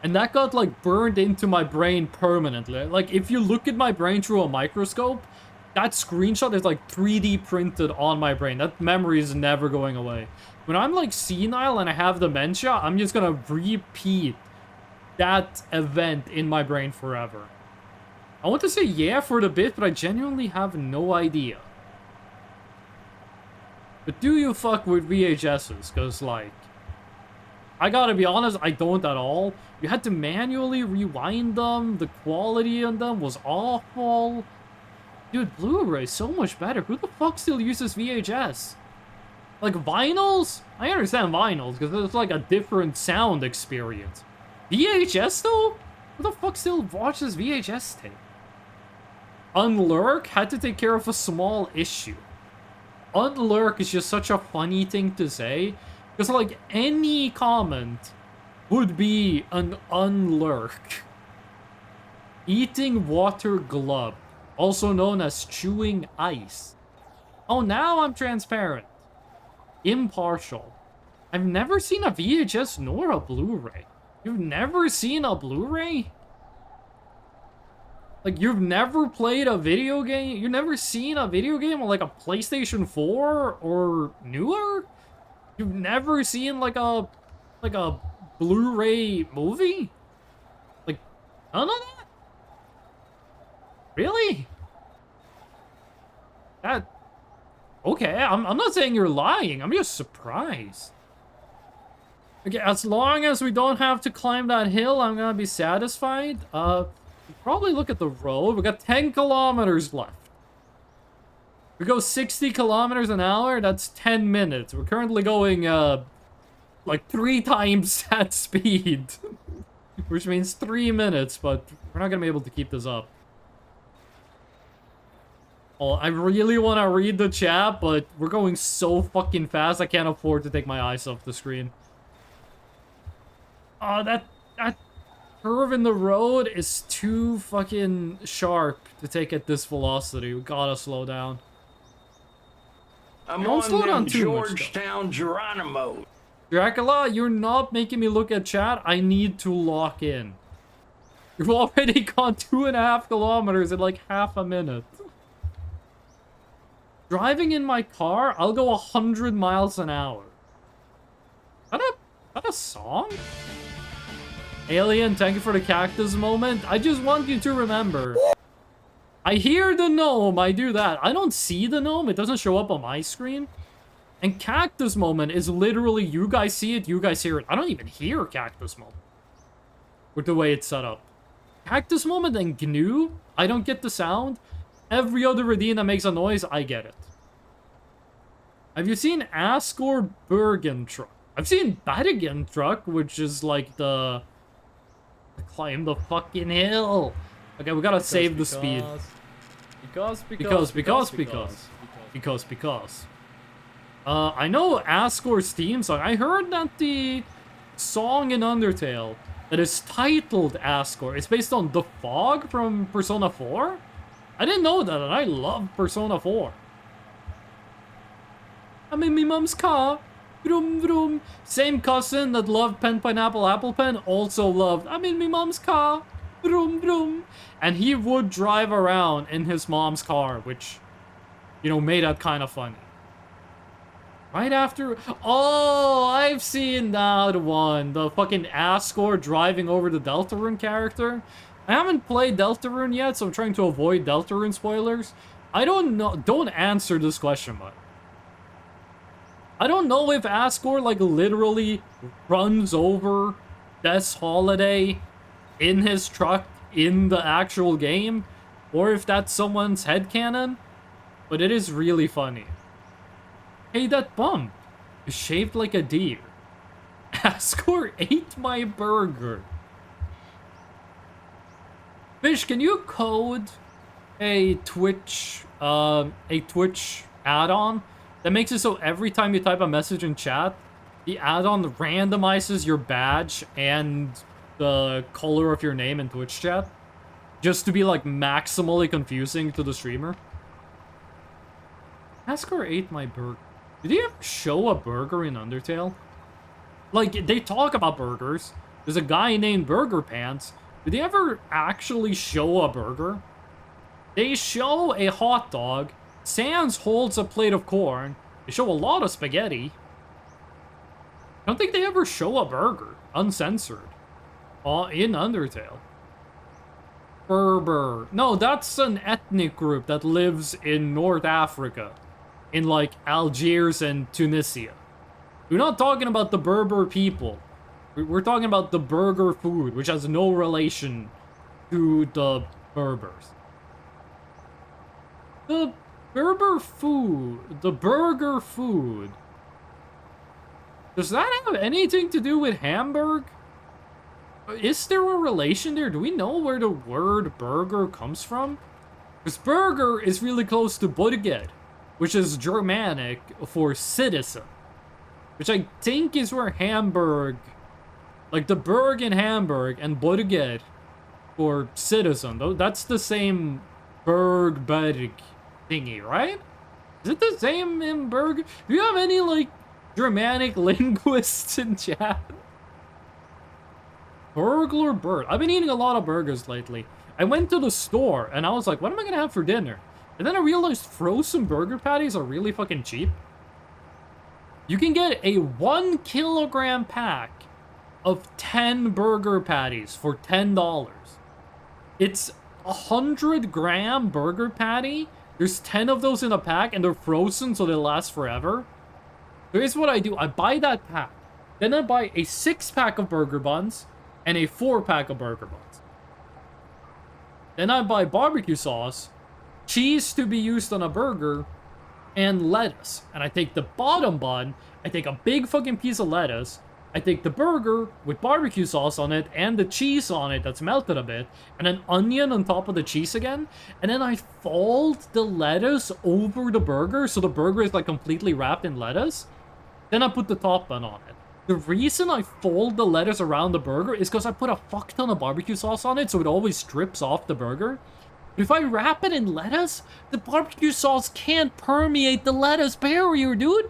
And that got like burned into my brain permanently. Like if you look at my brain through a microscope, that screenshot is like 3D printed on my brain. That memory is never going away. When I'm like senile and I have dementia, I'm just gonna repeat that event in my brain forever. I want to say yeah for the bit, but I genuinely have no idea. But do you fuck with VHSs? Because, like, I gotta be honest, I don't at all. You had to manually rewind them. The quality on them was awful. Dude, Blu-ray is so much better. Who the fuck still uses VHS? Like, vinyls? I understand vinyls, because it's like a different sound experience. VHS though? Who the fuck still watches VHS tape? Unlurk had to take care of a small issue. Unlurk is just such a funny thing to say. Because like any comment would be an unlurk. Eating water glub. Also known as chewing ice. Oh, now I'm transparent. Impartial. I've never seen a VHS nor a Blu-ray. You've never seen a Blu-ray? Like, you've never played a video game? You've never seen a video game on, like, a PlayStation 4 or newer? You've never seen, like a Blu-ray movie? Like, none of that? Really? That... Okay, I'm not saying you're lying. I'm just surprised. Okay, as long as we don't have to climb that hill, I'm gonna be satisfied. Probably look at the road. We got 10 kilometers left. We go 60 kilometers an hour, that's 10 minutes. We're currently going, like 3 times that speed. Which means 3 minutes, but we're not gonna be able to keep this up. Oh, I really want to read the chat, but we're going so fucking fast, I can't afford to take my eyes off the screen. Oh, that curve in the road is too fucking sharp to take at this velocity. We gotta slow down. I'm on them Georgetown Geronimo. Dracula, you're not making me look at chat. I need to lock in. You've already gone 2.5 kilometers in like half a minute. Driving in my car, I'll go 100 miles an hour. Is that a song? Alien, thank you for the cactus moment. I just want you to remember. I hear the gnome, I do that. I don't see the gnome, it doesn't show up on my screen. And cactus moment is literally you guys see it, you guys hear it. I don't even hear cactus moment. With the way it's set up. Cactus moment and GNU, I don't get the sound. Every other Radin that makes a noise, I get it. Have you seen Asgore Bergen Truck? I've seen Badigan Truck, which is like the climb the fucking hill. Okay, we gotta save the speed. Because. I know Asgore's theme song. I heard that the song in Undertale that is titled Asgore is based on The Fog from Persona 4. I didn't know that, and I love Persona 4. I'm in me mom's car. Vroom, vroom. Same cousin that loved Pen Pineapple Apple Pen also loved I'm in me mom's car. Vroom, vroom. And he would drive around in his mom's car, which, you know, made that kind of funny. Right after... Oh, I've seen that one. The fucking Asgore driving over the Deltarune character. I haven't played Deltarune yet, so I'm trying to avoid Deltarune spoilers. I don't know. Don't answer this question, but I don't know if Asgore, like, literally runs over Death's Holiday in his truck in the actual game, or if that's someone's headcanon, but it is really funny. Hey, that bump is shaped like a deer. Asgore ate my burger. Fish, can you code a Twitch add-on that makes it so every time you type a message in chat, the add-on randomizes your badge and the color of your name in Twitch chat, just to be like maximally confusing to the streamer? Asgore ate my burger. Did he ever show a burger in Undertale? Like, they talk about burgers. There's a guy named Burger Pants. Did they ever actually show a burger? They show a hot dog. Sans holds a plate of corn. They show a lot of spaghetti. I don't think they ever show a burger, uncensored, in Undertale. Berber. No, that's an ethnic group that lives in North Africa. In, like, Algiers and Tunisia. We're not talking about the Berber people. We're talking about the burger food, which has no relation to the Berbers. The burger food. Does that have anything to do with Hamburg? Is there a relation there? Do we know where the word burger comes from? Because burger is really close to Budget, which is Germanic for citizen. Which I think is where Hamburg, like the Berg in Hamburg and Budget for citizen. That's the same Berg thingy, right? Is it the same in Berg? Do you have any, like, Germanic linguists in chat? Burglar bird. I've been eating a lot of burgers lately. I went to the store and I was like, what am I gonna have for dinner? And then I realized frozen burger patties are really fucking cheap. You can get a 1 kilogram pack of 10 burger patties for $10. It's a 100-gram burger patty. There's 10 of those in a pack and they're frozen so they last forever. So here's what I do. I buy that pack. Then I buy a 6-pack of burger buns and a 4-pack of burger buns. Then I buy barbecue sauce, cheese to be used on a burger, and lettuce. And I take the bottom bun, I take a big fucking piece of lettuce, I take the burger with barbecue sauce on it and the cheese on it that's melted a bit, and an onion on top of the cheese again, and then I fold the lettuce over the burger so the burger is like completely wrapped in lettuce. Then I put the top bun on it. The reason I fold the lettuce around the burger is because I put a fuck ton of barbecue sauce on it so it always strips off the burger. But if I wrap it in lettuce, the barbecue sauce can't permeate the lettuce barrier, dude.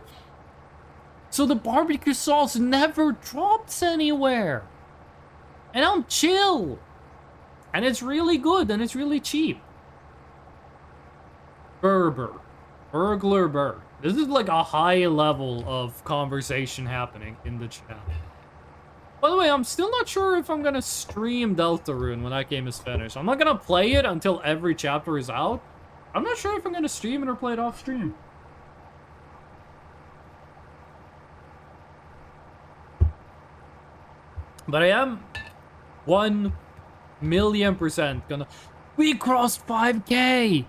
So the barbecue sauce never drops anywhere. And I'm chill. And it's really good and it's really cheap. Burglar bird. This is like a high level of conversation happening in the chat. By the way, I'm still not sure if I'm gonna stream Deltarune when that game is finished. I'm not gonna play it until every chapter is out. I'm not sure if I'm gonna stream it or play it off stream. But I am 1,000,000% gonna... We crossed 5K!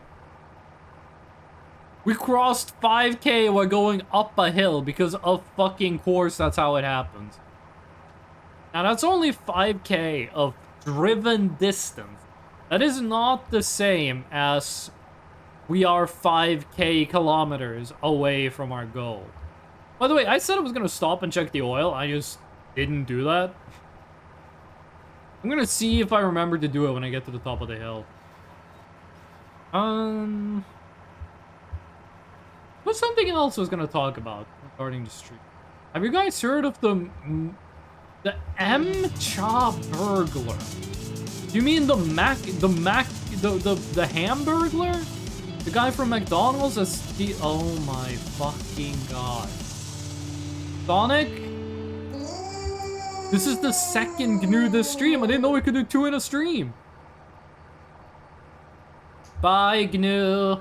We crossed 5K while going up a hill because of fucking course that's how it happens. Now that's only 5K of driven distance. That is not the same as we are 5K kilometers away from our goal. By the way, I said I was gonna stop and check the oil. I just didn't do that. I'm gonna see if I remember to do it when I get to the top of the hill. What's something else I was gonna talk about regarding the street? Have you guys heard of the M-Cha Burglar? You mean the Hamburglar? The guy from McDonald's is the... Oh my fucking god. Sonic? This is the second GNU this stream. I didn't know we could do 2 in a stream. Bye, GNU.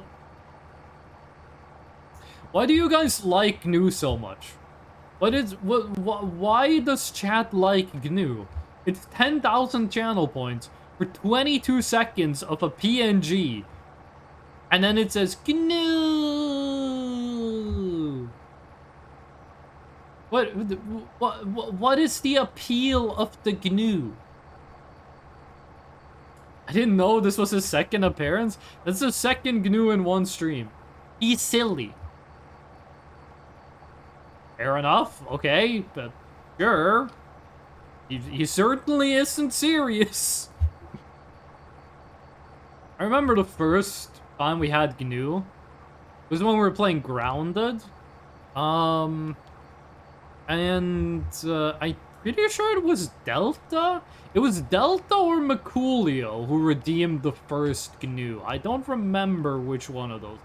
Why do you guys like GNU so much? Why does chat like GNU? It's 10,000 channel points for 22 seconds of a PNG. And then it says GNU. What is the appeal of the GNU? I didn't know this was his second appearance. That's the second GNU in one stream. He's silly. Fair enough, okay, but sure. He certainly isn't serious. I remember the first time we had GNU. It was when we were playing Grounded. I'm pretty sure it was Delta? It was Delta or Maculio who redeemed the first GNU. I don't remember which one of those.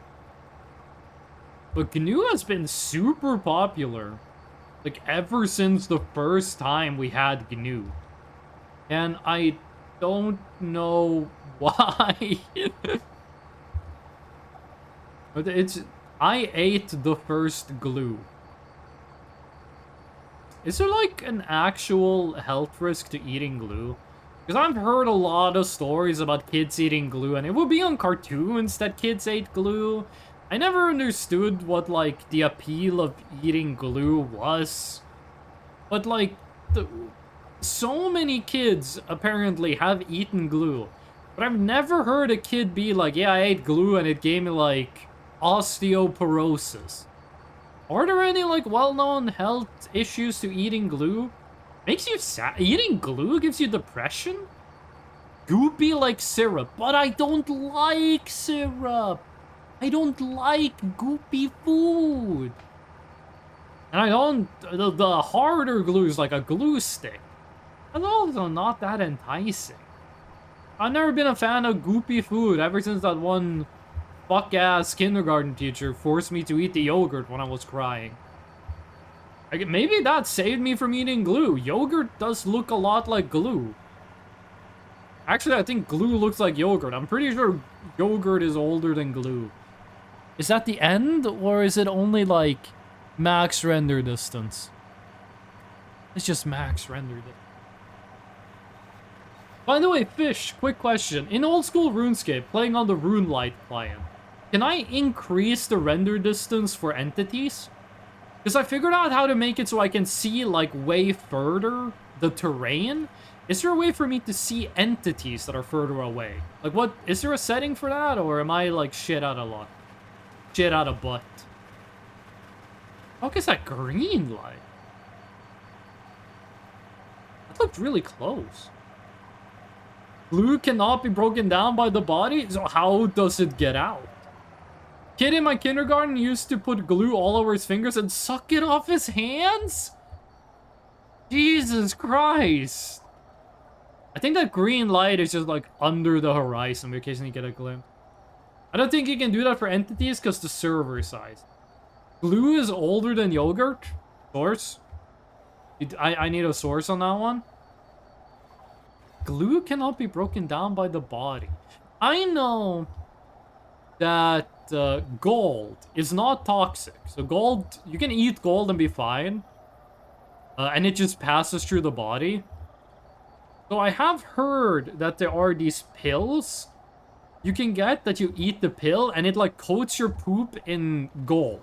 But GNU has been super popular. Like, ever since the first time we had GNU. And I don't know why. But I ate the first glue. Is there like an actual health risk to eating glue? Because I've heard a lot of stories about kids eating glue, and it would be on cartoons that kids ate glue. I never understood what like the appeal of eating glue was. But like, so many kids apparently have eaten glue. But I've never heard a kid be like, yeah, I ate glue and it gave me like osteoporosis. Are there any like well-known health issues to eating glue? Makes you sad. Eating glue gives you depression? Goopy like syrup, but I don't like syrup. I don't like goopy food. And I don't, the harder glue is like a glue stick. That's also not that enticing. I've never been a fan of goopy food ever since that one fuck-ass kindergarten teacher forced me to eat the yogurt when I was crying. Like, maybe that saved me from eating glue. Yogurt does look a lot like glue. Actually, I think glue looks like yogurt. I'm pretty sure yogurt is older than glue. Is that the end, or is it only, like, max render distance? It's just max render distance. By the way, Fish, quick question. In old school RuneScape, playing on the RuneLite client, can I increase the render distance for entities? Because I figured out how to make it so I can see, like, way further the terrain. Is there a way for me to see entities that are further away? Like, what? Is there a setting for that, or am I, like, shit out of luck? Shit out of butt. How is that green light? That looked really close. Glue cannot be broken down by the body? So how does it get out? Kid in my kindergarten used to put glue all over his fingers and suck it off his hands? Jesus Christ. I think that green light is just like under the horizon. We occasionally get a glimpse. I don't think you can do that for entities because the server size. Glue is older than yogurt? Source? I need a source on that one. Glue cannot be broken down by the body. I know that gold is not toxic. So gold, you can eat gold and be fine. And it just passes through the body. So I have heard that there are these pills you can get that you eat the pill and it like coats your poop in gold.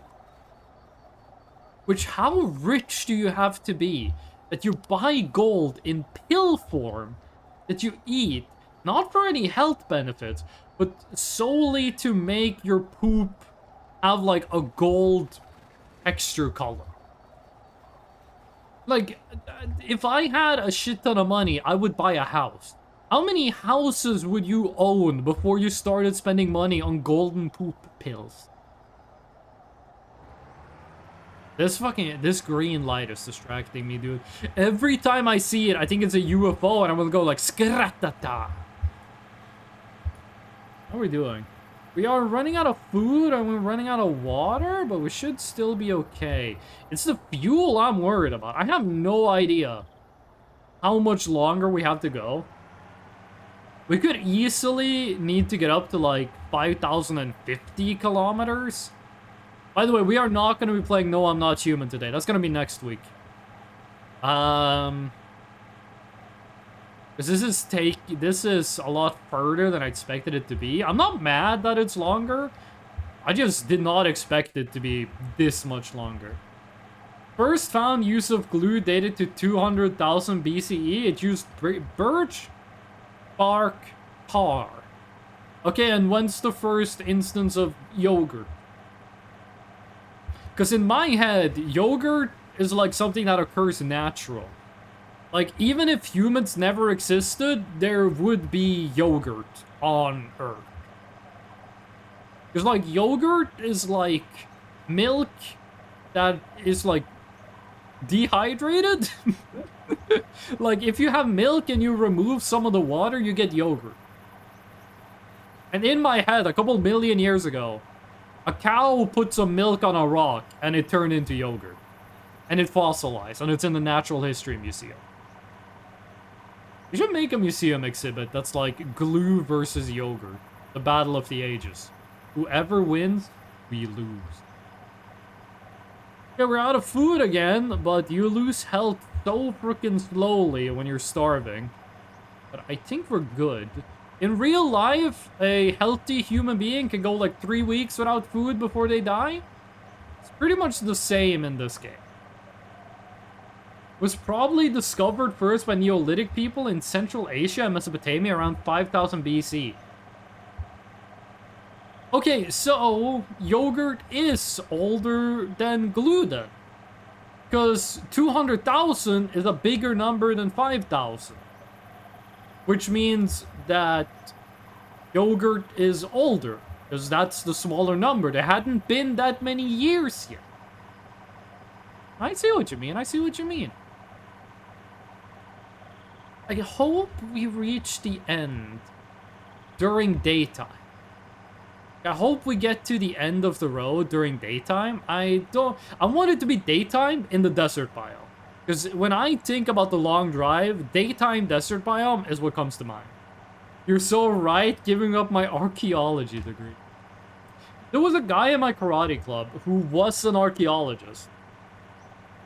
Which, how rich do you have to be that you buy gold in pill form that you eat, not for any health benefits, but solely to make your poop have like a gold texture color? Like, if I had a shit ton of money, I would buy a house. How many houses would you own before you started spending money on golden poop pills? This green light is distracting me, dude. Every time I see it, I think it's a UFO, and I'm gonna go like, skratata. How are we doing? We are running out of food and we're running out of water, but we should still be okay. It's the fuel I'm worried about. I have no idea how much longer we have to go. We could easily need to get up to like 5,050 kilometers. By the way, we are not going to be playing No, I'm Not Human today. That's going to be next week. Because this is a lot further than I expected it to be. I'm not mad that it's longer. I just did not expect it to be this much longer. First found use of glue dated to 200,000 BCE. It used birch bark tar. Okay, and when's the first instance of yogurt? Because in my head, yogurt is like something that occurs natural. Like, even if humans never existed, there would be yogurt on Earth. Because, like, yogurt is like milk that is like dehydrated. Like, if you have milk and you remove some of the water, you get yogurt. And in my head, a couple million years ago, a cow put some milk on a rock and it turned into yogurt. And it fossilized, and it's in the Natural History Museum. We should make a museum exhibit that's like glue versus yogurt. The battle of the ages. Whoever wins, we lose. Yeah, we're out of food again, but you lose health so freaking slowly when you're starving. But I think we're good. In real life, a healthy human being can go like 3 weeks without food before they die. It's pretty much the same in this game. Was probably discovered first by Neolithic people in Central Asia and Mesopotamia around 5000 BC. Okay, so yogurt is older than glue then. Because 200,000 is a bigger number than 5,000. Which means that yogurt is older. Because that's the smaller number. There hadn't been that many years yet. I see what you mean, I see what you mean. I hope we reach the end during daytime. I hope we get to the end of the road during daytime. I want it to be daytime in the desert biome. Because when I think about the long drive, daytime desert biome is what comes to mind. You're so right, giving up my archaeology degree. There was a guy in my karate club who was an archaeologist.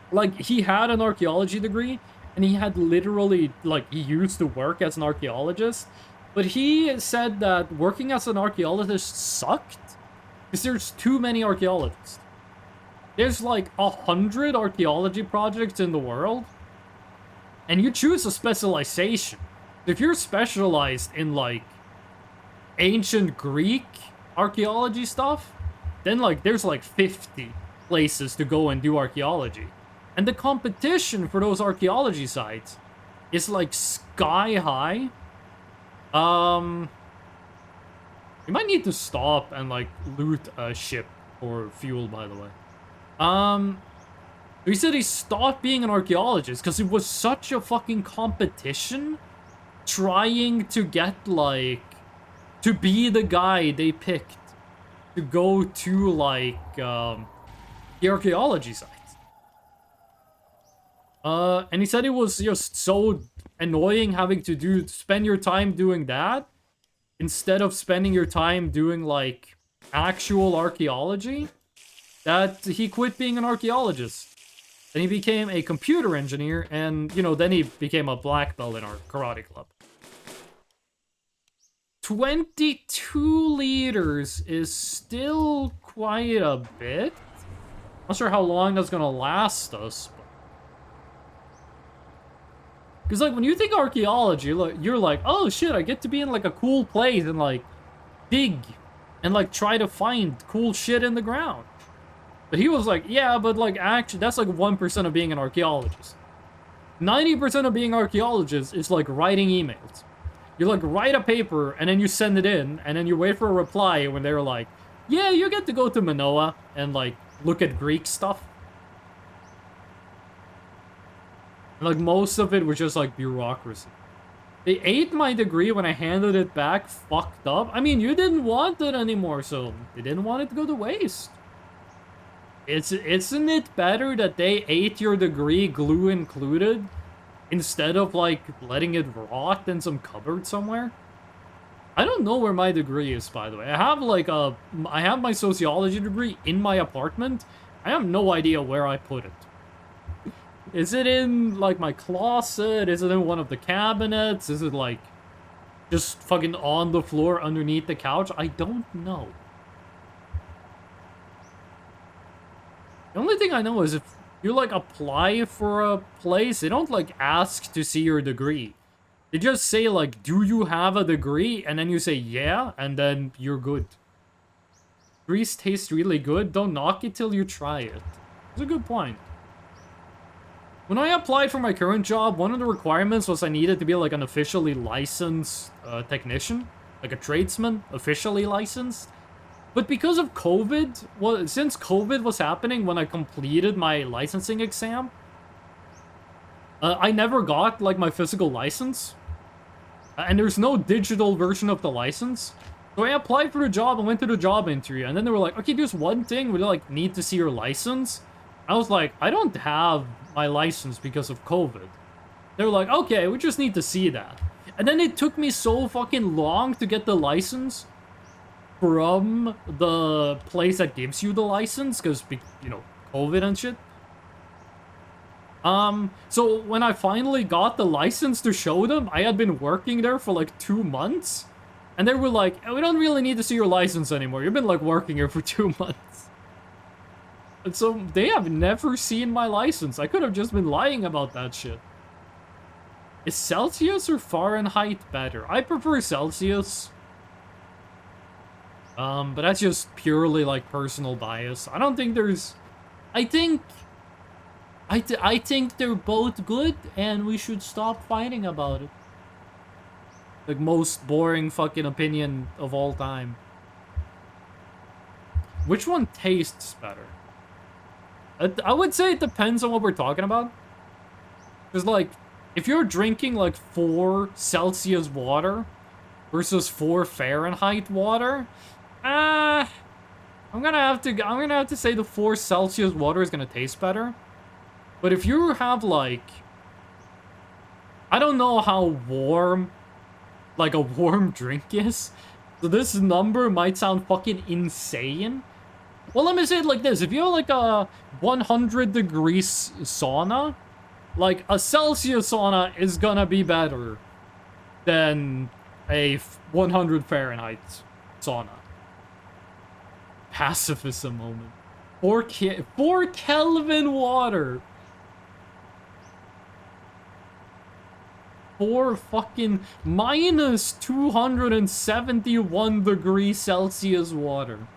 Like, he had an archaeology degree, and he had literally, like, he used to work as an archaeologist. But he said that working as an archaeologist sucked because there's too many archaeologists. There's like 100 archaeology projects in the world, and you choose a specialization. If you're specialized in like ancient Greek archaeology stuff, then like there's like 50 places to go and do archaeology. And the competition for those archaeology sites is like sky high. You might need to stop and like loot a ship for fuel, by the way. He said he stopped being an archaeologist because it was such a fucking competition trying to get like to be the guy they picked to go to like the archaeology sites. And he said it was just so annoying having to spend your time doing that instead of spending your time doing like actual archaeology that he quit being an archaeologist. And he became a computer engineer, and you know, then he became a black belt in our karate club. 22 liters is still quite a bit. Not sure how long that's gonna last us. Because, like, when you think archaeology, look, you're like, oh, shit, I get to be in, like, a cool place and, like, dig and, like, try to find cool shit in the ground. But he was like, yeah, but, like, actually, that's, like, 1% of being an archaeologist. 90% of being an archaeologist is, like, writing emails. You, like, write a paper, and then you send it in, and then you wait for a reply when they're like, yeah, you get to go to Manoa and, like, look at Greek stuff. Like, most of it was just, like, bureaucracy. They ate my degree when I handed it back, fucked up. I mean, you didn't want it anymore, so they didn't want it to go to waste. Isn't it better that they ate your degree, glue included, instead of, like, letting it rot in some cupboard somewhere? I don't know where my degree is, by the way. I have my sociology degree in my apartment. I have no idea where I put it. Is it in, like, my closet? Is it in one of the cabinets? Is it, like, just fucking on the floor underneath the couch? I don't know. The only thing I know is if you, like, apply for a place, they don't, like, ask to see your degree. They just say, like, do you have a degree? And then you say, yeah, and then you're good. Degrees taste really good. Don't knock it till you try it. It's a good point. When I applied for my current job, one of the requirements was I needed to be, like, an officially licensed technician. Like a tradesman, officially licensed. But because of COVID, well, since COVID was happening when I completed my licensing exam, I never got, like, my physical license. And there's no digital version of the license. So I applied for the job and went to the job interview. And then they were like, okay, there's one thing we, like, need to see your license. I was like, I don't have my license because of COVID. They were like, okay, we just need to see that. And then it took me so fucking long to get the license from the place that gives you the license, because, you know, COVID and shit. So when I finally got the license to show them, I had been working there for like 2 months. And they were like, we don't really need to see your license anymore. You've been like working here for 2 months. And so they have never seen my license. I could have just been lying about that shit. Is Celsius or Fahrenheit better? I prefer Celsius. But that's just purely like personal bias. I don't think there's... I think they're both good, and we should stop fighting about it. Like, most boring fucking opinion of all time. Which one tastes better? I would say it depends on what we're talking about. Because, like, if you're drinking, like, 4 Celsius water versus 4 Fahrenheit water, I'm gonna have to say the 4 Celsius water is gonna taste better. But if you have, like, I don't know how warm, like, a warm drink is. So this number might sound fucking insane. Well, let me say it like this. If you have, like, a 100 degrees sauna, like, a Celsius sauna is gonna be better than a 100 Fahrenheit sauna. Pacifism moment. 4 Kelvin water. 4 fucking minus 271 degrees Celsius water.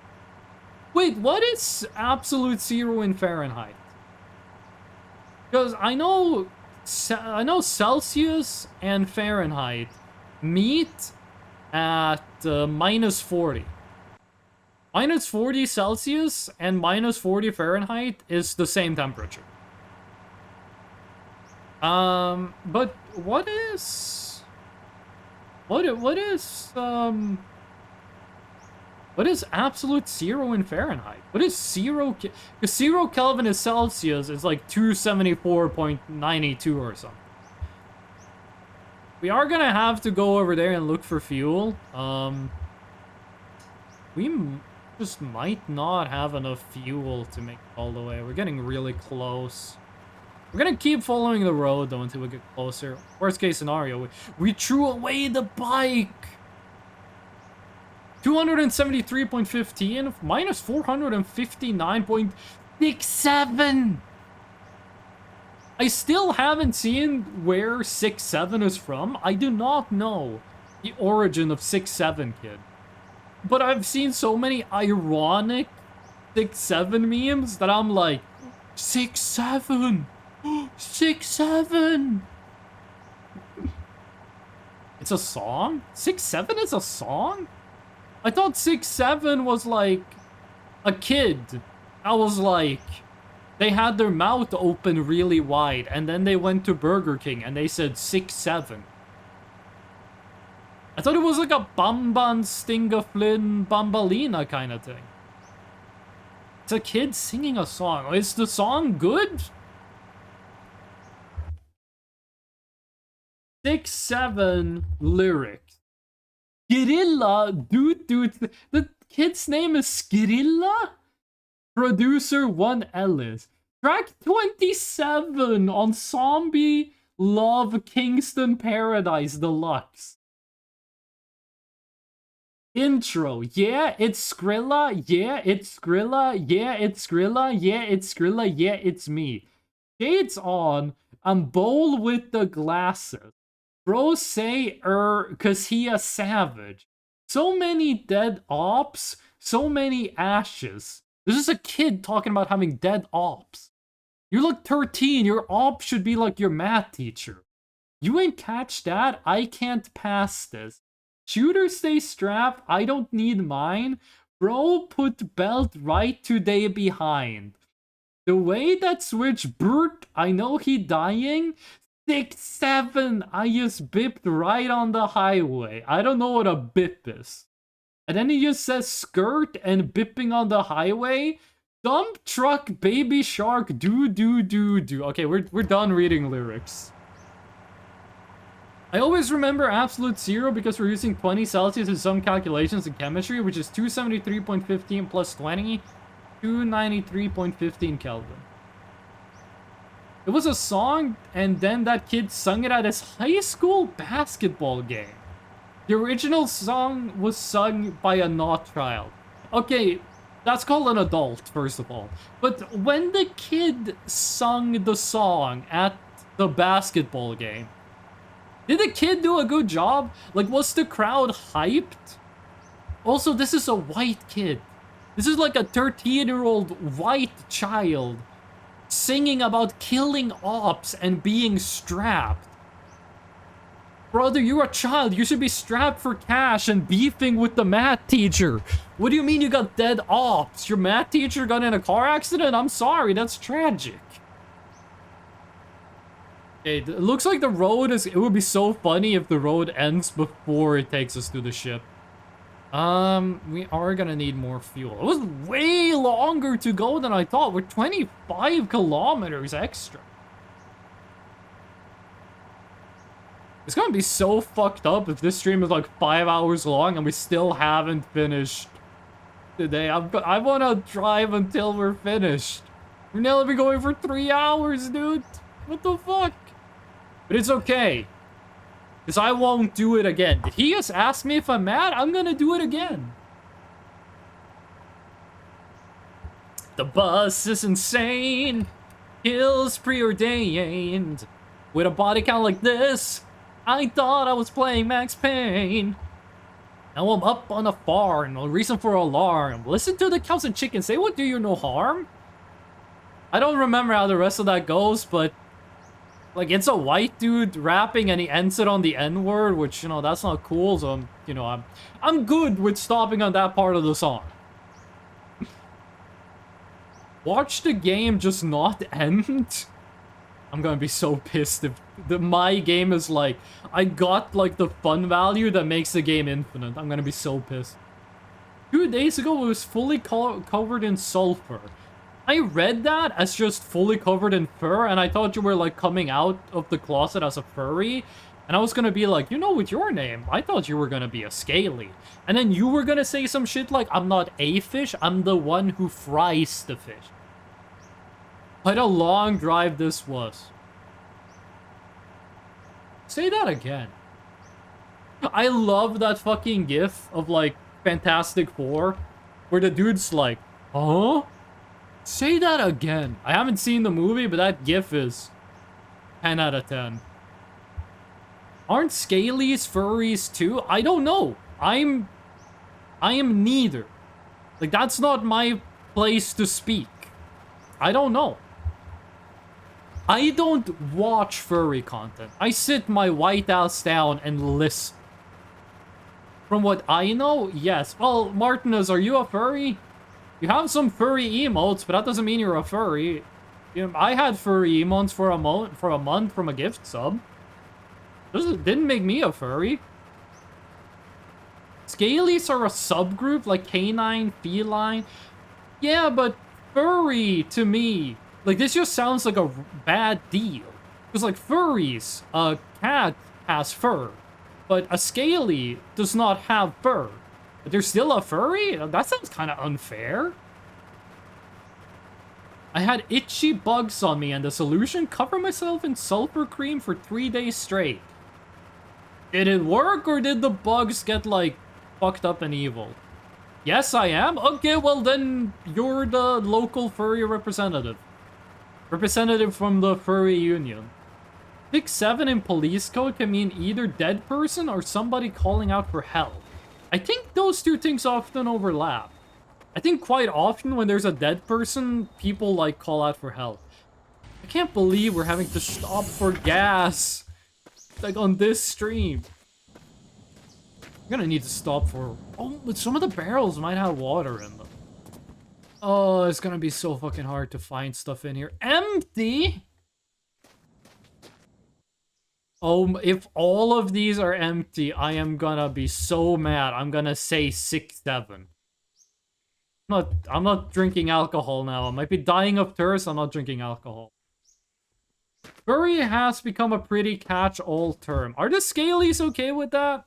Wait, what is absolute zero in Fahrenheit? Because I know Celsius and Fahrenheit meet at minus 40. Minus 40 Celsius and minus 40 Fahrenheit is the same temperature. But what is absolute zero in Fahrenheit? What is zero? Because 0 Kelvin is Celsius is like 274.92 or something. We are gonna have to go over there and look for fuel. We just might not have enough fuel to make it all the way. We're getting really close. We're gonna keep following the road, though, until we get closer. Worst case scenario, we threw away the bike! 273.15, minus 459.67! I still haven't seen where 6-7 is from. I do not know the origin of 6-7, kid. But I've seen so many ironic 6-7 memes that I'm like, 6-7! 6-7! It's a song? 6-7 is a song? I thought 6-7 was like a kid. I was like, they had their mouth open really wide and then they went to Burger King and they said 6-7. I thought it was like a Bamban Stinga Flynn Bambalina kind of thing. It's a kid singing a song. Is the song good? 6-7 lyrics. Skirilla, dude, the kid's name is Skirilla? Producer 1 Ellis. Track 27 on Zombie Love Kingston Paradise Deluxe. Intro. Yeah, it's Skrilla. Yeah, it's Skrilla. Yeah, it's Skrilla. Yeah, it's Skrilla. Yeah, it's me. Shades on. I'm bold with the glasses. Bro say cause he a savage. So many dead ops. So many ashes. This is a kid talking about having dead ops. You're like 13. Your op should be like your math teacher. You ain't catch that? I can't pass this. Shooter stay strapped, I don't need mine. Bro put belt right today behind. The way that switch Bert, I know he dying. 6-7, I just bipped right on the highway. I don't know what a bip is. And then he just says skirt and bipping on the highway. Dump truck baby shark do. Okay, we're done reading lyrics. I always remember absolute zero because we're using 20 Celsius in some calculations in chemistry, which is 273.15 plus 20, 293.15 Kelvin. It was a song, and then that kid sung it at his high school basketball game. The original song was sung by a not child. Okay, that's called an adult, first of all. But when the kid sung the song at the basketball game, did the kid do a good job? Like, was the crowd hyped? Also, this is a white kid. This is like a 13-year-old white child singing about killing ops and being strapped. Brother, you're a child. You should be strapped for cash and beefing with the math teacher. What do you mean you got dead ops? Your math teacher got in a car accident? I'm sorry, that's tragic. Okay, it looks like the road is... It would be so funny if the road ends before it takes us to the ship. We are gonna need more fuel. It was way longer to go than I thought. We're 25 kilometers extra. It's gonna be so fucked up if this stream is like 5 hours long and we still haven't finished today. I wanna drive until we're finished. We're nearly be going for 3 hours, dude. What the fuck? But it's okay. Because I won't do it again. Did he just ask me if I'm mad? I'm gonna do it again. The bus is insane. Kills preordained. With a body count like this, I thought I was playing Max Payne. Now I'm up on a farm. No reason for alarm. Listen to the cows and chickens. They would do you no harm. I don't remember how the rest of that goes, but... Like, it's a white dude rapping and he ends it on the N-word, which, you know, that's not cool, so, you know, I'm good with stopping on that part of the song. Watch the game just not end? I'm gonna be so pissed if my game is like, I got, like, the fun value that makes the game infinite. I'm gonna be so pissed. 2 days ago, it was fully covered in sulfur. I read that as just fully covered in fur, and I thought you were, like, coming out of the closet as a furry. And I was gonna be like, you know, with your name, I thought you were gonna be a scaly. And then you were gonna say some shit like, I'm not a fish, I'm the one who fries the fish. Quite a long drive this was. Say that again. I love that fucking gif of, like, Fantastic Four, where the dude's like, huh? Say that again. I haven't seen the movie, but that gif is 10 out of 10. Aren't scalies furries too? I don't know. I am neither. Like, that's not my place to speak. I don't know. I don't watch furry content. I sit my white ass down and listen. From what I know, yes. Well, Martinez, are you a furry? You have some furry emotes, but that doesn't mean you're a furry. You know, I had furry emotes for a month from a gift sub. This didn't make me a furry. Scalies are a subgroup, like canine, feline. Yeah, but furry, to me, like, this just sounds like a bad deal. Because, like, furries, a cat has fur, but a scaly does not have fur. But they're still a furry? That sounds kind of unfair. I had itchy bugs on me, and the solution, cover myself in sulfur cream for 3 days straight. Did it work, or did the bugs get, like, fucked up and evil? Yes, I am? Okay, well then, you're the local furry representative. Representative from the furry union. 6-7 in police code can mean either dead person or somebody calling out for help. I think those two things often overlap. I think quite often when there's a dead person, people, like, call out for help. I can't believe we're having to stop for gas, like, on this stream. I'm gonna need to stop for... Oh, but some of the barrels might have water in them. Oh, it's gonna be so fucking hard to find stuff in here. Empty? Oh, if all of these are empty, I am gonna be so mad. I'm gonna say 6-7. I'm not drinking alcohol now. I might be dying of thirst. I'm not drinking alcohol. Furry has become a pretty catch-all term. Are the scalies okay with that?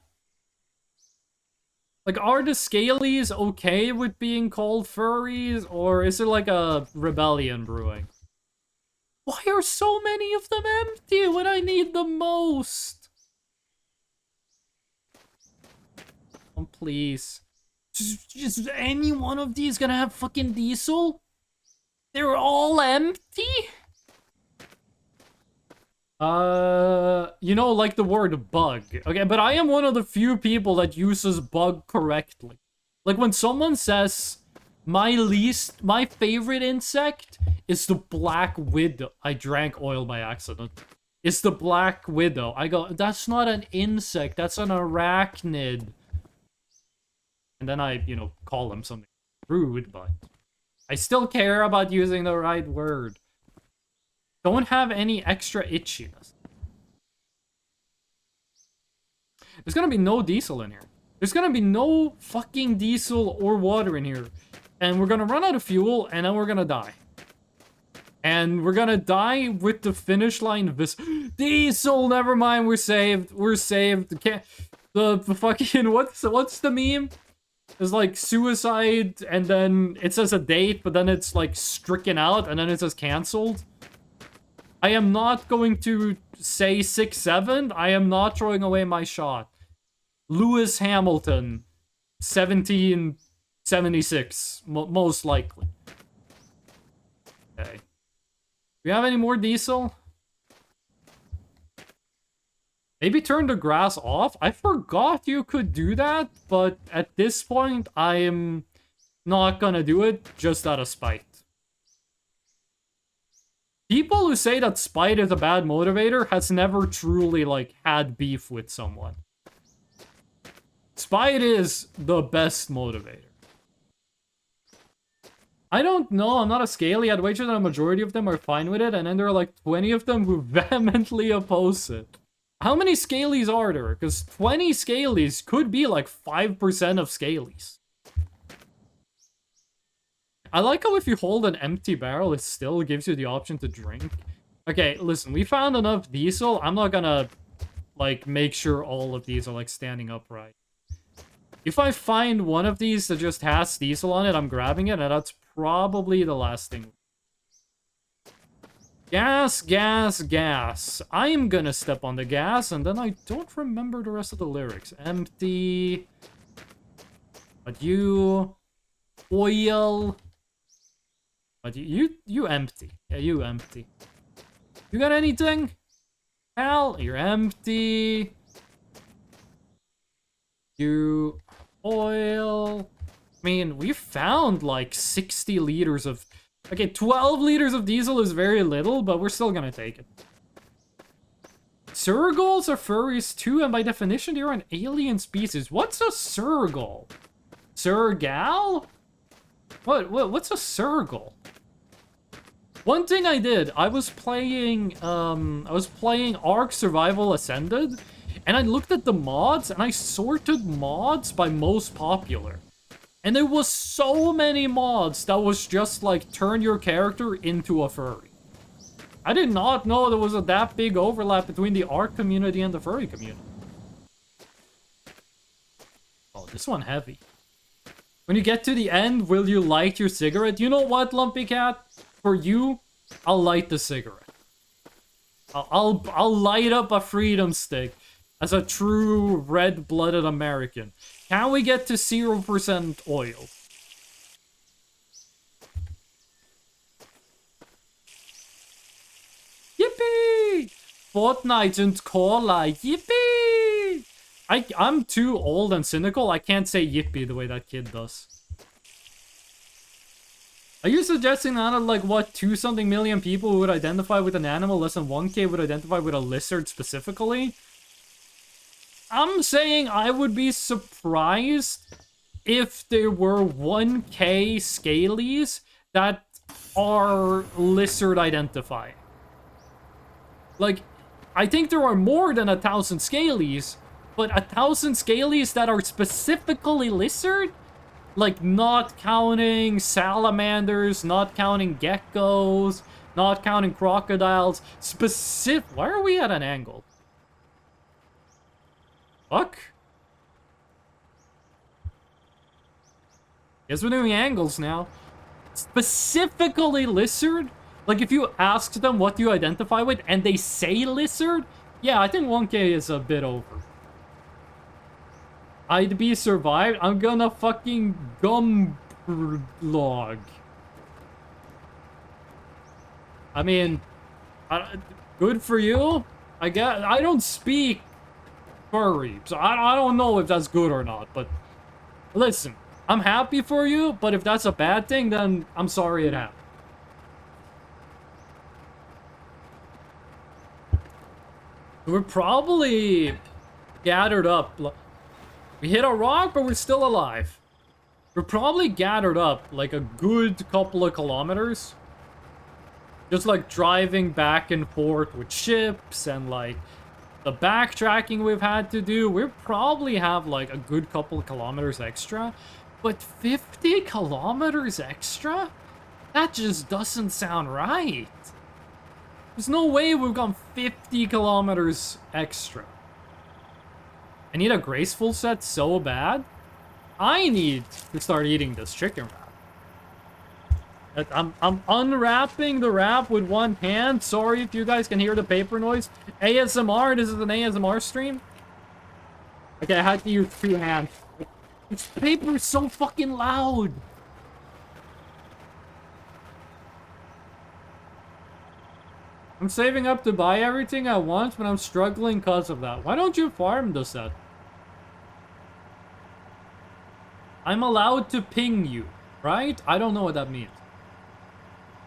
Like, are the scalies okay with being called furries? Or is there like a rebellion brewing? Why are so many of them empty when I need them most? Oh, please. Just any one of these gonna have fucking diesel? They're all empty? You know, like the word bug. Okay, but I am one of the few people that uses bug correctly. Like when someone says, my favorite insect is the black widow. I drank oil by accident. It's the black widow. I go, that's not an insect, that's an arachnid. And then I, you know, call them something rude, but I still care about using the right word. Don't have any extra itchiness. There's gonna be no diesel in here. There's gonna be no fucking diesel or water in here. And we're gonna run out of fuel, and then we're gonna die. And we're gonna die with the finish line of this. Diesel, never mind, we're saved. We're saved. Can't, the fucking, what's the meme? It's like suicide, and then it says a date, but then it's like stricken out, and then it says cancelled. I am not going to say 6-7. I am not throwing away my shot. Lewis Hamilton, 1776, most likely. Okay. Do we have any more diesel? Maybe turn the grass off? I forgot you could do that, but at this point, I am not gonna do it just out of spite. People who say that spite is a bad motivator has never truly, like, had beef with someone. Spite is the best motivator. I don't know, I'm not a scaly. I'd wager that a majority of them are fine with it, and then there are like 20 of them who vehemently oppose it. How many scalies are there? Because 20 scalies could be like 5% of scalies. I like how if you hold an empty barrel, it still gives you the option to drink. Okay, listen, we found enough diesel. I'm not gonna, like, make sure all of these are, like, standing upright. If I find one of these that just has diesel on it, I'm grabbing it, and that's probably the last thing. Gas, gas, gas. I'm gonna step on the gas, and then I don't remember the rest of the lyrics. Empty. But you... Oil... But you empty. Yeah, you empty. You got anything? Hal, you're empty. You... Oil... I mean, we found like 60 liters of... Okay, 12 liters of diesel is very little, but we're still gonna take it. Sergals are furries too, and by definition, they're an alien species. What's a sergal? Sergal? What's a sergal? One thing I did, I was playing Ark Survival Ascended, And I looked at the mods, and I sorted mods by most popular. And there was so many mods that was just like, turn your character into a furry. I did not know there was that big overlap between the art community and the furry community. Oh, this one heavy. When you get to the end, will you light your cigarette? You know what, Lumpy Cat? For you, I'll light the cigarette. I'll light up a freedom stick as a true red-blooded American. Can we get to 0% oil? Yippee! Fortnite and Cola, yippee! I'm too old and cynical, I can't say yippee the way that kid does. Are you suggesting that like what 2-something million people would identify with an animal, less than 1K would identify with a lizard specifically? I'm saying I would be surprised if there were 1K scalies that are lizard identifying. Like, I think there are more than 1,000 scalies, but 1,000 scalies that are specifically lizard? Like, not counting salamanders, not counting geckos, not counting crocodiles. Why are we at an angle? Fuck. Guess we're doing angles now. Specifically lizard? Like, if you asked them what do you identify with, and they say lizard? Yeah, I think 1K is a bit over. I'd be survived. I'm gonna fucking log. I mean, good for you. I guess I don't speak furry, so I don't know if that's good or not. But listen, I'm happy for you. But if that's a bad thing, then I'm sorry it happened. We're probably gathered up. We hit a rock, but we're still alive. We're probably gathered up like a good couple of kilometers. Just like driving back and forth with ships and like the backtracking we've had to do. We probably have like a good couple of kilometers extra. But 50 kilometers extra? That just doesn't sound right. There's no way we've gone 50 kilometers extra. I need a graceful set so bad. I need to start eating this chicken wrap. I'm unwrapping the wrap with one hand. Sorry if you guys can hear the paper noise. ASMR, this is an ASMR stream. Okay, I had to use 2 hands. This paper is so fucking loud. I'm saving up to buy everything I want, but I'm struggling because of that. Why don't you farm the set? I'm allowed to ping you, right? I don't know what that means.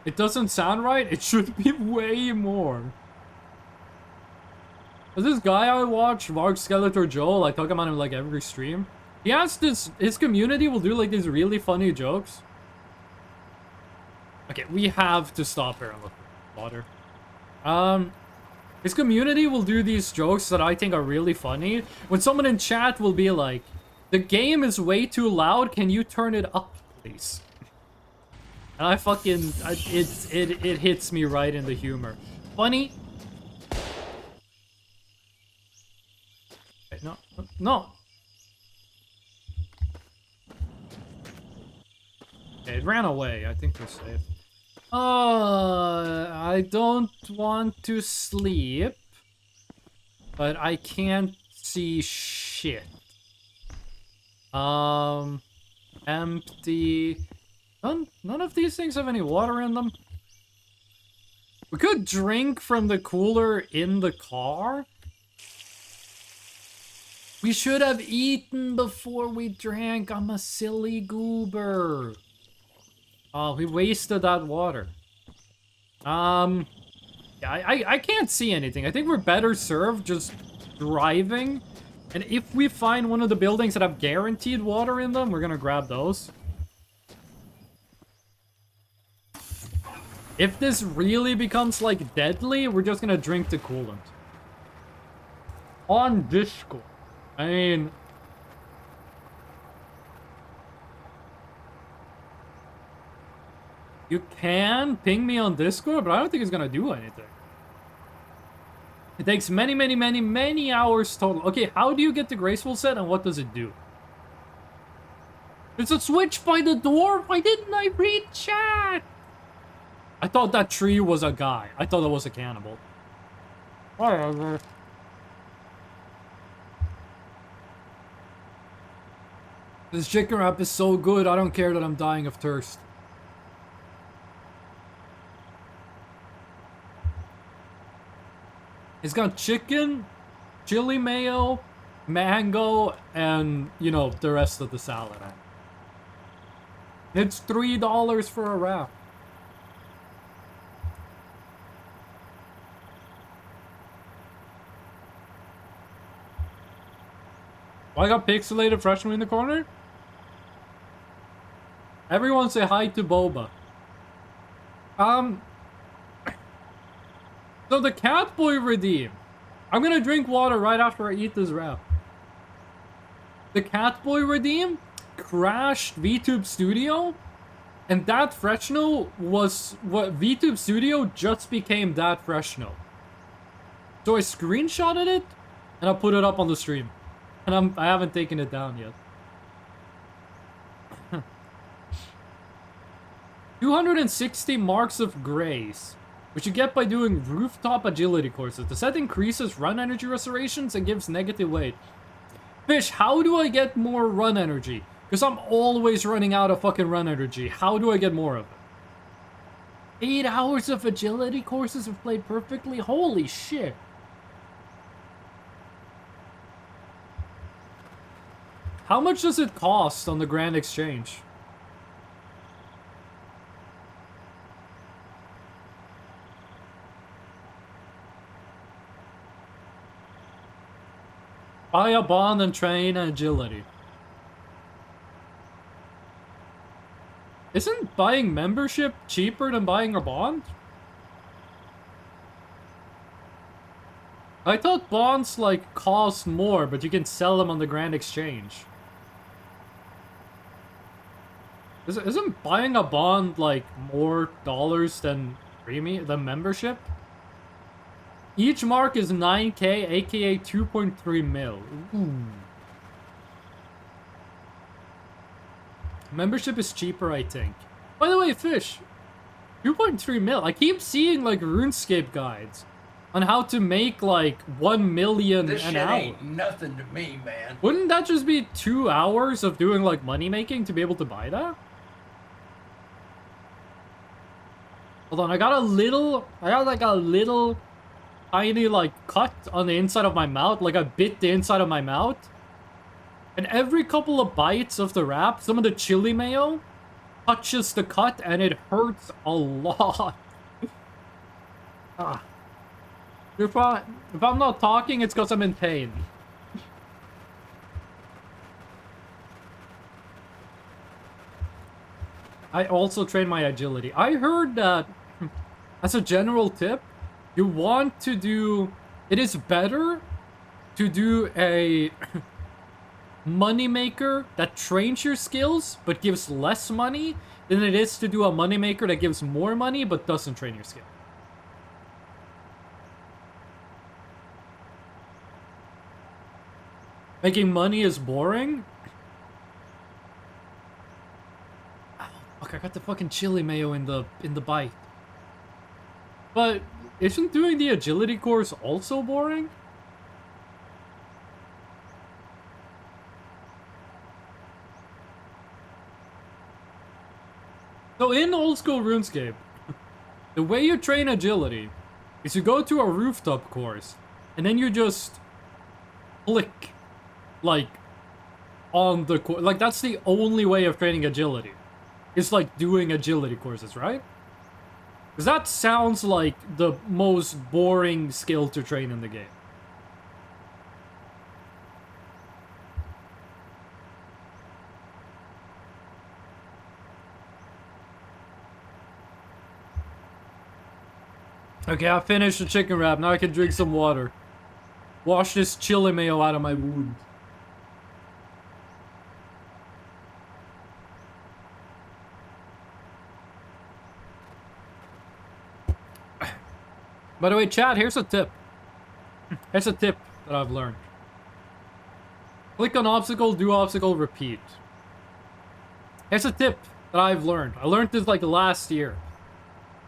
It doesn't sound right. It should be way more. There's this guy I watch, Mark Skeletor Joel. I talk about him like every stream. He has this, his community will do like these really funny jokes. Okay, we have to stop here and look for water. His community will do these jokes that I think are really funny. When someone in chat will be like, the game is way too loud, can you turn it up, please? And I fucking, it hits me right in the humor. Funny. Okay, no. Okay, it ran away. I think we're safe. I don't want to sleep, but I can't see shit. Empty. None of these things have any water in them. We could drink from the cooler in the car. We should have eaten before we drank. I'm a silly goober. Oh, we wasted that water. Yeah, I can't see anything. I think we're better served just driving. And if we find one of the buildings that have guaranteed water in them, we're gonna grab those. If this really becomes, like, deadly, we're just gonna drink the coolant. On Discord. I mean... You can ping me on Discord, but I don't think it's gonna do anything. It takes many hours total. Okay, how do you get the Graceful set and what does it do? There's a switch by the door? Why didn't I read chat? I thought that tree was a guy. I thought it was a cannibal. Whatever. This chicken wrap is so good, I don't care that I'm dying of thirst. It's got chicken, chili mayo, mango, and, you know, the rest of the salad. It's $3 for a wrap. Oh, I got pixelated freshman in the corner? Everyone say hi to Boba. So the Catboy redeem. I'm gonna drink water right after I eat this wrap. The Catboy redeem crashed VTube Studio, and that Freshno was what VTube Studio just became that Freshno. So I screenshotted it, and I put it up on the stream. And I haven't taken it down yet. 260 marks of grace, which you get by doing rooftop agility courses. The set increases run energy restorations and gives negative weight. Fish, how do I get more run energy? Because I'm always running out of fucking run energy. How do I get more of it? 8 hours of agility courses have played perfectly? Holy shit. How much does it cost on the Grand Exchange? Buy a bond and train agility. Isn't buying membership cheaper than buying a bond? I thought bonds, like, cost more, but you can sell them on the Grand Exchange. Isn't buying a bond, like, more dollars than membership? Each mark is 9k, aka 2.3 mil. Ooh. Membership is cheaper, I think. By the way, Fish, 2.3 mil. I keep seeing, like, RuneScape guides on how to make, like, 1 million this an shit hour. Ain't nothing to me, man. Wouldn't that just be 2 hours of doing, like, money making to be able to buy that? Hold on, I got like a little tiny, like, cut on the inside of my mouth. Like, I bit the inside of my mouth. And every couple of bites of the wrap, some of the chili mayo touches the cut, and it hurts a lot. Ah. If I'm not talking, it's because I'm in pain. I also train my agility. I heard that, as a general tip, you want to do... It is better to do a moneymaker that trains your skills, but gives less money, than it is to do a moneymaker that gives more money, but doesn't train your skill. Making money is boring? Fuck, I got the fucking chili mayo in the bite. But isn't doing the agility course also boring? So in old school RuneScape, the way you train agility is you go to a rooftop course and then you just click, like, on the course. Like, that's the only way of training agility. It's like doing agility courses, right? Because that sounds like the most boring skill to train in the game. Okay, I finished the chicken wrap. Now I can drink some water. wash this chili mayo out of my wound. By the way, chat, here's a tip. Here's a tip that I've learned. Click on obstacle, do obstacle, repeat. Here's a tip that I've learned. I learned this like last year.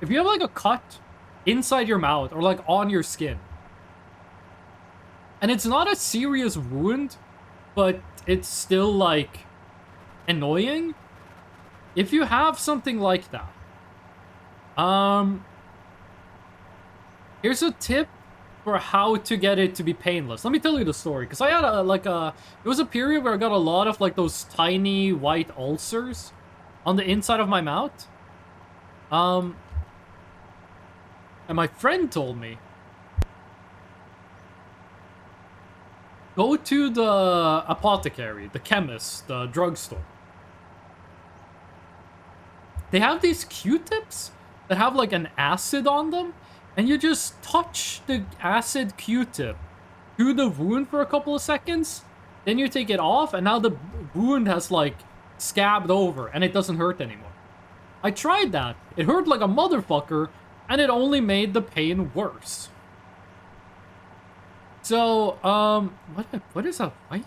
If you have like a cut inside your mouth or like on your skin, and it's not a serious wound, but it's still like annoying. If you have something like that, here's a tip for how to get it to be painless. Let me tell you the story, because I had there was a period where I got a lot of like those tiny white ulcers on the inside of my mouth. And my friend told me, go to the apothecary, the chemist, the drugstore. They have these Q-tips that have like an acid on them, and you just touch the acid Q-tip to the wound for a couple of seconds, then you take it off, and now the wound has like scabbed over and it doesn't hurt anymore. I tried that. It hurt like a motherfucker, and it only made the pain worse. So, what is a white?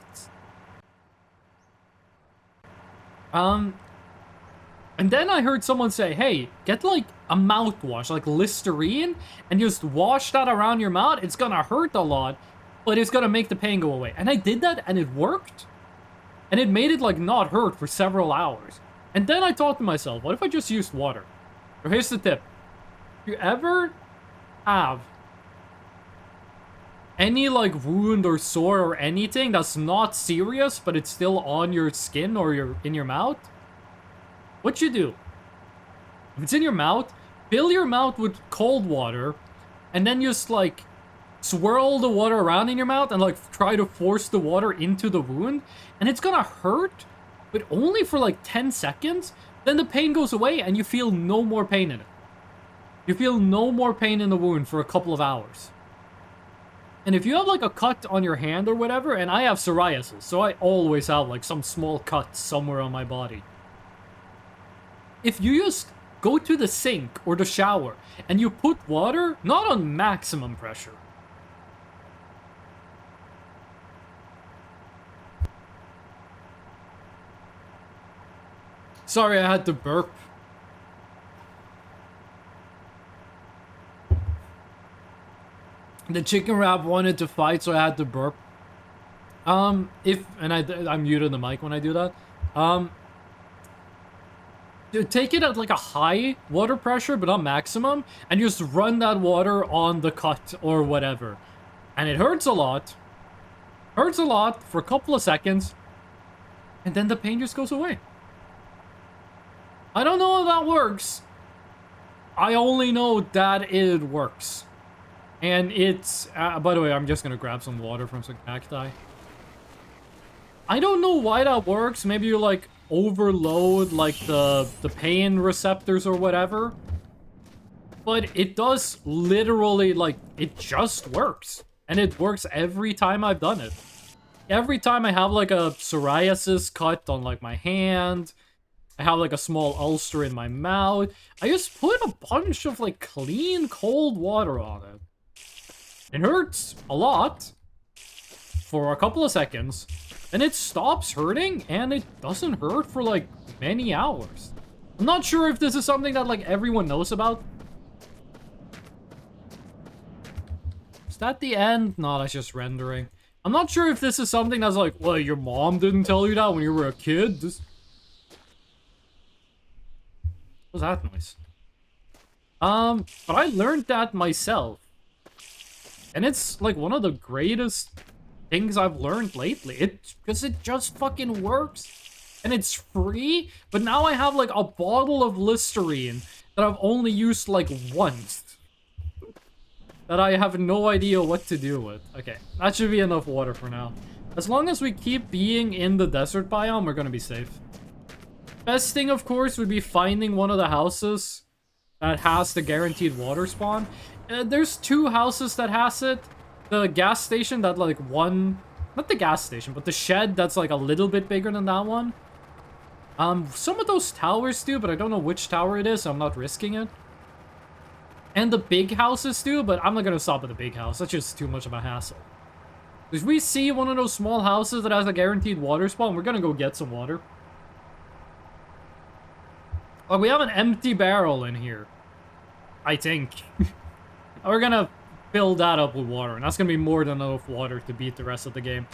And then I heard someone say, hey, get like a mouthwash, like Listerine, and just wash that around your mouth. It's gonna hurt a lot, but it's gonna make the pain go away. And I did that, and it worked. And it made it like not hurt for several hours. And then I thought to myself, what if I just used water? So here's the tip. If you ever have any like wound or sore or anything that's not serious, but it's still on your skin or in your mouth, what you do, if it's in your mouth, fill your mouth with cold water, and then just like swirl the water around in your mouth and like try to force the water into the wound, and it's gonna hurt, but only for like 10 seconds. Then the pain goes away and you feel no more pain in it. You feel no more pain in the wound for a couple of hours. And if you have like a cut on your hand or whatever, and I have psoriasis, so I always have like some small cut somewhere on my body. If you just go to the sink or the shower and you put water, not on maximum pressure. Sorry, I had to burp. The chicken wrap wanted to fight, so I had to burp. I'm muted the mic when I do that. Take it at like a high water pressure, but not maximum, and just run that water on the cut or whatever. And it hurts a lot. Hurts a lot for a couple of seconds, and then the pain just goes away. I don't know how that works. I only know that it works. And it's, by the way, I'm just gonna grab some water from some cacti. I don't know why that works. Maybe you like overload like the pain receptors or whatever. But it does literally, like, it just works. And it works every time I've done it. Every time I have like a psoriasis cut on like my hand, I have like a small ulcer in my mouth, I just put a bunch of like clean cold water on it. It hurts a lot for a couple of seconds, and it stops hurting, and it doesn't hurt for like many hours. I'm not sure if this is something that like everyone knows about. Is that the end? No, that's just rendering. I'm not sure if this is something that's like, well, your mom didn't tell you that when you were a kid. What's that noise? But I learned that myself. And it's like one of the greatest things I've learned lately. Because it just fucking works. And it's free. But now I have like a bottle of Listerine that I've only used like once. That I have no idea what to do with. Okay, that should be enough water for now. As long as we keep being in the desert biome, we're gonna be safe. Best thing, of course, would be finding one of the houses that has the guaranteed water spawn. There's 2 houses that has it. the gas station that like one, not the gas station, but the shed that's like a little bit bigger than that one. Some of those towers do, but I don't know which tower it is, so I'm not risking it. And the big houses do, but I'm not gonna stop at the big house. That's just too much of a hassle. If we see one of those small houses that has a guaranteed water spawn, we're gonna go get some water. Oh, we have an empty barrel in here. I think. We're gonna fill that up with water, and that's gonna be more than enough water to beat the rest of the game.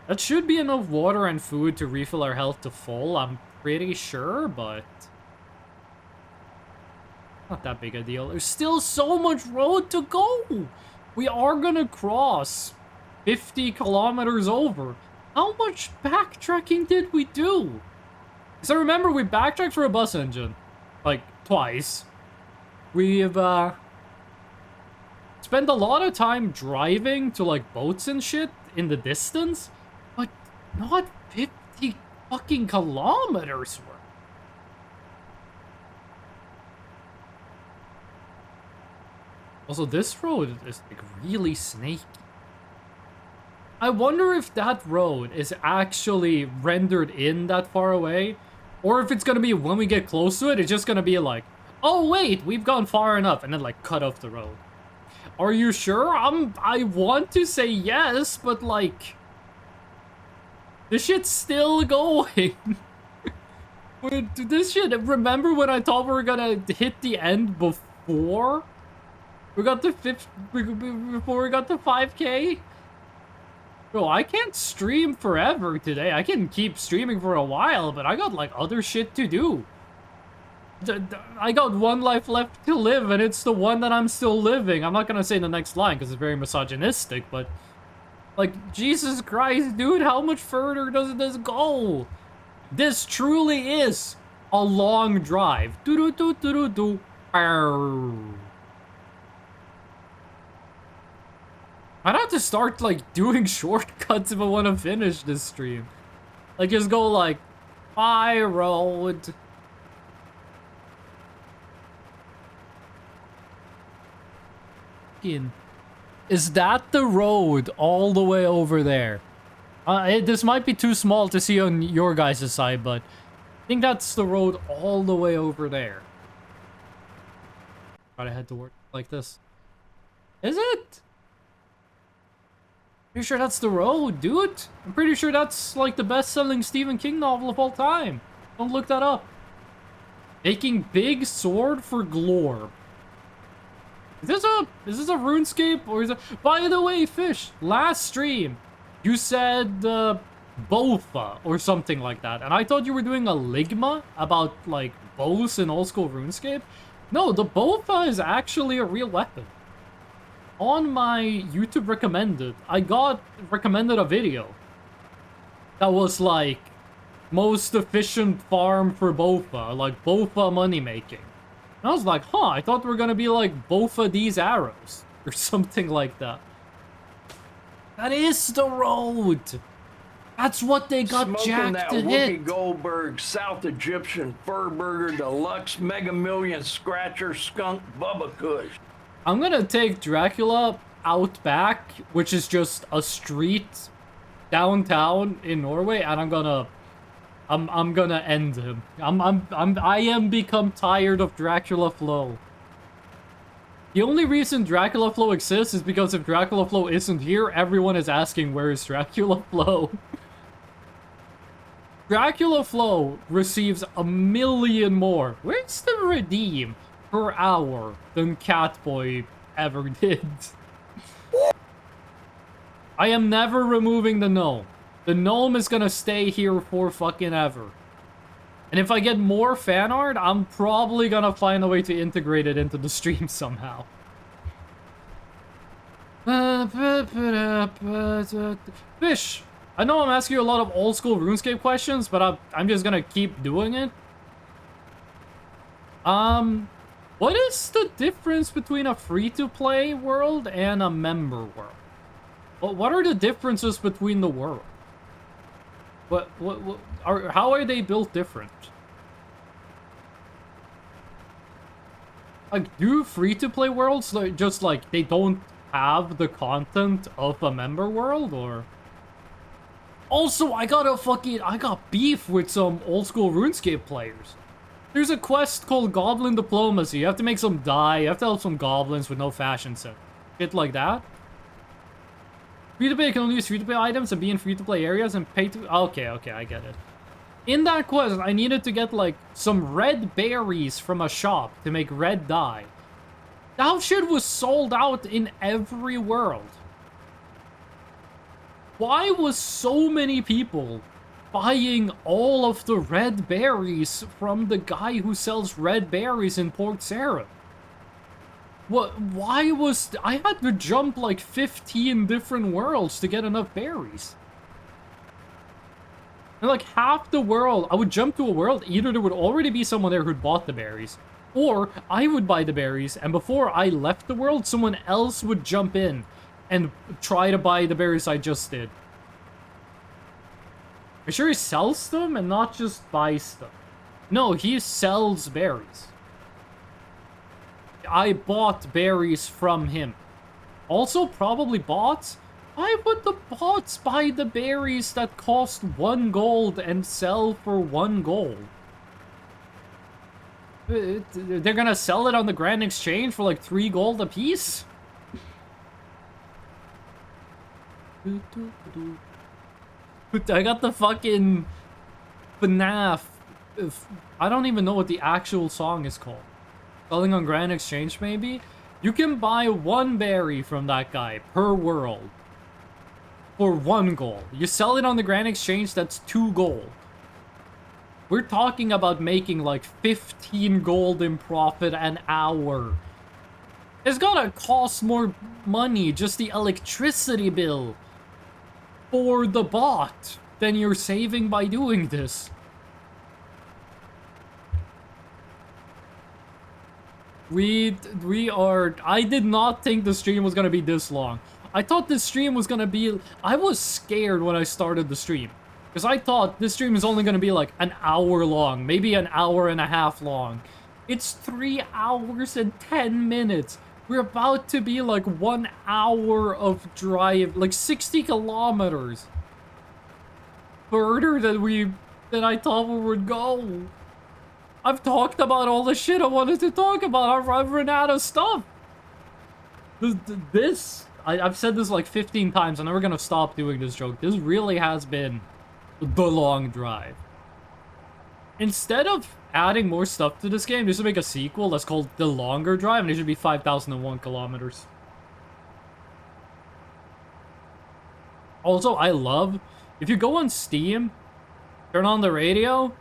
That should be enough water and food to refill our health to full, I'm pretty sure, but... not that big a deal. There's still so much road to go! We are gonna cross 50 kilometers over. How much backtracking did we do? Because I remember we backtracked for a bus engine. Like, twice. We've, spent a lot of time driving to, like, boats and shit in the distance. But not 50 fucking kilometers worth. Also, this road is, like, really snaky. I wonder if that road is actually rendered in that far away. Or if it's gonna be, when we get close to it, it's just gonna be like, oh wait, we've gone far enough, and then, like, cut off the road. Are you sure? I want to say yes, but, like... this shit's still going. This shit, remember when I thought we were gonna hit the end before? We got the before we got the 5K? Bro, I can't stream forever today. I can keep streaming for a while, but I got, like, other shit to do. I got one life left to live, and it's the one that I'm still living. I'm not gonna say the next line, because it's very misogynistic, but... like, Jesus Christ, dude, how much further does this go? This truly is a long drive. Do-do-do-do-do-do. I'd have to start, like, doing shortcuts if I want to finish this stream. Like, just go, like, by road. Is that the road all the way over there? This might be too small to see on your guys' side, but I think that's the road all the way over there. Gotta head to work like this. Is it? Pretty sure that's the road, dude. I'm pretty sure that's, like, the best-selling Stephen King novel of all time. Don't look that up. Making big sword for Glorb. Is this a RuneScape, or is it... by the way, Fish, last stream, you said, Bofa, or something like that, and I thought you were doing a Ligma about, like, bows in old-school RuneScape. No, the Bofa is actually a real weapon. On my YouTube recommended, I got recommended a video that was, like, most efficient farm for Bofa, like, Bofa money making. And I was like, huh, I thought we were gonna be like Bofa these arrows, or something like that. That is the road! That's what they got Smoking jacked that to Whoopi hit! Goldberg, South Egyptian, Fur Burger, Deluxe, Mega Million, Scratcher, Skunk, Bubba Kush. I'm gonna take Dracula out back, which is just a street downtown in Norway, and I'm gonna end him. I am become tired of Dracula Flow. The only reason Dracula Flow exists is because if Dracula Flow isn't here, everyone is asking where is Dracula Flow. Dracula Flow receives 1 million more. Where's the redeem per hour than Catboy ever did? I am never removing the gnome. The gnome is gonna stay here for fucking ever. And if I get more fan art, I'm probably gonna find a way to integrate it into the stream somehow. Fish, I know I'm asking you a lot of old school RuneScape questions, but I'm just gonna keep doing it. What is the difference between a free-to-play world and a member world? What are the differences between the worlds? How are they built different? Like, do free-to-play worlds just like they don't have the content of a member world, or? Also, I got beef with some old school RuneScape players. There's a quest called Goblin Diplomacy. You have to make some dye, you have to help some goblins with no fashion sense. Shit like that. Free-to-play can only use free-to-play items and be in free-to-play areas and pay to... Okay, I get it. In that quest, I needed to get, like, some red berries from a shop to make red dye. That shit was sold out in every world. Why was so many people buying all of the red berries from the guy who sells red berries in Port Sarah? Why was... I had to jump like 15 different worlds to get enough berries. And like half the world, I would jump to a world, either there would already be someone there who'd bought the berries, or I would buy the berries, and before I left the world, someone else would jump in and try to buy the berries I just did. Are you sure he sells them and not just buys them? No, he sells berries. I bought berries from him. Also, probably bots. Why would the bots buy the berries that cost 1 gold and sell for 1 gold? They're gonna sell it on the Grand Exchange for like 3 gold a piece? I got the fucking FNAF. I don't even know what the actual song is called. Selling on Grand Exchange, maybe? You can buy 1 berry from that guy per world. For 1 gold. You sell it on the Grand Exchange, that's 2 gold. We're talking about making like 15 gold in profit an hour. It's gonna cost more money, just the electricity bill, for the bot than you're saving by doing this. I did not think the stream was gonna be this long. I thought this stream was gonna be... I was scared when I started the stream. Because I thought this stream is only gonna be like an hour long. Maybe an hour and a half long. It's 3 hours and 10 minutes. We're about to be like 1 hour of drive. Like 60 kilometers. Further than I thought we would go. I've talked about all the shit I wanted to talk about. I've run out of stuff. I've said this like 15 times. I'm never gonna stop doing this joke. This really has been the long drive. Instead of adding more stuff to this game, they should make a sequel that's called The Longer Drive, and it should be 5,001 kilometers. Also, I love, if you go on Steam, turn on the radio.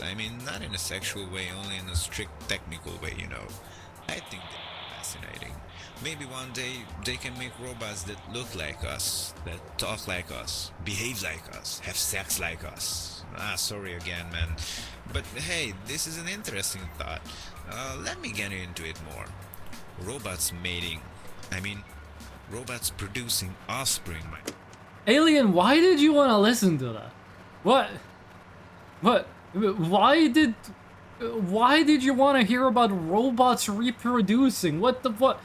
I mean, not in a sexual way, only in a strict technical way, you know. I think they're fascinating. Maybe one day they can make robots that look like us, that talk like us, behave like us, have sex like us. Sorry again, man. But hey, this is an interesting thought. Let me get into it more. Robots mating. I mean, robots producing offspring. Alien, why did you want to listen to that? What? Why did you want to hear about robots reproducing? What the fuck?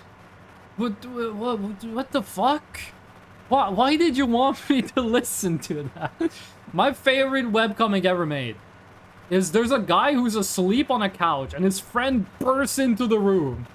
Why did you want me to listen to that? My favorite webcomic ever made is there's a guy who's asleep on a couch and his friend bursts into the room.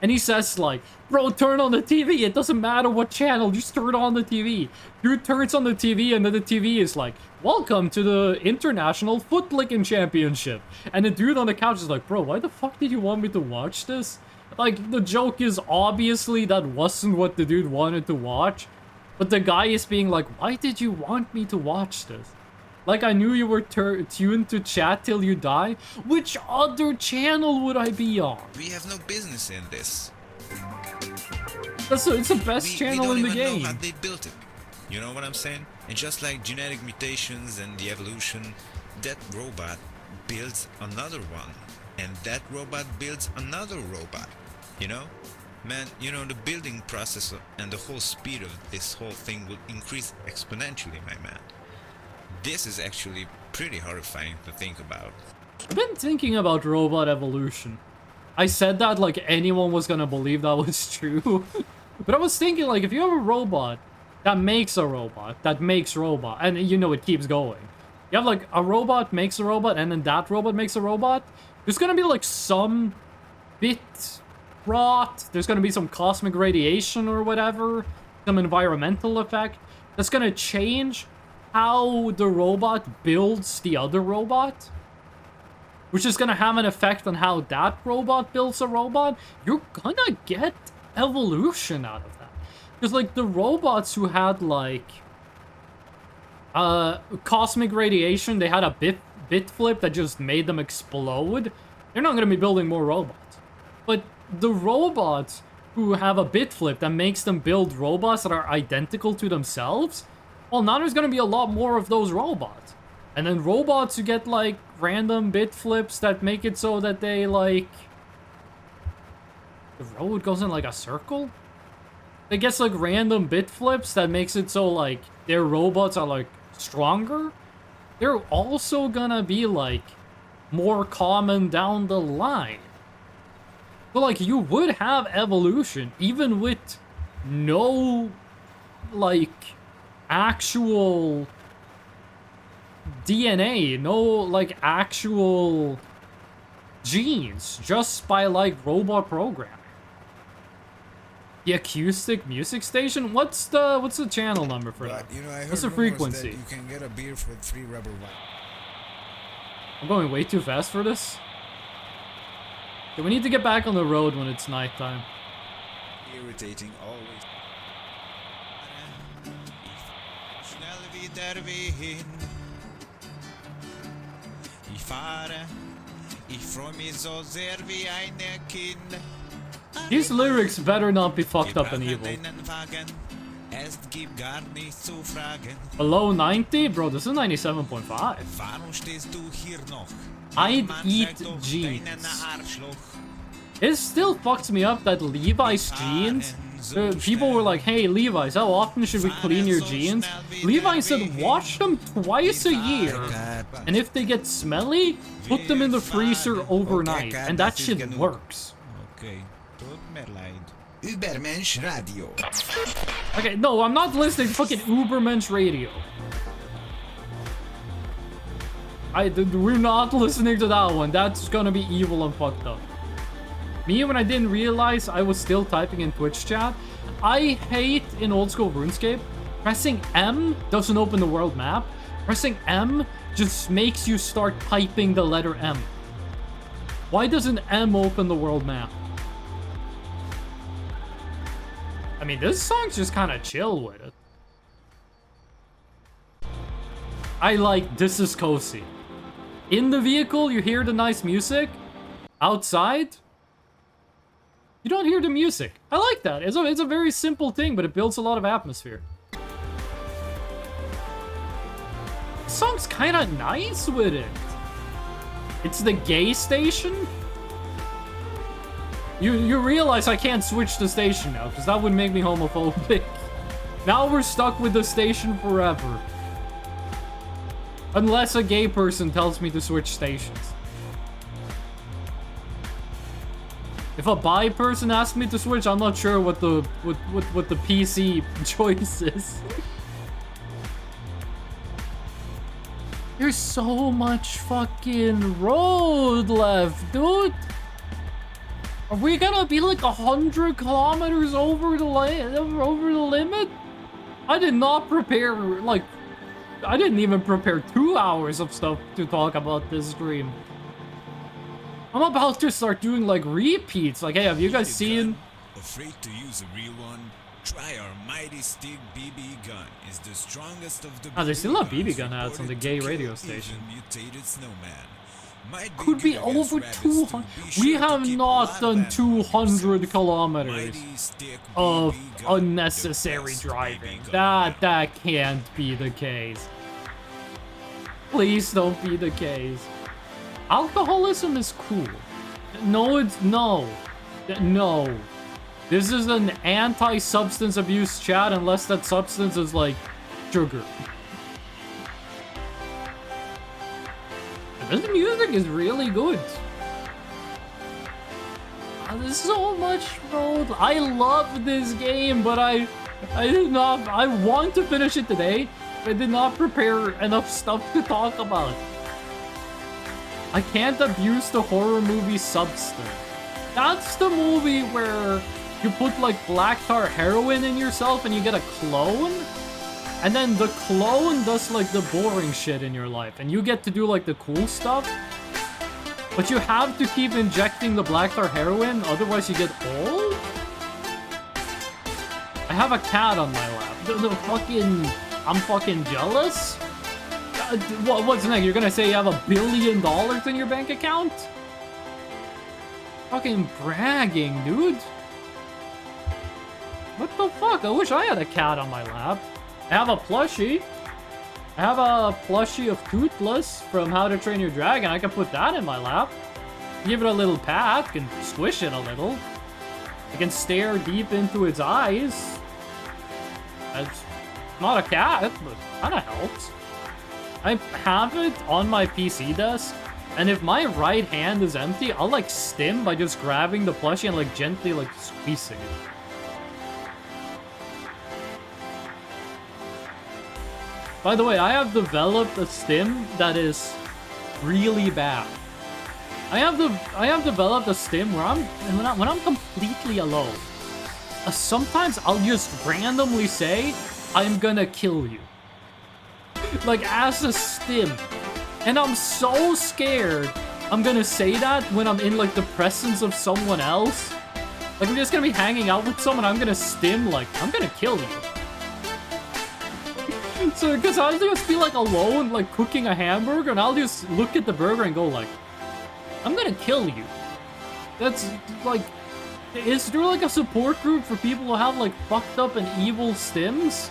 And he says like, bro, turn on the TV. It doesn't matter what channel, just turn on the TV. Dude turns on the TV and then the TV is like, welcome to the International Footlicking Championship. And the dude on the couch is like, bro, why the fuck did you want me to watch this? Like, the joke is obviously that wasn't what the dude wanted to watch. But the guy is being like, why did you want me to watch this? Like, I knew you were tuned to chat till you die. Which other channel would I be on? We have no business in this. It's the best channel in the game. We don't even know how they built it. You know what I'm saying? And just like genetic mutations and the evolution, that robot builds another one. And that robot builds another robot. You know? Man, you know, the building process and the whole speed of this whole thing will increase exponentially, my man. This is actually pretty horrifying to think about. I've been thinking about robot evolution. I said that like anyone was gonna believe that was true. But I was thinking, like, if you have a robot that makes a robot, that makes robot, and you know it keeps going. You have, like, a robot makes a robot, and then that robot makes a robot. There's gonna be, like, some bit rot. There's gonna be some cosmic radiation or whatever. Some environmental effect. That's gonna change how the robot builds the other robot. Which is gonna have an effect on how that robot builds a robot. You're gonna get evolution out of that. Because, like, the robots who had, like, cosmic radiation, they had a bit flip that just made them explode. They're not gonna be building more robots. But the robots who have a bit flip that makes them build robots that are identical to themselves, well, now there's gonna be a lot more of those robots. And then robots who get, like, random bit flips that make it so that they, like... the road goes in, like, a circle? They get, like, random bit flips that makes it so, like, their robots are, like, stronger. They're also gonna be, like, more common down the line. So, like, you would have evolution, even with no, like, actual DNA, no, like, actual genes, just by, like, robot programming. The acoustic music station? What's the channel number for that? But, you know, I heard What's the rumors frequency? that you can get a beer for 3 rubber wine. I'm going way too fast for this. Okay, we need to get back on the road when it's nighttime. Irritating always. Snäll vidare vi hin. I fare. Ifrån mig så ser vi eine kind. These lyrics better not be fucked up and evil. Below 90? Bro, this is 97.5. I'd eat jeans. It still fucks me up that Levi's jeans... people were like, hey, Levi's, how often should we clean your jeans? Levi said, wash them twice a year. And if they get smelly, put them in the freezer overnight. And that shit works. Okay. Ubermensch Radio. Okay, no, I'm not listening to fucking Ubermensch Radio. We're not listening to that one. That's gonna be evil and fucked up. Me, when I didn't realize I was still typing in Twitch chat, I hate in old school RuneScape, pressing M doesn't open the world map. Pressing M just makes you start typing the letter M. Why doesn't M open the world map? I mean, this song's just kind of chill with it. I like This Is Cozy. In the vehicle, you hear the nice music. Outside, you don't hear the music. I like that. It's a very simple thing, but it builds a lot of atmosphere. This song's kind of nice with it. It's the gay station? You realize I can't switch the station now, because that would make me homophobic. Now we're stuck with the station forever. Unless a gay person tells me to switch stations. If a bi person asks me to switch, I'm not sure what the PC choice is. There's so much fucking road left, dude. Are we gonna be like 100 kilometers over the limit? I did not prepare, like, I didn't even prepare 2 hours of stuff to talk about this stream. I'm about to start doing, like, repeats. Like, hey, have you guys seen... Afraid to use a real one? Try our Mighty Stick BB gun. It's the strongest of the they still have BB gun ads on the gay radio station. Mutated snowman. Could be over 200. We have not done 200 kilometers of unnecessary driving. That can't be the case. Please don't be the case. Alcoholism is cool. No. This is an anti-substance abuse chat unless that substance is like sugar. This music is really good. There's so much road. I love this game, but I did not. I want to finish it today. I did not prepare enough stuff to talk about. I can't abuse the horror movie substance. That's the movie where you put like black tar heroin in yourself and you get a clone. And then the clone does like the boring shit in your life. And you get to do like the cool stuff. But you have to keep injecting the black tar heroin, otherwise you get old? I have a cat on my lap. I'm fucking jealous? What's next? You're gonna say you have $1 billion in your bank account? Fucking bragging, dude. What the fuck? I wish I had a cat on my lap. I have a plushie. I have a plushie of Toothless from How to Train Your Dragon. I can put that in my lap. Give it a little pat, can squish it a little. I can stare deep into its eyes. It's not a cat, but kinda helps. I have it on my PC desk, and if my right hand is empty, I'll like stim by just grabbing the plushie and like gently like squeezing it. By the way, I have developed a stim that is really bad. I have developed a stim where when I'm completely alone. Sometimes I'll just randomly say, "I'm gonna kill you." Like as a stim. And I'm so scared I'm gonna say that when I'm in like the presence of someone else. Like I'm just gonna be hanging out with someone, I'm gonna stim like, "I'm gonna kill you." So, because I'll just be like alone, like cooking a hamburger, and I'll just look at the burger and go like, "I'm gonna kill you." That's like, is there like a support group for people who have like fucked up and evil stims?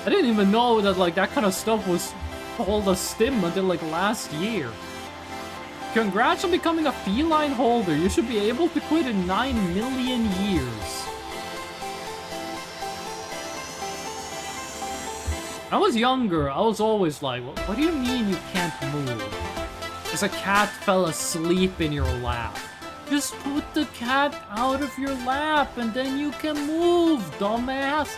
I didn't even know that like that kind of stuff was called a stim until like last year. Congrats on becoming a feline holder. You should be able to quit in 9 million years. When I was younger, I was always like, what do you mean you can't move? Because a cat fell asleep in your lap. Just put the cat out of your lap and then you can move, dumbass.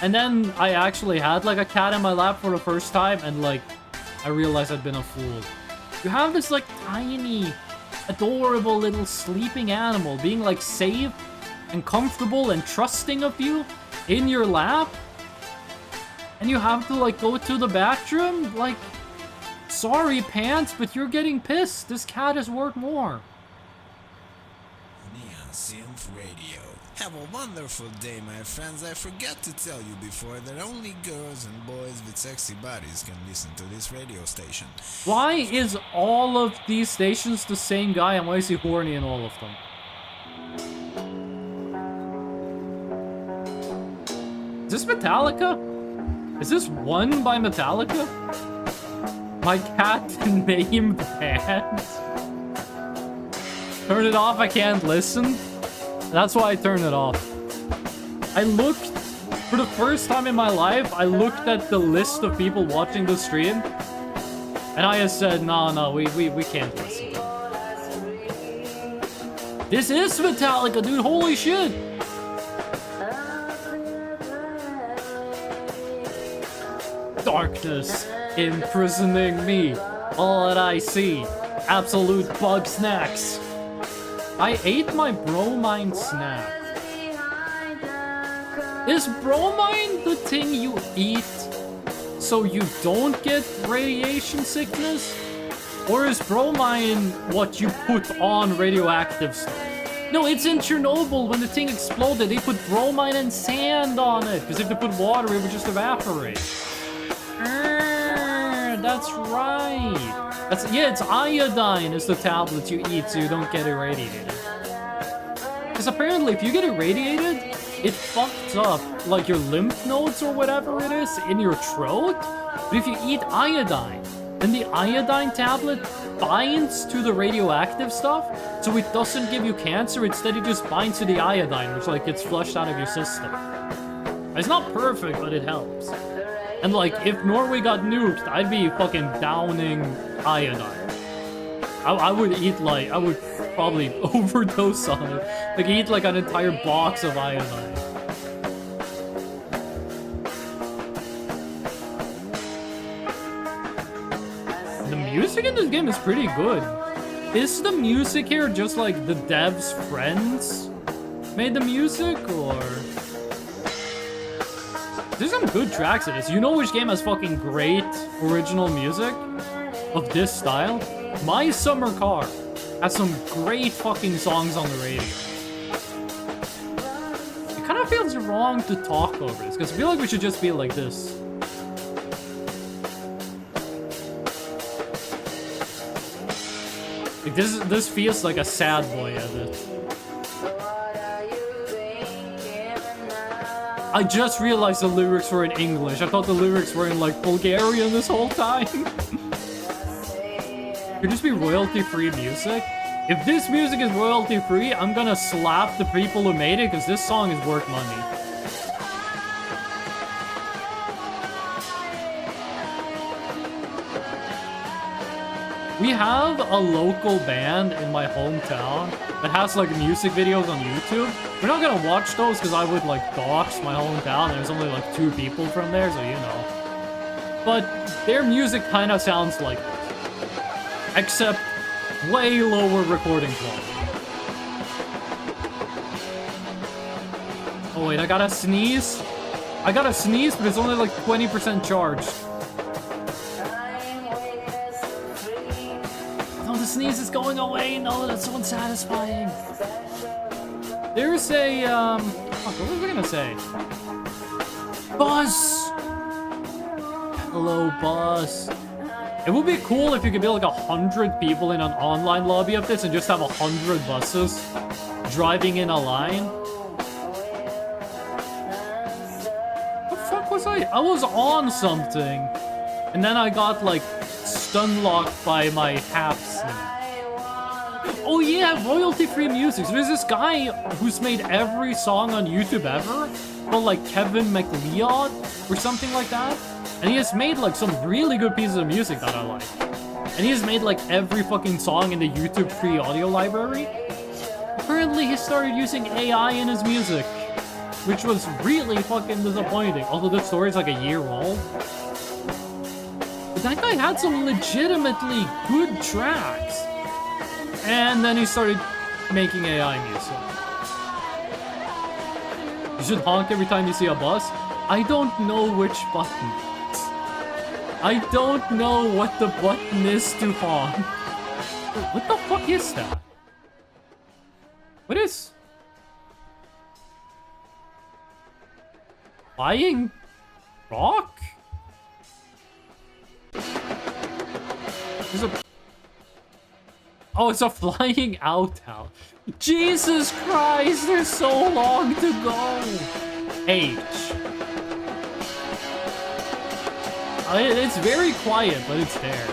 And then I actually had like a cat in my lap for the first time and like, I realized I'd been a fool. You have this like tiny, adorable little sleeping animal being like safe and comfortable and trusting of you in your lap. And you have to like go to the bathroom? Like, sorry pants, but you're getting pissed. This cat is worth more. Neon Synth Radio. Have a wonderful day, my friends. I forgot to tell you before that only girls and boys with sexy bodies can listen to this radio station. Why is all of these stations the same guy and why is he horny in all of them? Is this Metallica? Is this One by Metallica? My cat named Pants? Turn it off, I can't listen. That's why I turned it off. I looked, for the first time in my life, I looked at the list of people watching the stream. And I just said, no, we can't listen. This is Metallica, dude, holy shit! Darkness imprisoning me. All that I see, absolute bug snacks. I ate my bromine snack. Is bromine the thing you eat so you don't get radiation sickness? Or is bromine what you put on radioactive stuff? No, it's in Chernobyl when the thing exploded. They put bromine and sand on it because if they put water, it would just evaporate. That's right. Yeah, it's iodine is the tablet you eat so you don't get irradiated. Because apparently if you get irradiated, it fucks up like your lymph nodes or whatever it is in your throat. But if you eat iodine, then the iodine tablet binds to the radioactive stuff, so it doesn't give you cancer. Instead, it just binds to the iodine, which like gets flushed out of your system. It's not perfect, but it helps. And like, if Norway got nuked, I'd be fucking downing iodine. I would eat like, I would probably overdose on it. Like eat like an entire box of iodine. The music in this game is pretty good. Is the music here just like the devs' friends made the music, or... There's some good tracks in this. You know which game has fucking great original music of this style? My Summer Car has some great fucking songs on the radio. It kind of feels wrong to talk over this, because I feel like we should just be like this. Like this feels like a sad boy edit. I just realized the lyrics were in English. I thought the lyrics were in like Bulgarian this whole time. Could this be royalty-free music? If this music is royalty-free, I'm gonna slap the people who made it because this song is worth money. We have a local band in my hometown that has like music videos on YouTube. We're not gonna watch those because I would like dox my hometown. There's only like 2 people from there, so you know. But their music kind of sounds like this, except way lower recording quality. Oh wait, I gotta sneeze? I gotta sneeze, but it's only like 20% charged. Sneeze is going away. No, that's so unsatisfying. There's a what was I gonna say? Buzz. Hello, Buzz. It would be cool if you could be like 100 people in an online lobby of this and just have 100 buses driving in a line. What the fuck was I? I was on something, and then I got like stun locked by my haps. Oh yeah, royalty-free music. So there's this guy who's made every song on YouTube ever, called like Kevin MacLeod or something like that. And he has made like some really good pieces of music that I like. And he has made like every fucking song in the YouTube free audio library. Apparently he started using AI in his music, which was really fucking disappointing. Although the story's like a year old. But that guy had some legitimately good tracks. And then he started making AI music. You should honk every time you see a bus. I don't know which button. I don't know what the button is to honk. What the fuck is that? What is... Flying rock? There's a... Oh, it's a flying outhouse. Jesus Christ, there's so long to go. H. It's very quiet, but it's there.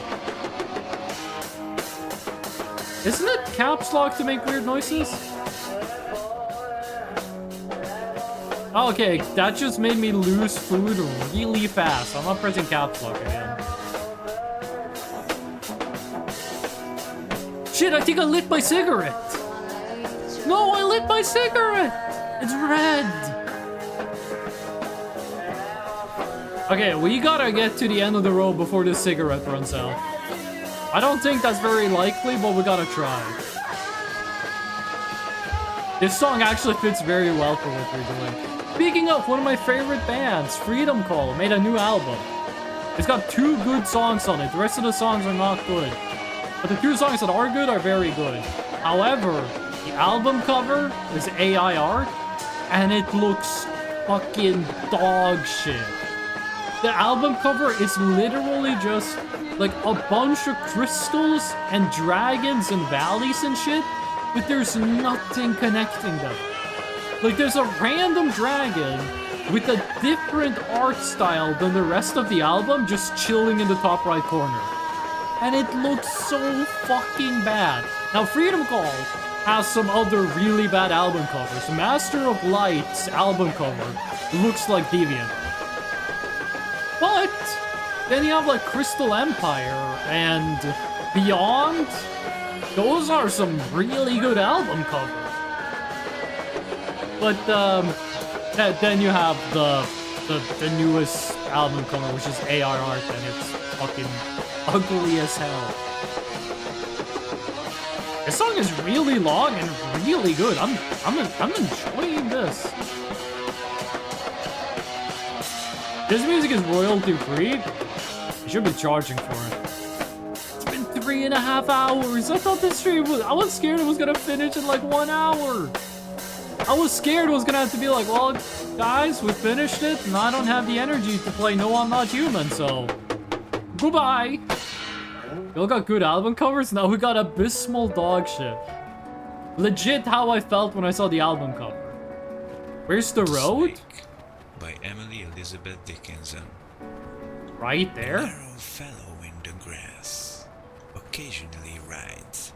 Isn't it caps lock to make weird noises? Okay, that just made me lose food really fast. I'm not pressing caps lock again. Shit, I think I lit my cigarette. No, I lit my cigarette. It's red. Okay, we gotta get to the end of the road before this cigarette runs out. I don't think that's very likely, but we gotta try. This song actually fits very well for what we're doing. Speaking of, one of my favorite bands, Freedom Call, made a new album. It's got 2 good songs on it. The rest of the songs are not good. But the 2 songs that are good are very good. However, the album cover is AI art, and it looks fucking dog shit. The album cover is literally just like a bunch of crystals and dragons and valleys and shit, but there's nothing connecting them. Like there's a random dragon with a different art style than the rest of the album just chilling in the top right corner. And it looks so fucking bad. Now, Freedom Call has some other really bad album covers. Master of Light's album cover looks like Deviant. But then you have like Crystal Empire and Beyond, those are some really good album covers. But then you have the newest album cover, which is AR art, and it's fucking ugly as hell. This song is really long and really good. I'm enjoying this. This music is royalty free. You should be charging for it. It's been 3.5 hours. I thought this stream was. I was scared it was gonna finish in like 1 hour. I was scared it was gonna have to be like, well, guys, we finished it, and I don't have the energy to play No I'm Not Human, so goodbye. We all got good album covers. Now we got abysmal dog shit. Legit how I felt when I saw the album cover. Where's the road? Snake by Emily Elizabeth Dickinson. Right there. Narrow fellow in the grass occasionally rides.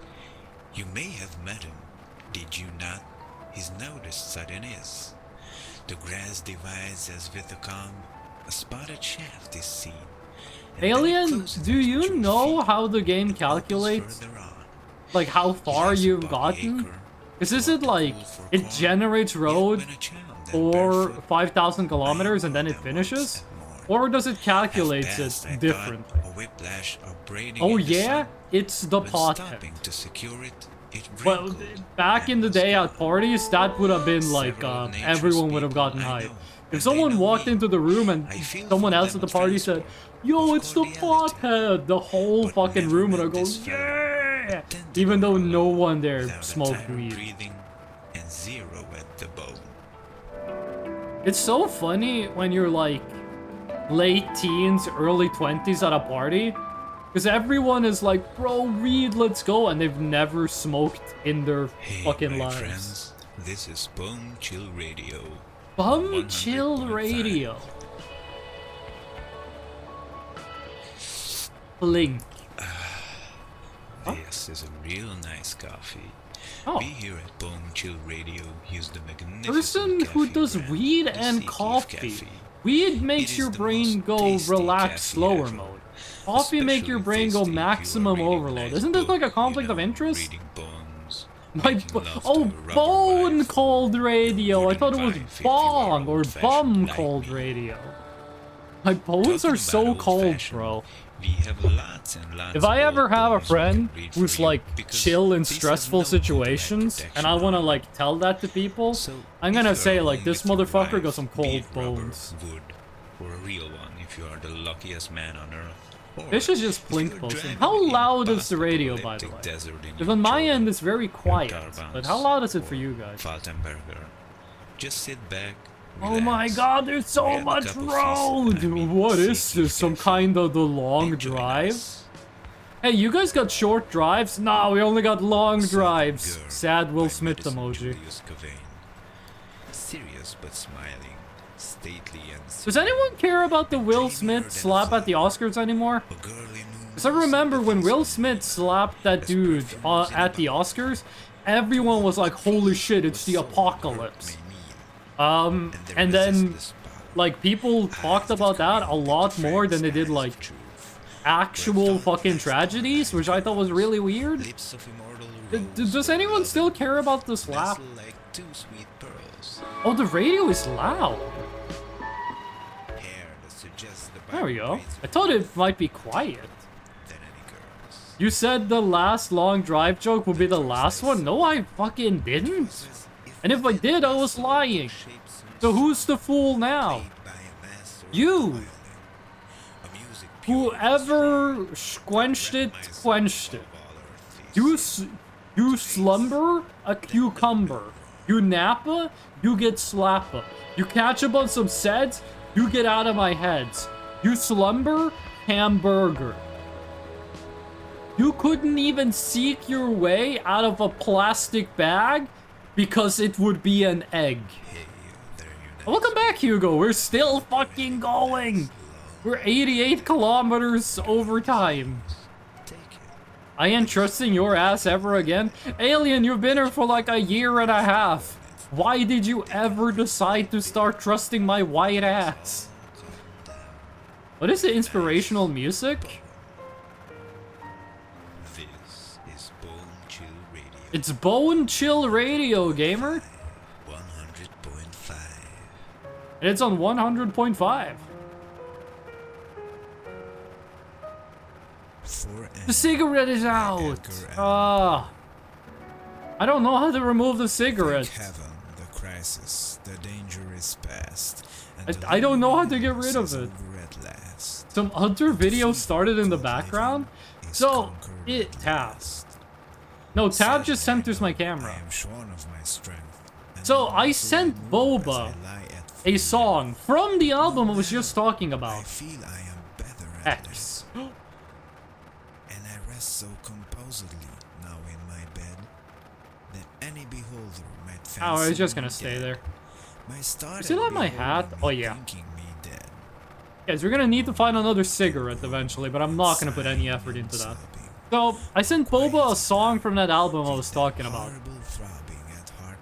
You may have met him, did you not? His noticed sudden is. The grass divides as with a comb, a spotted shaft is seen. Alien, do you know how the game calculates, like, how far you've gotten? Is it like, it generates road for 5,000 kilometers and then it finishes? Or does it calculate it differently? Oh yeah? It's the pothead. Well, back in the day at parties, that would have been like, everyone would have gotten hyped. If someone walked into the room and someone else at the party said, yo, it's the pothead, the whole fucking room would have go, yeah! Even though no one there smoked weed. It's so funny when you're like late teens, early 20s at a party, because everyone is like, bro, weed, let's go, and they've never smoked in their fucking lives. Friends, this is Bum Chill Radio. Bum Chill Radio. Blink. This is a real nice coffee. Oh. We here at Bum Chill Radio use the magnificent Person who cafe does brand, weed the and City of coffee. Cafe. Weed makes It is your the brain most go tasty relax cafe slower ever. mode. Coffee make your Especially brain go tasty if you are maximum reading overload. nice Isn't this like a book, conflict you of know, interest? reading Bones, My making love oh, to a rubber bone wife, cold radio. I thought it was recording vibe if you are bong or old-fashioned bum like cold me. radio. My bones Talking are so about cold, old-fashioned, bro. we have lots and lots If I of ever old have a books we friend can read who's for you, like because chill in these have stressful no situations, copyright and I protection want to on like tell that to people, So, I'm if gonna you are say like, alone this with your motherfucker got wife, some be cold it rubber, bones. wood, or a real one if you are the luckiest man on earth. Or This is just if Blink you're posting. driving How in loud is the radio, by the post-apocalyptic way? desert in Because your on my Jordan end, it's very or quiet. Tarvans But how loud is it for or you guys? Faltenberger. Just sit back. Oh my relax, god, there's so grab a much cup of road! peace, I mean, What is City this? Some Cafe. kind of the long Enjoy drive? us. Hey, you guys got short drives? Nah, we only got long Southern drives. Girl Sad Will by Smith Madison emoji. Julius Cavane. Serious but smiling, stately and Does anyone care about the Will Smith slap at the Oscars anymore? a girl in Because I remember when Will Smith slapped that dude at the Oscars, everyone was like, holy shit, it's the apocalypse. And then, like, people talked about that a lot more than they did, like, actual fucking tragedies, which I thought was really weird. Lips of immortal Does anyone still care about the slap? nestle like two sweet pearls. Oh, the radio is loud. Hair that suggests the There we go. vibrates I thought it might be quiet. than any girls. You said the last long drive joke would be the last one? No, I fucking didn't. And if I did, I was lying. So who's the fool now? You. Whoever quenched it, quenched it. You slumber, a cucumber. You nappa, you get slappa. You catch up on some seds, you get out of my heads. You slumber, hamburger. You couldn't even seek your way out of a plastic bag because it would be an egg. Welcome back, Hugo. We're still fucking going. We're 88 kilometers over time. I ain't trusting your ass ever again. Alien, you've been here for like a year and a half. Why did you ever decide to start trusting my white ass? What is the inspirational music? Chill Radio. It's Bone Chill Radio, gamer. 100.5. And it's on 100.5. The cigarette is out. I don't know how to remove the cigarette. Thank heaven, the crisis, the danger is past. I don't know how to get rid of it. Some other video started in the background. So, it taps. No, tab just centers my camera. So, I sent Boba a song from the album I was just talking about. X. And I rest so composedly now in my bed that any beholder might fancy Oh, I was just gonna me stay dead. there. My star Is it on my hat? beholding Oh, me yeah. thinking me dead. Guys, we're gonna need to find another cigarette eventually, but I'm not gonna put any effort into that. So, I sent Boba a song from that album I was talking about. Horrible throbbing at heart,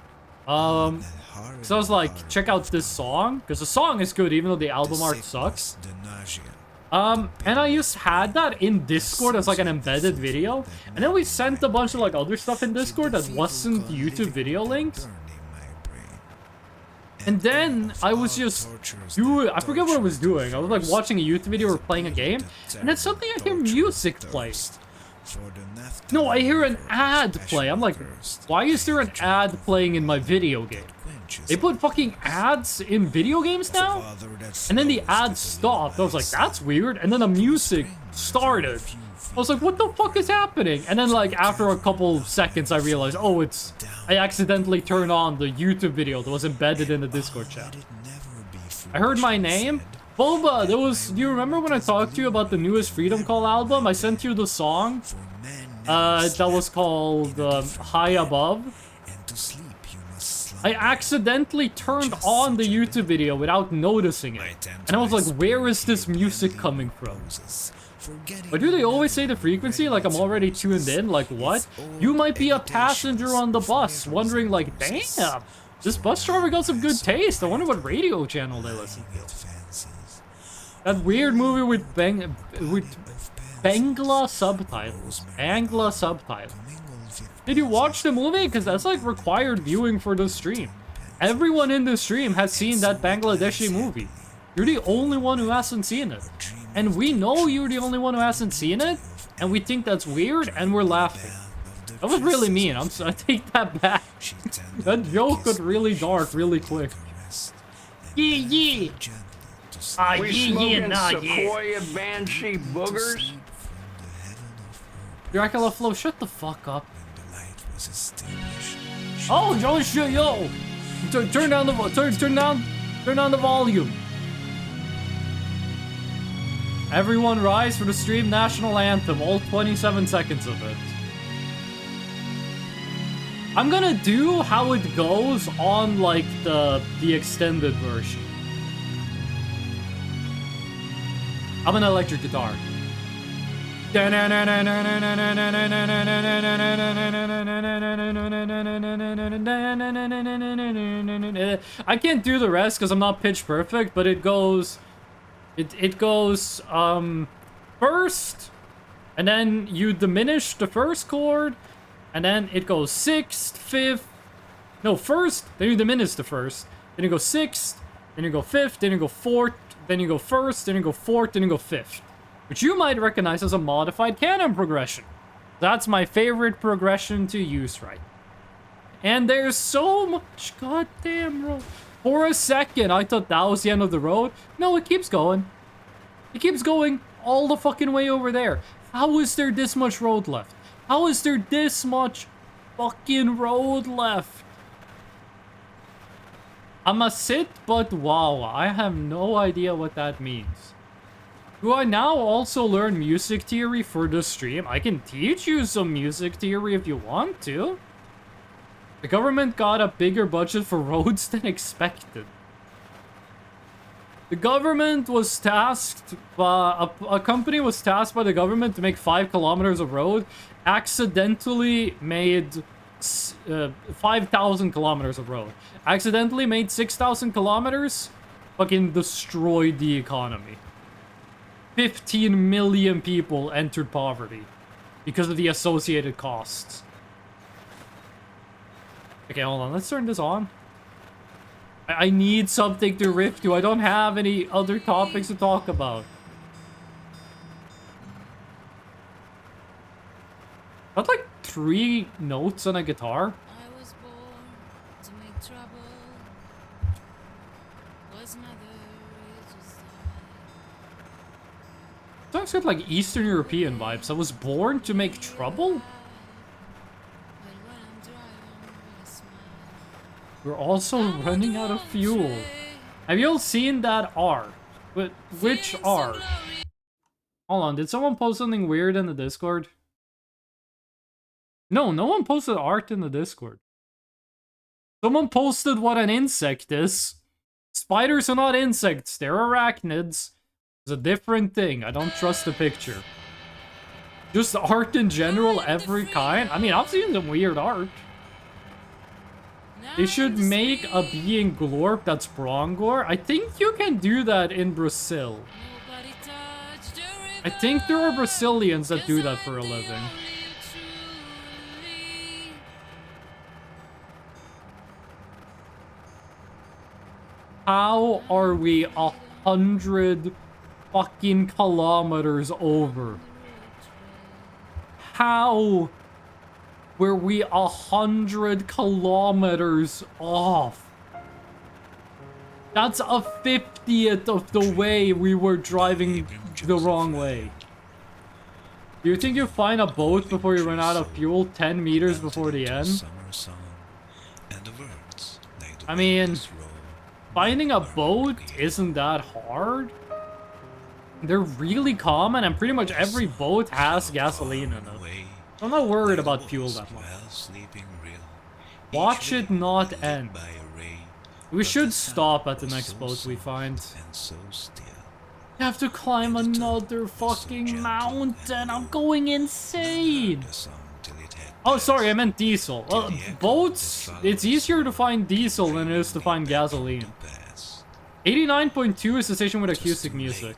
Um, that horrid so I was like, heart, check out this song, because the song is good even though the album the art sickness, sucks. the nausea, And I just had that in Discord as like an embedded video, and then we sent a bunch of like other stuff in Discord that wasn't YouTube video links. burning my brain. And then I was just doing, I forget what I was doing. I was like watching a YouTube video or playing a game, and then suddenly I hear music play. No, I hear an ad play. I'm like, why is there an ad playing in my video game? They put fucking ads in video games now? And then the ad stopped. I was like, that's weird. And then the music started. I was like, what the fuck is happening? And then like after a couple seconds, I realized, oh, I accidentally turned on the YouTube video that was embedded in the Discord chat. I heard my name. Boba, do you remember when I talked to you about the newest Freedom Call album? I sent you the song that was called High Above. I accidentally turned on the YouTube video without noticing it. And I was like, where is this music coming from? But do they always say the frequency? Like I'm already tuned in? Like what? You might be a passenger on the bus wondering like, damn, this bus driver got some good taste. I wonder what radio channel they listen to. That weird movie with Bangla subtitles. Bangla subtitles. Did you watch the movie? Because that's like required viewing for the stream. Everyone in the stream has seen that Bangladeshi movie. You're the only one who hasn't seen it. And we know you're the only one who hasn't seen it. And we think that's weird and we're laughing. That was really mean. I take that back. That joke got really dark really quick. Yeah. Ah, We smoking Sequoia Banshee boogers? Dracula Flow, shut the fuck up. Oh, don't shut yo! Turn down the volume. Everyone rise for the stream national anthem, all 27 seconds of it. I'm gonna do how it goes on like the extended version. I'm an electric guitar. I can't do the rest because I'm not pitch perfect, but it goes first, and then you diminish the first chord, and then it goes sixth, fifth, no, first, then you diminish the first, then you go sixth, then you go fifth, then you go fourth, then you go first, then you go fourth, then you go fifth, which you might recognize as a modified canon progression. That's my favorite progression to use right. And there's so much goddamn road. For a second, I thought that was the end of the road. No, it keeps going. It keeps going all the fucking way over there. How is there this much road left? How is there this much fucking road left? I'ma sit, but wow, I have no idea what that means. Do I now also learn music theory for the stream? I can teach you some music theory if you want to. The government got a bigger budget for roads than expected. The government was tasked, a company was tasked by the government to make 5 kilometers of road, accidentally made 5,000 kilometers of road. Accidentally made 6,000 kilometers, fucking destroyed the economy. 15 million people entered poverty because of the associated costs. Okay, hold on. Let's turn this on. I need something to riff to. I don't have any other topics to talk about. That's like 3 notes on a guitar. I was born to make trouble. Was mother just Songs got like Eastern European vibes. I was born to make trouble? but when I'm driving, I smile. We're also running out of fuel. Have you all seen that art? But which art? Hold on, did someone post something weird in the Discord? No, no one posted art in the Discord. Someone posted what an insect is. Spiders are not insects, they're arachnids. It's a different thing. I don't trust the picture. Just art in general, every kind. I mean, I've seen some weird art. They should make a being glorp that's Brongor. I think you can do that in Brazil. Nobody touched the river. I think there are Brazilians that do that for a living. Truly. How are we 100 fucking kilometers over? How were we 100 kilometers off? That's a 50th of the way we were driving the wrong way. Do you think you'll find a boat before you run out of fuel 10 meters before the end? I mean, finding a boat isn't that hard. They're really common, and pretty much every boat has gasoline in it. I'm not worried about fuel that much. Watch it not end. We should stop at the next boat we find. You have to climb another fucking mountain. I'm going insane. Oh, sorry, I meant diesel. Well, boats, it's easier to find diesel than it is to find gasoline. 89.2 is the station with acoustic music.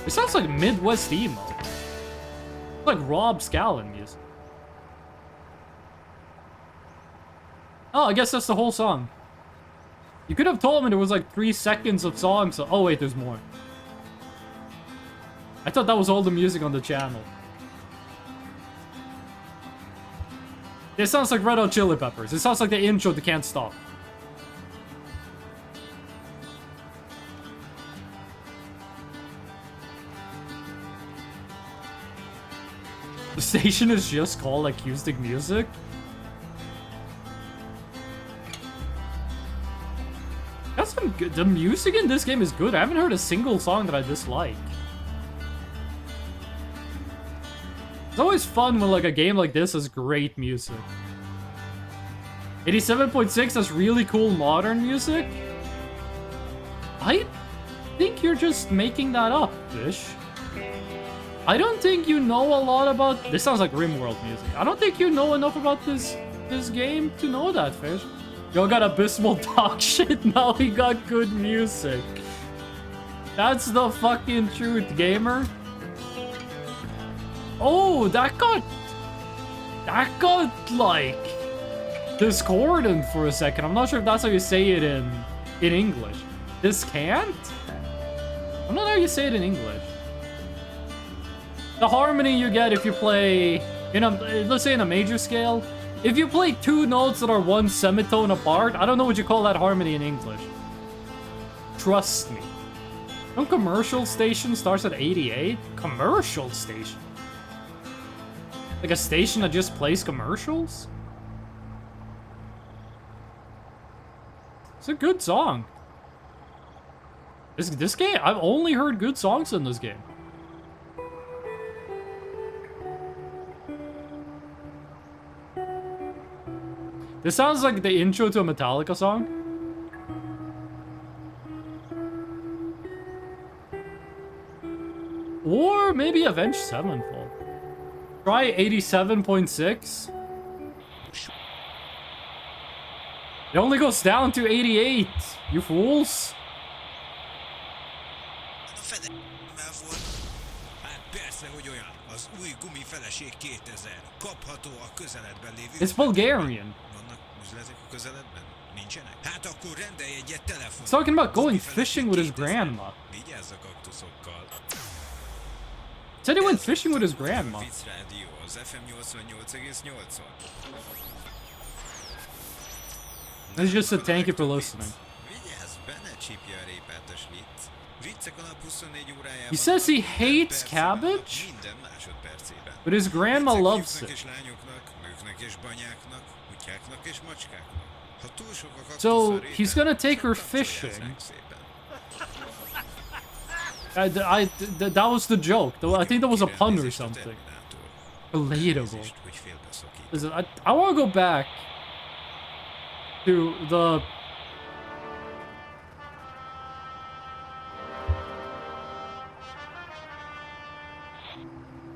It sounds like Midwest emo. It's like Rob Scallon music. Oh, I guess that's the whole song. You could have told me there was like 3 seconds of song, so... Oh wait, there's more. I thought that was all the music on the channel. It sounds like Red Hot Chili Peppers. It sounds like the intro to Can't Stop. The station is just called acoustic music? That's some good. The music in this game is good. I haven't heard a single song that I dislike. It's always fun when like a game like this has great music. 87.6 has really cool modern music. I think you're just making that up, Fish. I don't think you know a lot about... This sounds like RimWorld music. I don't think you know enough about this game to know that, Fish. Y'all got abysmal dog shit, now we got good music. That's the fucking truth, gamer. Oh, that got like discordant for a second. I'm not sure if that's how you say it in English. This can't? I'm not how you say it in English. The harmony you get if you play in a, let's say in a major scale, if you play 2 notes that are 1 semitone apart, I don't know what you call that harmony in English. Trust me. No commercial station starts at 88? Commercial station? Like a station that just plays commercials? It's a good song. This game, I've only heard good songs in this game. This sounds like the intro to a Metallica song. Or maybe Avenged Sevenfold. Try 87.6. It only goes down to 88, you fools. Hát persze, hogy olyan. Az új gumifeleség 2000. Kapható a közeledben lévő... It's Bulgarian. Vannak üzletek a közeledben? Nincsenek? Hát akkor rendelj egyet telefon. He's talking about going fishing with his grandma. Vigyázz a kaktuszokkal. Said he went fishing with his grandma. Vicc Rádió, az FM 88,8-on. This is just a thank you for listening. Vigyázz, benne csípje a répát a slit. Viccek a nap 24 órájában. He says he hates cabbage, Minden másodpercében. but his grandma Viccek loves fiúknak it. és lányoknak, nőknek és banyáknak, kutyáknak és macskáknak. Ha túl sok a kaktusz So, a réten, he's gonna take her kapcsolják fishing. szépen. That was the joke. I think that was a pun or something. Relatable. Hogy félbeszakít. Listen, I want to go back to the...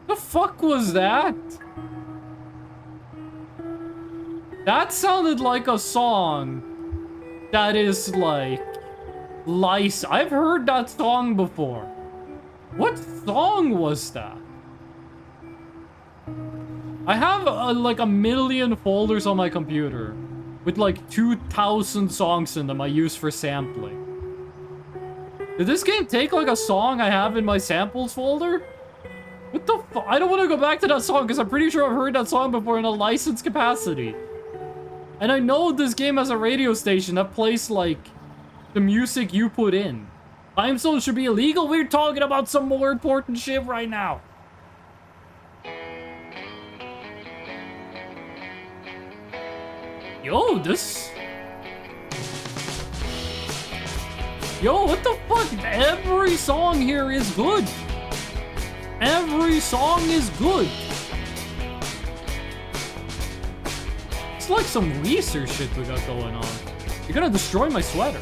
The fuck was that? That sounded like a song that is like... I've heard that song before. What song was that? I have like a million folders on my computer with like 2,000 songs in them I use for sampling. Did this game take like a song I have in my samples folder? What the fuck? I don't want to go back to that song because I'm pretty sure I've heard that song before in a licensed capacity. And I know this game has a radio station that plays like the music you put in. Time zone should be illegal. We're talking about some more important shit right now. Yo, this... Yo, what the fuck? Every song here is good. Every song is good. It's like some Weezer shit we got going on. You're gonna destroy my sweater.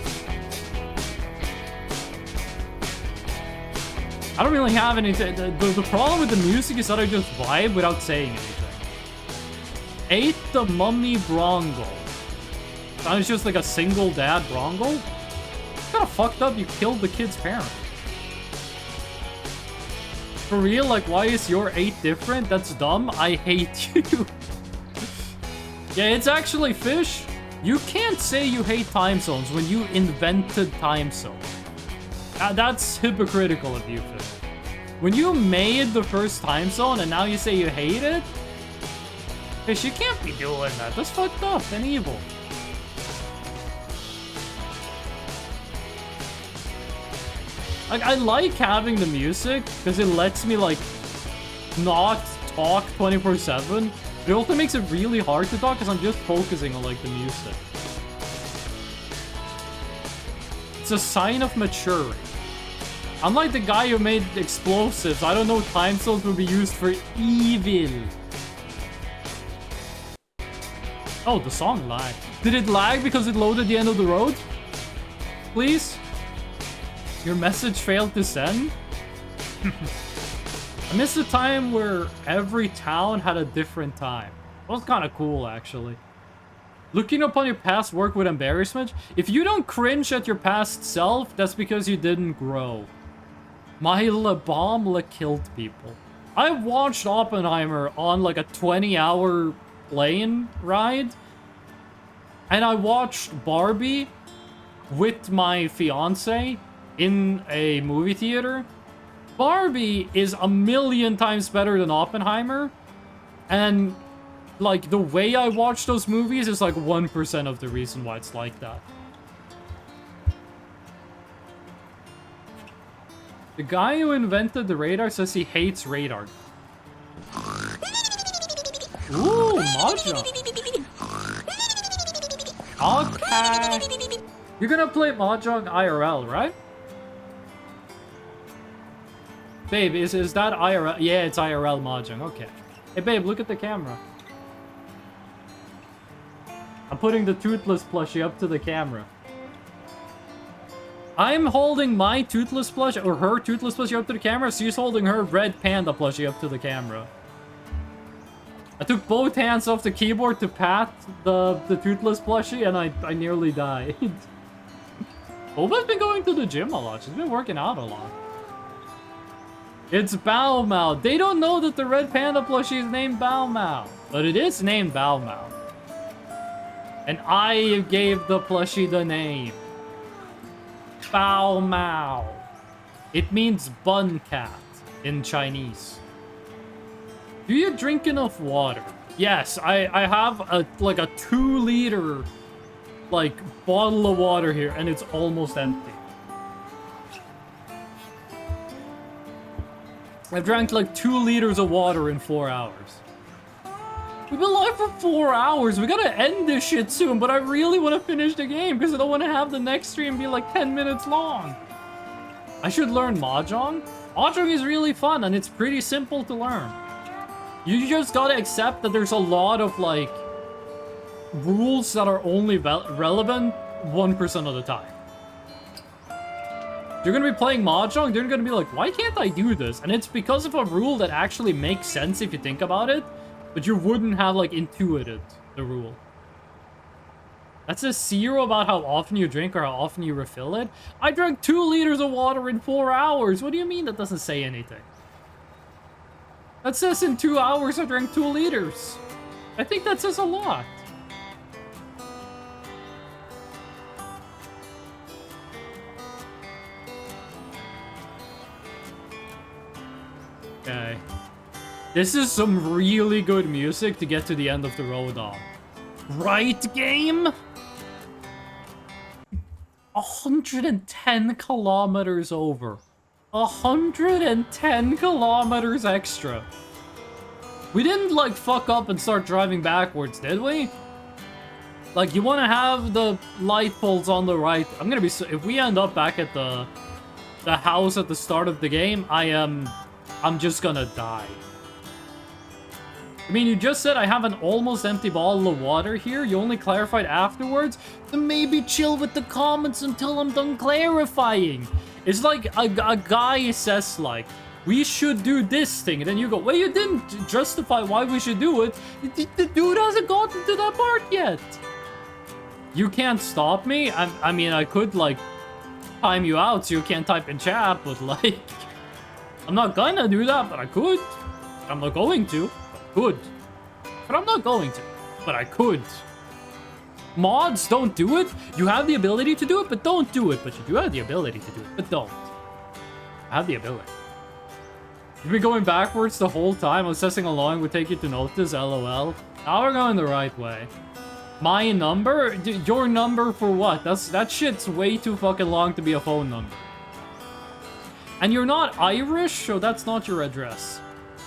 I don't really have anything. The problem with the music is that I just vibe without saying anything. Ate the mummy Brongo. That was just like a single dad Brongo? It's kinda fucked up you killed the kid's parent. For real, like why is your 8 different? That's dumb. I hate you. Yeah, it's actually Fish. You can't say you hate time zones when you invented time zones. That's hypocritical of you, Fish. When you made the first time zone and now you say you hate it? Fish, you can't be doing that. That's fucked up and evil. Like, I like having the music because it lets me, like, not talk 24/7. It also makes it really hard to talk because I'm just focusing on, like, the music. It's a sign of maturity. Unlike the guy who made explosives, I don't know time zones would be used for evil. Oh, the song lagged. Did it lag because it loaded the end of the road? Please? Your message failed to send? I miss the time where every town had a different time. That was kind of cool, actually. Looking upon your past work with embarrassment? If you don't cringe at your past self, that's because you didn't grow. My bomb killed people. I watched Oppenheimer on like a 20-hour plane ride. And I watched Barbie with my fiance in a movie theater. Barbie is a million times better than Oppenheimer. And like the way I watch those movies is like 1% of the reason why it's like that. The guy who invented the radar says he hates radar. Ooh, Mahjong. Okay. You're gonna play Mahjong IRL, right? Babe, is that IRL? Yeah, it's IRL Mahjong. Okay. Hey, babe, look at the camera. I'm putting the Toothless plushie up to the camera. I'm holding my Toothless plushie, or her Toothless plushie up to the camera. She's holding her Red Panda plushie up to the camera. I took both hands off the keyboard to pat the Toothless plushie, and I nearly died. Boba's been going to the gym a lot. She's been working out a lot. It's Bao Mao. They don't know that the red panda plushie is named Bao Mao. But it is named Bao Mao. And I gave the plushie the name. Bao Mao. It means bun cat in Chinese. Do you drink enough water? Yes, I have a 2-liter bottle of water here, and it's almost empty. I've drank 2 liters of water in 4 hours. We've been live for 4 hours. We gotta end this shit soon, but I really want to finish the game because I don't want to have the next stream be 10 minutes long. I should learn Mahjong. Mahjong is really fun, and it's pretty simple to learn. You just gotta accept that there's a lot of, rules that are only relevant 1% of the time. You're gonna be playing Mahjong, they're gonna be like, why can't I do this? And it's because of a rule that actually makes sense if you think about it, but you wouldn't have, intuited the rule. That says 0 about how often you drink or how often you refill it. I drank 2 liters of water in 4 hours. What do you mean that doesn't say anything? That says in 2 hours I drank 2 liters. I think that says a lot. Okay. This is some really good music to get to the end of the road on. Right, game? 110 kilometers over. 110 kilometers extra. We didn't, fuck up and start driving backwards, did we? You want to have the light poles on the right. I'm gonna be... If we end up back at the house at the start of the game, I'm just gonna die. I mean, you just said I have an almost empty bottle of water here. You only clarified afterwards. Then maybe chill with the comments until I'm done clarifying. It's like a guy says, we should do this thing. And then you go, well, you didn't justify why we should do it. The dude hasn't gotten to that part yet. You can't stop me. I mean, I could, time you out so you can't type in chat, but, I'm not gonna do that, but I could. I'm not going to. Could. But I'm not going to. But I could. Mods don't do it. You have the ability to do it, but don't do it. But you do have the ability to do it, but don't. I have the ability. You've been going backwards the whole time. Assessing along would take you to notice, lol. Now we're going the right way. My number? Your number for what? That shit's way too fucking long to be a phone number. And you're not Irish, so that's not your address.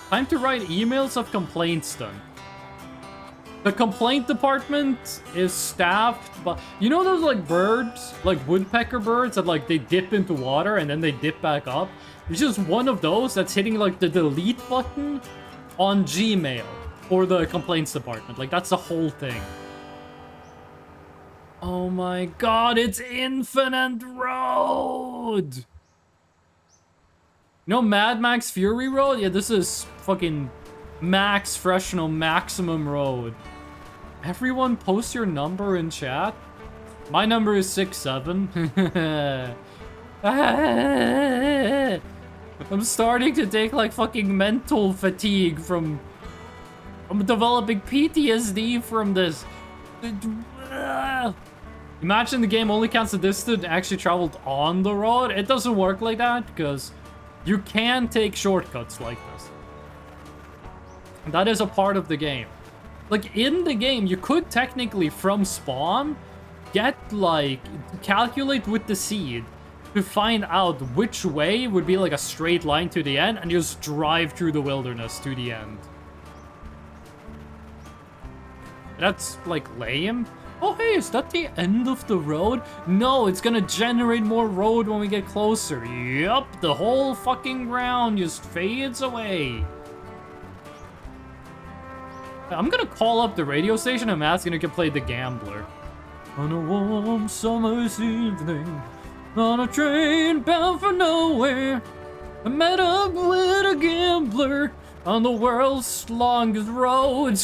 Time to write emails of complaints then. The complaint department is staffed by... You know those, birds? Woodpecker birds that, they dip into water and then they dip back up? There's just one of those that's hitting, the delete button on Gmail for the complaints department. That's the whole thing. Oh my god, it's Infinite Road! You know Mad Max Fury Road? Yeah, this is fucking Max Fresno Maximum Road. Everyone post your number in chat. My number is 67. I'm starting to take fucking mental fatigue from... I'm developing PTSD from this. Imagine the game only counts the distance actually traveled on the road. It doesn't work like that because... You can take shortcuts like this. That is a part of the game. In the game, you could technically, from spawn, calculate with the seed to find out which way would be a straight line to the end and just drive through the wilderness to the end. That's, lame. Oh, hey, is that the end of the road? No, it's gonna generate more road when we get closer. Yup, the whole fucking ground just fades away. I'm gonna call up the radio station and Matt's gonna play The Gambler. On a warm summer's evening, on a train bound for nowhere, I met up with a gambler on the world's longest road.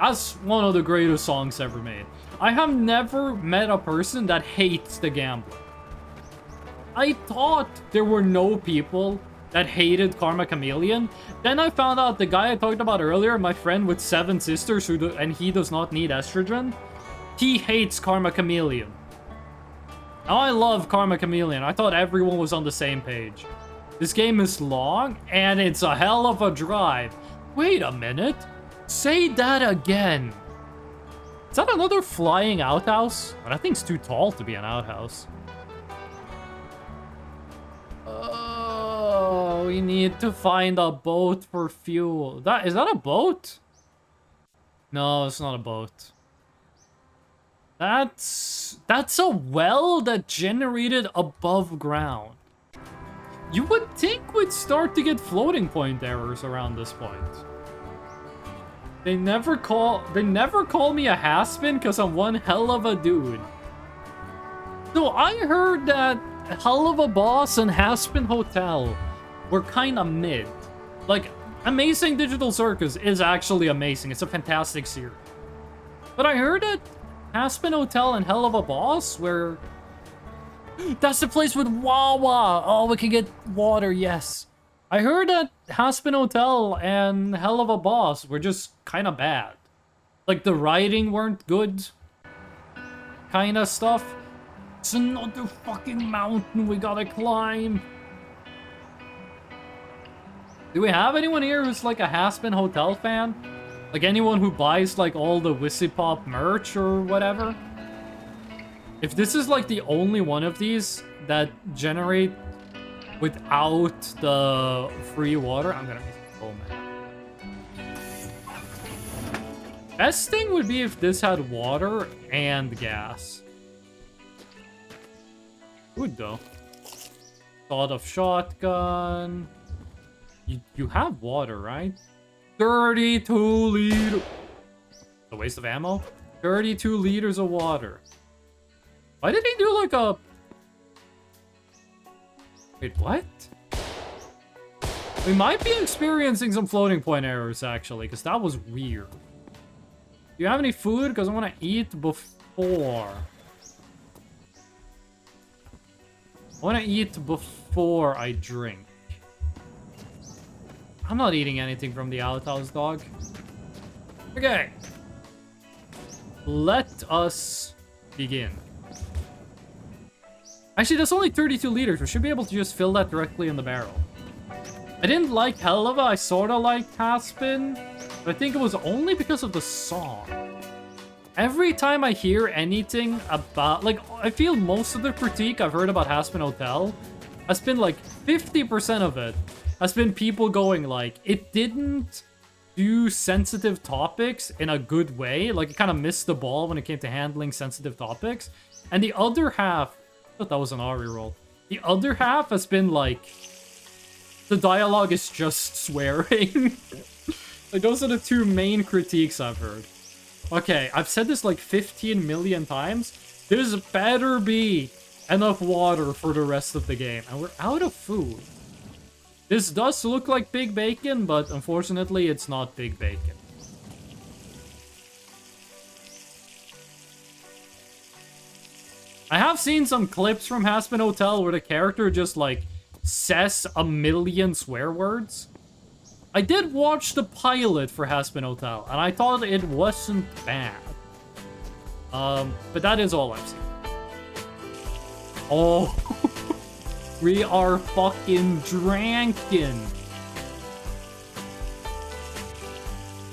That's one of the greatest songs ever made. I have never met a person that hates The Gambler. I thought there were no people that hated Karma Chameleon. Then I found out the guy I talked about earlier, my friend with 7 sisters, and he does not need estrogen, he hates Karma Chameleon. Now I love Karma Chameleon. I thought everyone was on the same page. This game is long, and it's a hell of a drive. Wait a minute. Say that again. Is that another flying outhouse? But that thing's too tall to be an outhouse. Oh, we need to find a boat for fuel. Is that a boat? No, it's not a boat. That's a well that generated above ground. You would think we'd start to get floating point errors around this point. They never call me a has-been because I'm one hell of a dude. So I heard that Hell of a Boss and Has-Been Hotel were kind of mid. Like, Amazing Digital Circus is actually amazing. It's a fantastic series. But I heard that Has-Been Hotel and Hell of a Boss were... That's the place with Wawa! Oh, we can get water, yes. I heard that Has-Been Hotel and Hell of a Boss were just kind of bad. Like, the writing weren't good. Kind of stuff. It's another fucking mountain we gotta climb. Do we have anyone here who's like a Has-Been Hotel fan? Like anyone who buys like all the Wissipop merch or whatever? If this is like the only one of these that generate without the free water, I'm gonna be oh man. Best thing would be if this had water and gas. Good though. Thought of shotgun. You have water, right? 32 liters. A waste of ammo? 32 liters of water. Why did he do like a... Wait, what? We might be experiencing some floating point errors, actually, because that was weird. Do you have any food? Because I want to eat before. I want to eat before I drink. I'm not eating anything from the outhouse, dog. Okay. Let us begin. Actually, that's only 32 liters. We should be able to just fill that directly in the barrel. I didn't like Helluva. I sort of liked Has-Been. But I think it was only because of the song. Every time I hear anything about... Like, I feel most of the critique I've heard about Has-Been Hotel has been like 50% of it has been people going like, it didn't do sensitive topics in a good way. Like, it kind of missed the ball when it came to handling sensitive topics. And the other half... I thought that was an Ari roll. The other half has been like, the dialogue is just swearing. Like, those are the two main critiques I've heard. Okay, I've said this like 15 million times. There's better be enough water for the rest of the game. And we're out of food. This does look like Big Bacon, but unfortunately it's not Big Bacon. I have seen some clips from Has-Been Hotel where the character just, like, says a million swear words. I did watch the pilot for Has-Been Hotel, and I thought it wasn't bad. But that is all I've seen. Oh, we are fucking drankin'.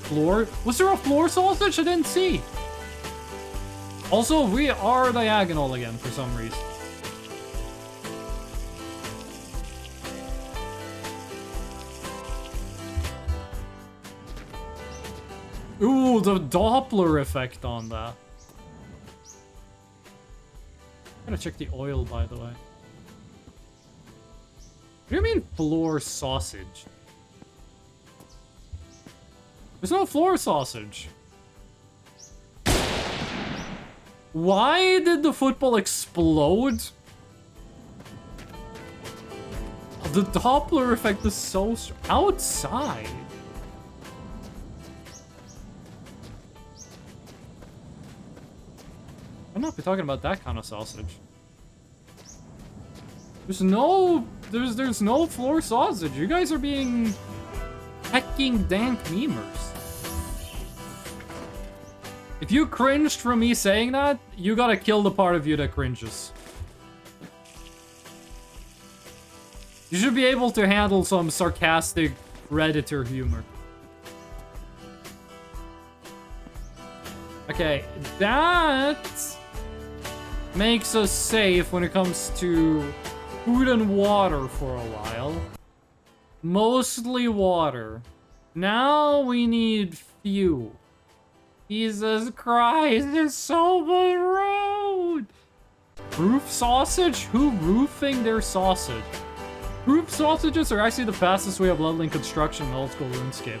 Floor? Was there a floor sausage? I didn't see. Also, we are diagonal again for some reason. Ooh, the Doppler effect on that. Gotta check the oil, by the way. What do you mean floor sausage? There's no floor sausage. Why did the football explode? The Doppler effect is so outside. I'm not talking about that kind of sausage. There's no floor sausage. You guys are being hecking dank memers. If you cringed from me saying that, you gotta kill the part of you that cringes. You should be able to handle some sarcastic Redditor humor. Okay, that makes us safe when it comes to food and water for a while. Mostly water. Now we need fuel. Jesus Christ, there's so much road! Roof sausage? Who roofing their sausage? Roof sausages are actually the fastest way of leveling construction in old school RuneScape.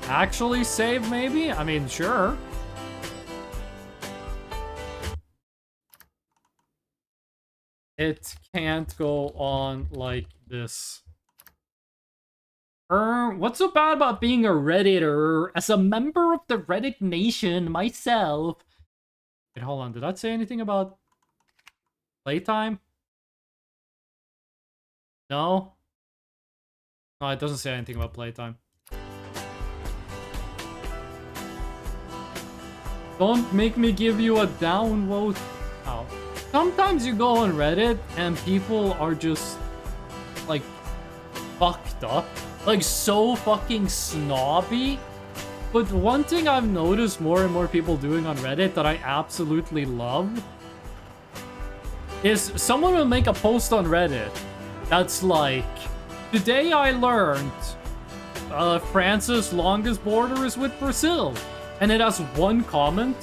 Actually save, maybe? I mean, sure. It can't go on like this. What's so bad about being a Redditor? As a member of the Reddit Nation myself. Wait, hold on. Did that say anything about playtime? No? No, it doesn't say anything about playtime. Don't make me give you a downvote. Oh. Sometimes you go on Reddit and people are just like fucked up. Like so fucking snobby. But one thing I've noticed more and more people doing on Reddit that I absolutely love is someone will make a post on Reddit that's like, today I learned France's longest border is with Brazil. And it has one comment,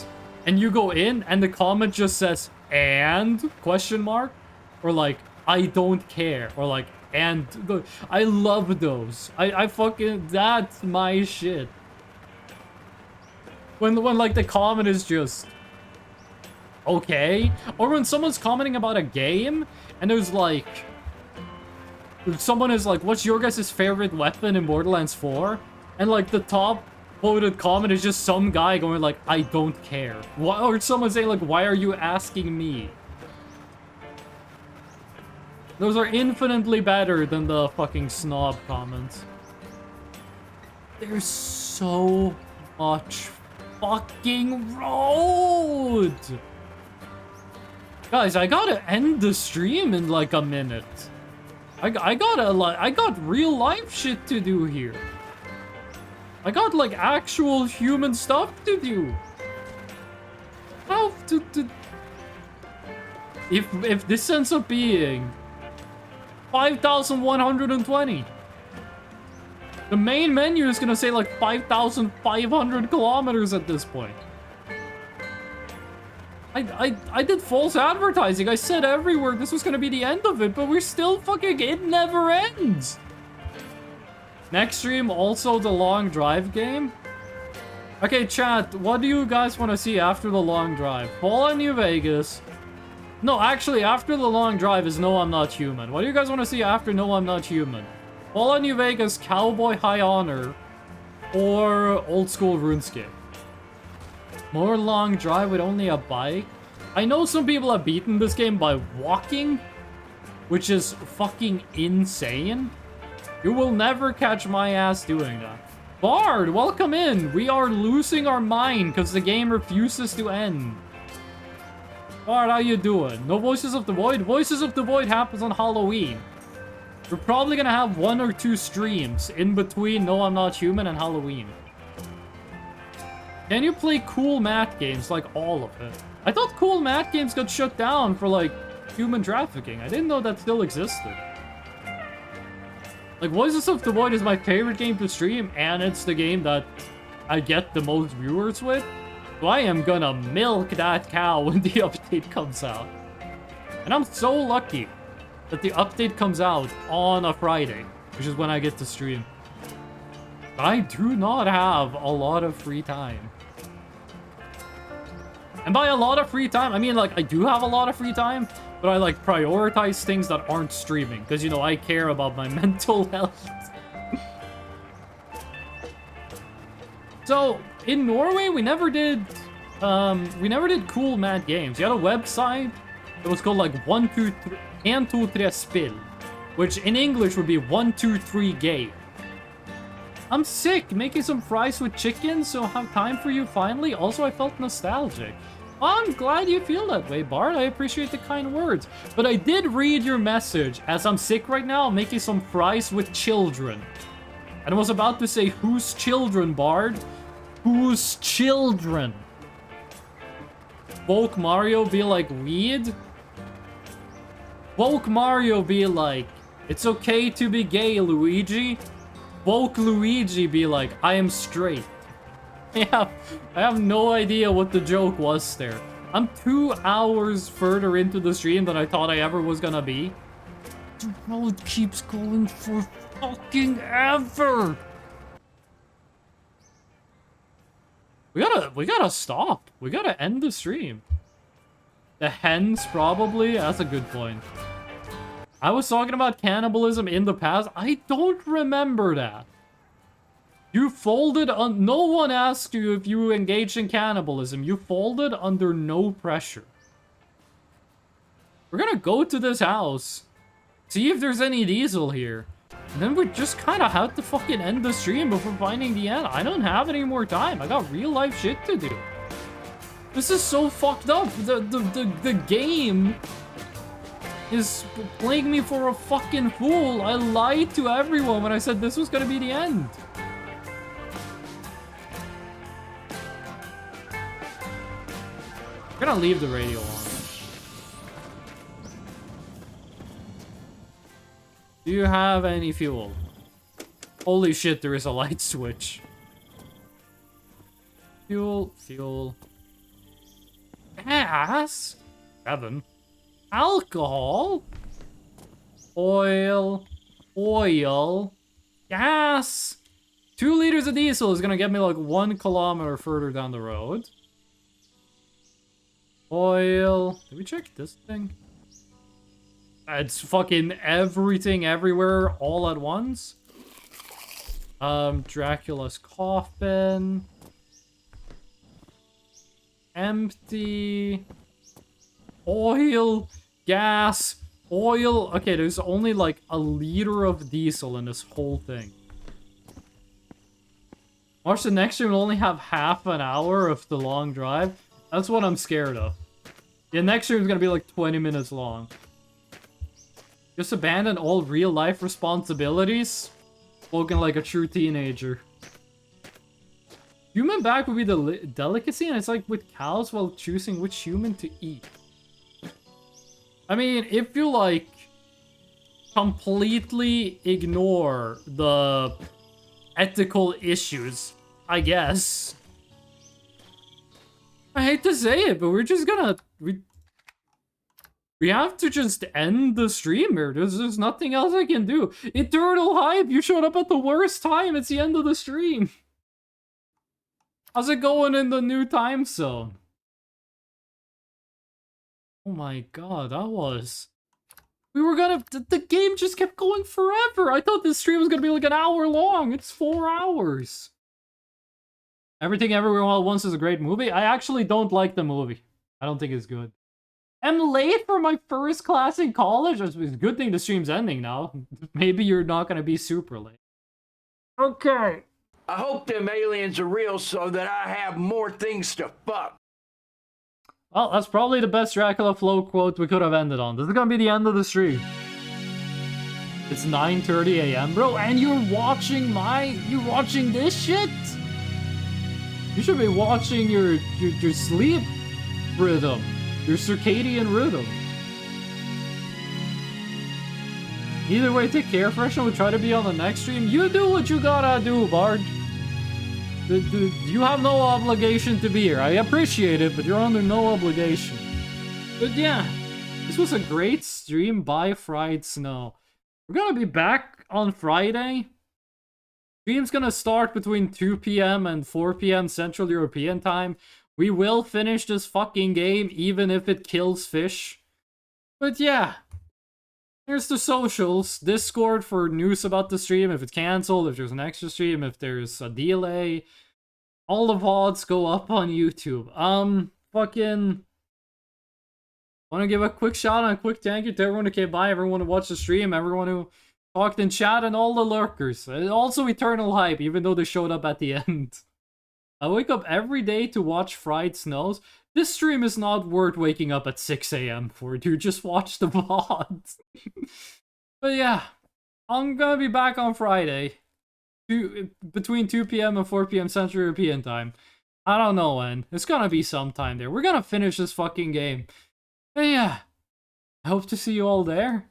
and you go in, and the comment just says, and? Question mark? Or like, I don't care. Or like, and. I love those. I fucking, that's my shit. When like the comment is just, okay. Or when someone's commenting about a game, and there's like, someone is like, what's your guys' favorite weapon in Borderlands 4? And like the top quoted comment is just some guy going like, I don't care. Or someone saying like, why are you asking me? Those are infinitely better than the fucking snob comments. There's so much fucking road! Guys, I gotta end the stream in like a minute. I got real life shit to do here. I got like actual human stuff to do. How to if this ends up being 5,120. The main menu is gonna say like 5,500 kilometers at this point. I did false advertising. I said everywhere this was gonna be the end of it, but we're still fucking, it never ends. Next stream, also the long drive game. Okay, chat, what do you guys want to see after the long drive? Fallout New Vegas. No, actually, after the long drive is No I'm Not Human. What do you guys want to see after No I'm Not Human? Fallout New Vegas, Cowboy High Honor, or Old School RuneScape? More long drive with only a bike? I know some people have beaten this game by walking, which is fucking insane. You will never catch my ass doing that. Bard, welcome in. We are losing our mind because the game refuses to end. Bard, how you doing? No Voices of the Void? Voices of the Void happens on Halloween. We're probably gonna have 1 or 2 streams in between No I'm Not Human and Halloween. Can you play cool mat games like all of it? I thought cool mat games got shut down for like human trafficking. I didn't know that still existed. Like, Voices of the Void is my favorite game to stream, and it's the game that I get the most viewers with. So I am gonna milk that cow when the update comes out. And I'm so lucky that the update comes out on a Friday, which is when I get to stream. I do not have a lot of free time. And by a lot of free time, I mean, like, I do have a lot of free time, but I, like, prioritize things that aren't streaming. Because, you know, I care about my mental health. So, in Norway, we never did cool mat games. You had a website It was called like 1, 2, 3, and 2, 3 spill, which in English would be 1, 2, 3 game. I'm sick, making some fries with chicken, so have time for you finally. Also, I felt nostalgic. I'm glad you feel that way, Bart. I appreciate the kind words. But I did read your message. As I'm sick right now, I'm making some fries with children. And I was about to say, whose children, Bard? Whose children? Woke Mario be like, weed? Woke Mario be like, it's okay to be gay, Luigi. Woke Luigi be like, I am straight. I have no idea what the joke was there. I'm 2 hours further into the stream than I thought I ever was gonna be. The road keeps going for fucking ever. We gotta stop. We gotta end the stream. The hens probably. That's a good point. I was talking about cannibalism in the past. I don't remember that. You folded on. No one asked you if you engaged in cannibalism. You folded under no pressure. We're gonna go to this house, see if there's any diesel here, and then we just kind of have to fucking end the stream before finding the end. I don't have any more time. I got real life shit to do. This is so fucked up. The game is playing me for a fucking fool. I lied to everyone when I said this was gonna be the end. We're gonna leave the radio on. Do you have any fuel? Holy shit, there is a light switch. Fuel, fuel. Gas? 7. Alcohol? Oil. Oil. Gas. 2 liters of diesel is gonna get me like 1 kilometer further down the road. Oil. Did we check this thing? It's fucking everything everywhere all at once. Dracula's coffin. Empty. Oil. Gas. Oil. Okay, there's only like a liter of diesel in this whole thing. Watch, the next stream will only have half an hour of the long drive. That's what I'm scared of. The next stream is gonna be like 20 minutes long. Just abandon all real life responsibilities. Spoken like a true teenager. Human back would be the delicacy, and it's like with cows while choosing which human to eat. I mean, if you like completely ignore the ethical issues, I guess. I hate to say it, but we're just gonna... We have to just end the stream here. There's nothing else I can do. Eternal Hype, you showed up at the worst time. It's the end of the stream. How's it going in the new time zone? Oh my god, that was... We were gonna... The game just kept going forever. I thought this stream was gonna be like an hour long. It's 4 hours. Everything Everywhere All at Once is a great movie. I actually don't like the movie. I don't think it's good. I'm late for my first class in college. It's a good thing the stream's ending now. Maybe you're not gonna be super late. Okay. I hope them aliens are real so that I have more things to fuck. Well, that's probably the best Dracula Flow quote we could have ended on. This is gonna be the end of the stream. It's 9:30 a.m., bro, and you're watching this shit? You should be watching your sleep rhythm. Your circadian rhythm. Either way, take care, Fresh, and we'll try to be on the next stream. You do what you gotta do, Bard. You have no obligation to be here. I appreciate it, but you're under no obligation. But yeah, this was a great stream by Fried Snow. We're gonna be back on Friday. Stream's gonna start between 2 p.m. and 4 p.m. Central European time. We will finish this fucking game, even if it kills fish. But yeah. Here's the socials. Discord for news about the stream, if it's cancelled, if there's an extra stream, if there's a delay. All the VODs go up on YouTube. Fucking... Want to give a quick shout out, a quick thank you to everyone who came by, everyone who watched the stream, everyone who talked in chat, and all the lurkers. And also Eternal Hype, even though they showed up at the end. I wake up every day to watch Fried Snows. This stream is not worth waking up at 6 a.m. for, dude. Just watch the VOD. But yeah, I'm gonna be back on Friday. Between 2 p.m. and 4 p.m. Central European time. I don't know when. It's gonna be sometime there. We're gonna finish this fucking game. And yeah, I hope to see you all there.